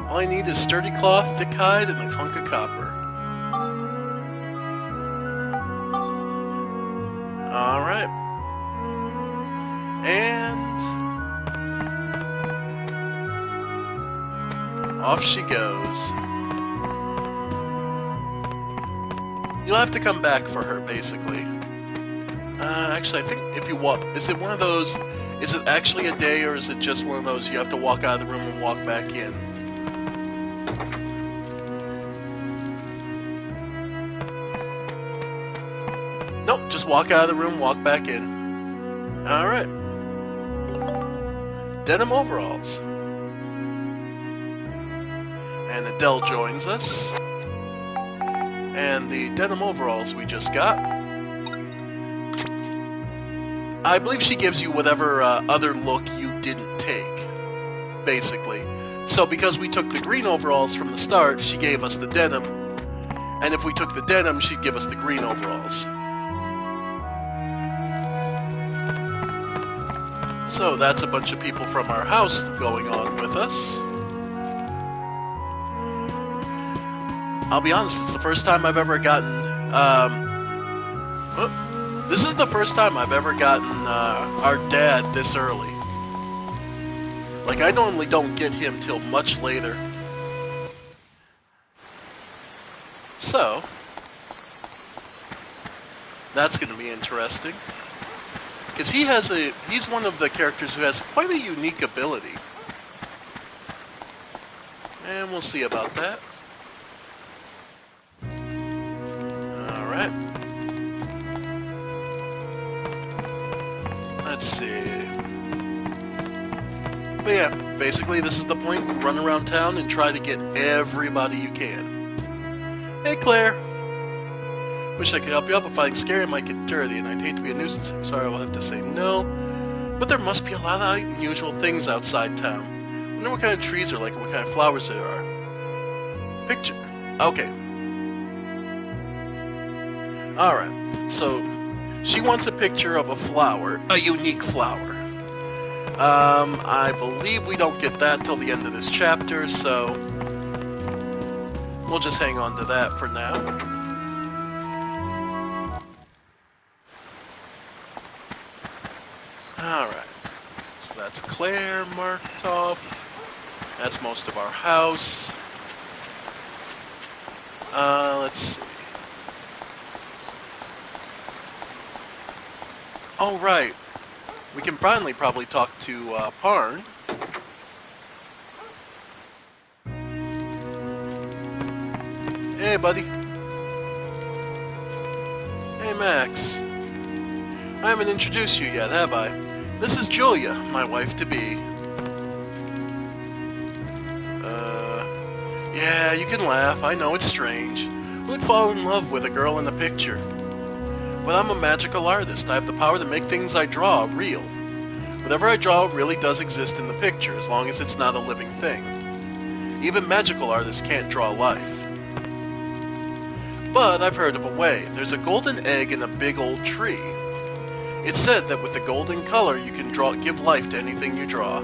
All I need is sturdy cloth, thick hide, and a hunk of copper. Alright. And off she goes. You'll have to come back for her, basically. Actually, I think if you walk... Is it one of those... Is it actually a day, or is it just one of those you have to walk out of the room and walk back in? Nope, just walk out of the room, walk back in. Alright. Denim overalls. And Adele joins us. And the denim overalls we just got. I believe she gives you whatever other look you didn't take, basically. So because we took the green overalls from the start, she gave us the denim. And if we took the denim, she'd give us the green overalls. So that's a bunch of people from our house going on with us. I'll be honest, it's the first time I've ever gotten, this is the first time I've ever gotten, our dad this early. Like, I normally don't get him till much later. So, that's gonna be interesting. Because he's one of the characters who has quite a unique ability. And we'll see about that. Alright. Let's see. But yeah, basically this is the point. You run around town and try to get everybody you can. Hey Claire! Wish I could help you out, but fighting scary might get dirty, and I'd hate to be a nuisance. Sorry, I will have to say no. But there must be a lot of unusual things outside town. I wonder what kind of trees are like and what kind of flowers there are. Picture. Okay. Alright, so she wants a picture of a flower, a unique flower. I believe we don't get that till the end of this chapter, so we'll just hang on to that for now. Alright, so that's Claire marked off. That's most of our house. Let's see. Oh, right. We can finally probably talk to Parn. Hey, buddy. Hey, Max. I haven't introduced you yet, have I? This is Julia, my wife-to-be. Yeah, you can laugh. I know it's strange. Who'd fall in love with a girl in the picture? But I'm a magical artist. I have the power to make things I draw real. Whatever I draw really does exist in the picture, as long as it's not a living thing. Even magical artists can't draw life. But I've heard of a way. There's a golden egg in a big old tree. It's said that with the golden color, you can give life to anything you draw.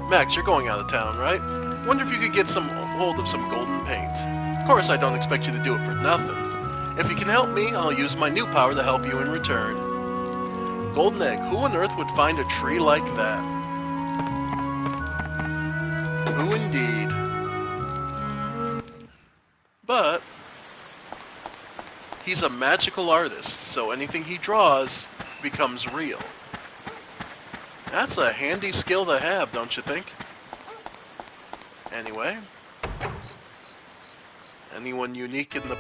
Max, you're going out of town, right? Wonder if you could get hold of some golden paint. Of course, I don't expect you to do it for nothing. If you can help me, I'll use my new power to help you in return. Golden egg. Who on earth would find a tree like that? Who indeed? But he's a magical artist, so anything he draws becomes real. That's a handy skill to have, don't you think? Anyway, anyone unique in the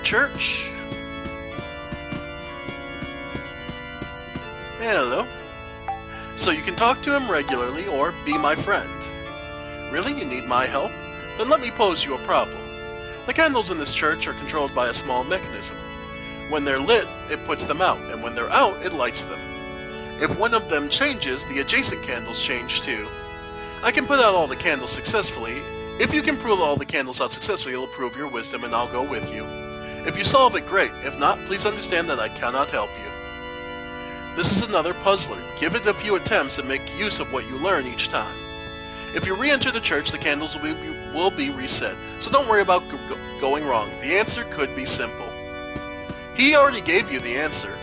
church? Hello. So you can talk to him regularly or be my friend. Really? You need my help? Then let me pose you a problem. The candles in this church are controlled by a small mechanism. When they're lit, it puts them out, and when they're out, it lights them. If one of them changes, the adjacent candles change too. I can put out all the candles successfully. If you can pull all the candles out successfully, it'll prove your wisdom and I'll go with you. If you solve it, great. If not, please understand that I cannot help you. This is another puzzler. Give it a few attempts and make use of what you learn each time. If you re-enter the church, the candles will be reset, so don't worry about going wrong. The answer could be simple. He already gave you the answer.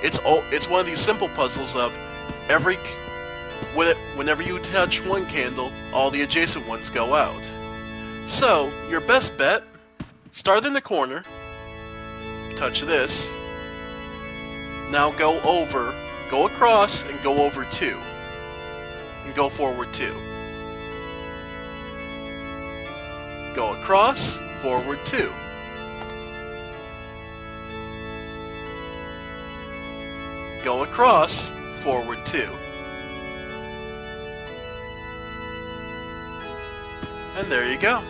It's one of these simple puzzles of whenever you touch one candle, all the adjacent ones go out. So, your best bet, start in the corner, touch this, now go across and go over 2, and go forward 2. Go across, forward 2. Go across, forward 2. And there you go.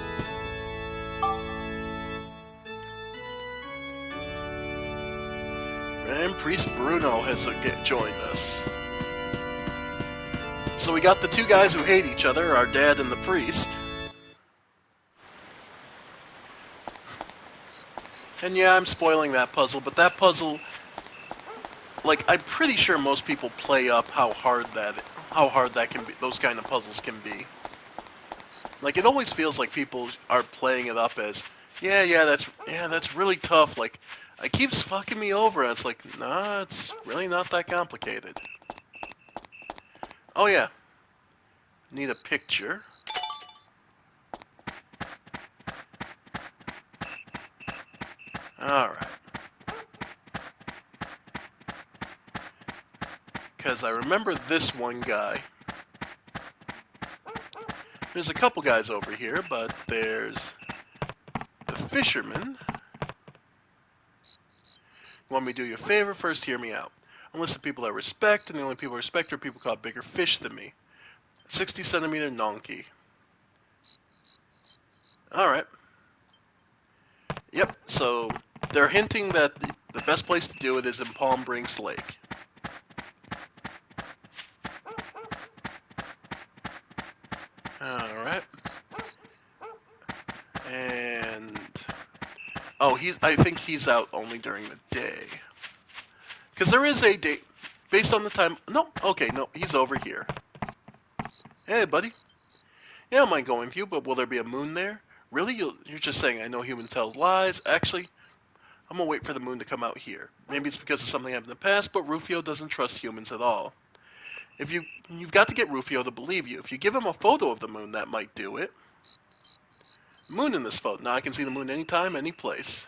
And Priest Bruno has joined us. So we got the two guys who hate each other, our dad and the priest. And yeah, I'm spoiling that puzzle, but that puzzle, like, I'm pretty sure most people play up how hard that can be. Those kind of puzzles can be. Like, it always feels like people are playing it up as, that's really tough. Like, it keeps fucking me over, and it's like, nah, it's really not that complicated. Oh yeah, need a picture. Alright. Because I remember this one guy. There's a couple guys over here, but there's the fisherman. Want me to do you a favor? First, hear me out. I'm listing people I respect, and the only people I respect are people caught bigger fish than me. 60-centimeter nonky. Alright. Yep, so they're hinting that the best place to do it is in Palm Brinks Lake. Alright. And oh, I think he's out only during the day. Because there is a date based on the time. No, okay, no, he's over here. Hey, buddy. Yeah, I don't mind going with you, but will there be a moon there? Really? You're just saying I know humans tell lies? Actually, I'm gonna wait for the moon to come out here. Maybe it's because of something happened in the past, but Rufio doesn't trust humans at all. If you've got to get Rufio to believe you. If you give him a photo of the moon, that might do it. Moon in this photo. Now I can see the moon anytime, any place.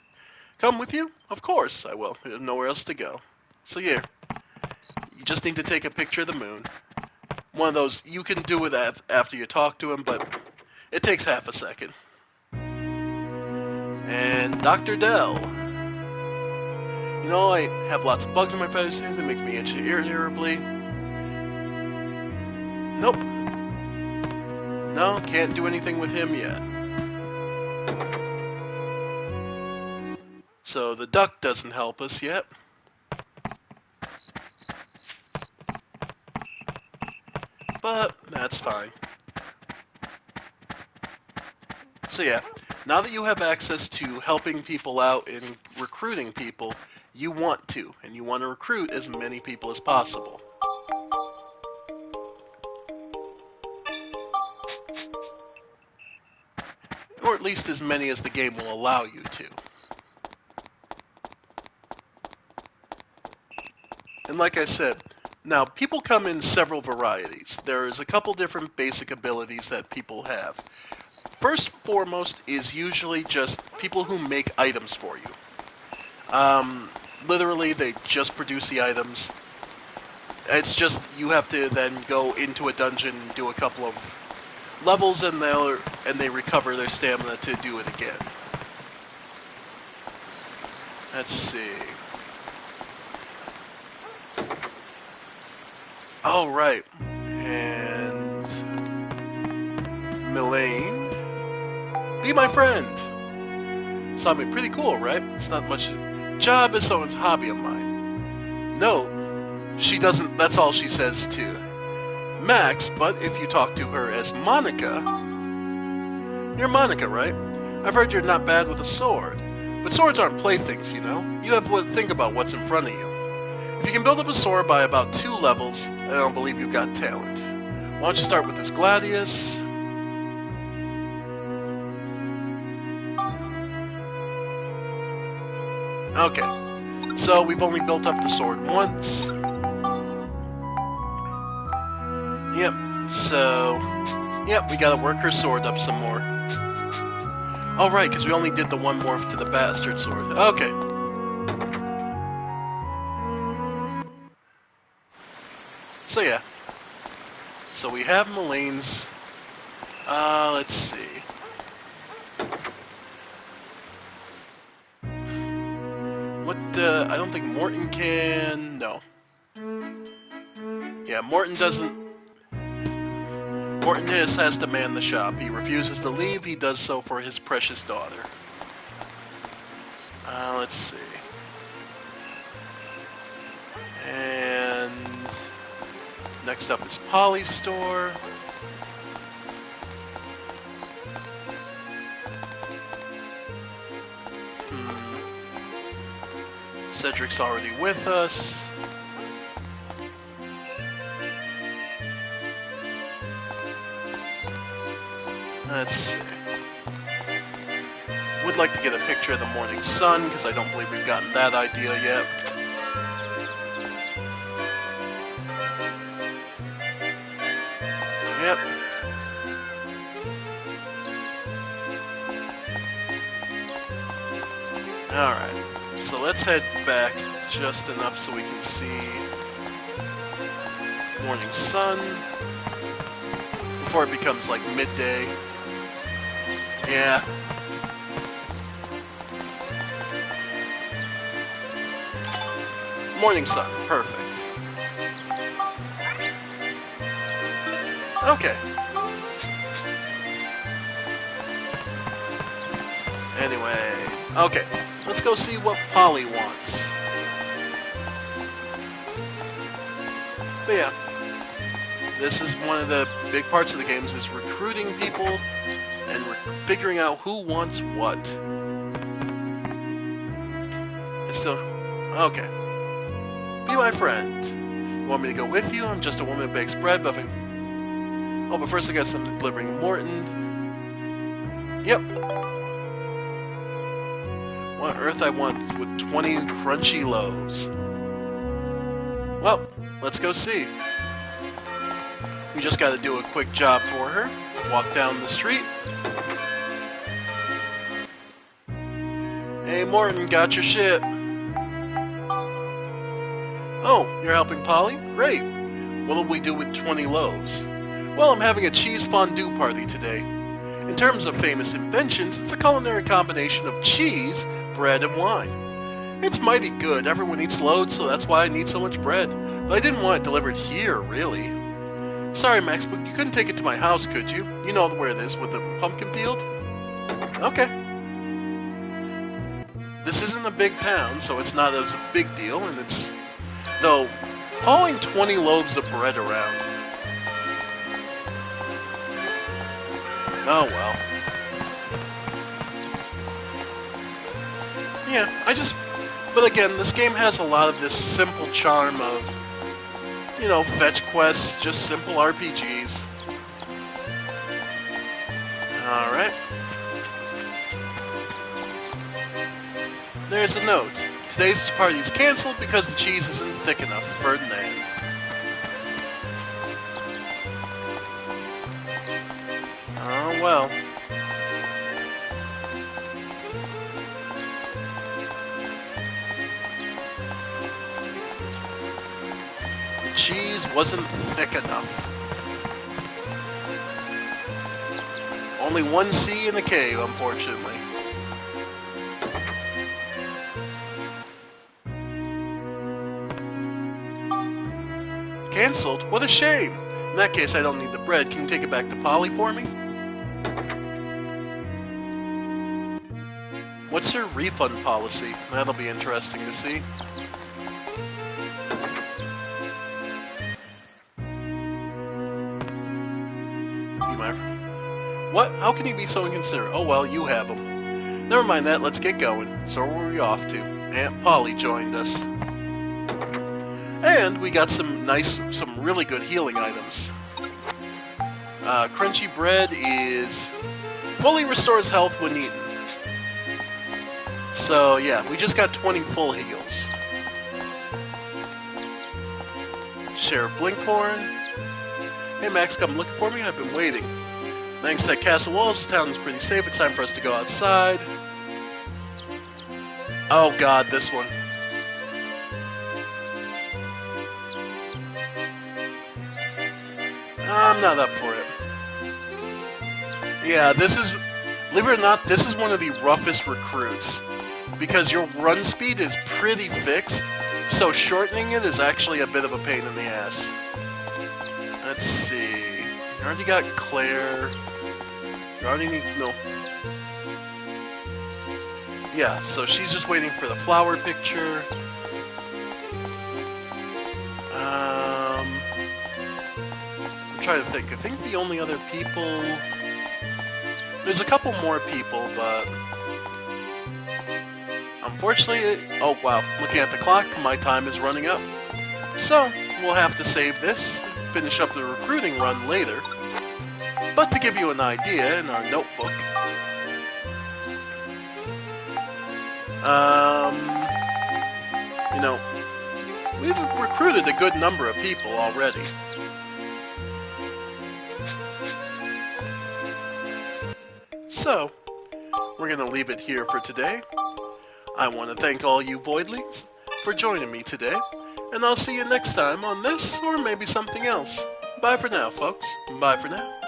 Come with you? Of course I will. There's nowhere else to go. So yeah, you just need to take a picture of the moon. One of those, you can do it after you talk to him, but it takes half a second. And Dr. Dell. You know, I have lots of bugs in my face, it makes me itchy irritably. Nope. No, can't do anything with him yet. So the duck doesn't help us yet. But that's fine. So yeah, Now that you have access to helping people out and recruiting people, you want to, and you want to recruit as many people as possible. Or at least as many as the game will allow you to. And like I said, now people come in several varieties. There's a couple different basic abilities that people have. First and foremost is usually just people who make items for you. Literally, they just produce the items. It's just you have to then go into a dungeon and do a couple of levels, and they recover their stamina to do it again. Let's see. Oh, right. And Milane, be my friend. So I mean, pretty cool, right? It's not much. Job is someone's hobby of mine. No, she doesn't. That's all she says to Max. But if you talk to her as Monica, you're Monica, right? I've heard you're not bad with a sword, but swords aren't playthings, you know. You have to think about what's in front of you. If you can build up a sword by about 2 levels, I don't believe you've got talent. Why don't you start with this Gladius? Okay, so we've only built up the sword once. Yep, so... Yep, we gotta work her sword up some more. Oh right, because we only did the one morph to the bastard sword. Okay. So yeah. So we have Milane's... let's see. I don't think Morton can... No. Yeah, Morton doesn't... Morton just has to man the shop. He refuses to leave. He does so for his precious daughter. Let's see. And... next up is Polly's store. Cedric's already with us. Let's see. Would like to get a picture of the morning sun, because I don't believe we've gotten that idea yet. Yep. Alright. So let's head back just enough so we can see morning sun before it becomes like midday. Yeah. Morning sun, perfect. Okay. Anyway, okay. Let's go see what Polly wants. But yeah, this is one of the big parts of the games, is recruiting people and figuring out who wants what. It's still... okay. Be my friend. You want me to go with you? I'm just a woman who bakes bread, but oh, but first I got something delivering Morton. Yep. What on earth I want with 20 crunchy loaves? Well, let's go see. We just gotta do a quick job for her. Walk down the street. Hey Morton, got your shit. Oh, you're helping Polly? Great. What'll we do with 20 loaves? Well, I'm having a cheese fondue party today. In terms of famous inventions, it's a culinary combination of cheese, bread, and wine. It's mighty good. Everyone eats loads, so that's why I need so much bread. But I didn't want it delivered here, really. Sorry, Max, but you couldn't take it to my house, could you? You know where it is, with the pumpkin field? Okay. This isn't a big town, so it's not as a big deal, and it's... though, hauling 20 loaves of bread around... oh well. yeah, but again, this game has a lot of this simple charm of, you know, fetch quests, just simple RPGs. Alright. There's a note. Today's party is cancelled because the cheese isn't thick enough. Ferdinand. Oh well. The cheese wasn't thick enough. Only one C in the cave, unfortunately. Cancelled? What a shame! In that case, I don't need the bread. Can you take it back to Polly for me? What's her refund policy? That'll be interesting to see. What? How can you be so inconsiderate? Oh well, you have them. Never mind that, let's get going. So where are we off to? Aunt Polly joined us. And we got some really good healing items. Crunchy bread is fully restores health when eaten. So yeah, we just got 20 full heals. Sheriff Blinkhorn. Hey Max, come looking for me? I've been waiting. Thanks to that castle walls, the town is pretty safe. It's time for us to go outside. Oh god, this one. I'm not up for it. Yeah, this is, believe it or not, this is one of the roughest recruits. Because your run speed is pretty fixed, so shortening it is actually a bit of a pain in the ass. Let's see. You already got Claire. You already need, no. Yeah, so she's just waiting for the flower picture. I'm trying to think. I think the only other people... There's a couple more people, but... Unfortunately, oh wow, looking at the clock, my time is running up. So, we'll have to save this, finish up the recruiting run later. But to give you an idea, in our notebook... you know, we've recruited a good number of people already. So, we're gonna leave it here for today. I want to thank all you Voidlings for joining me today, and I'll see you next time on this, or maybe something else. Bye for now, folks. Bye for now.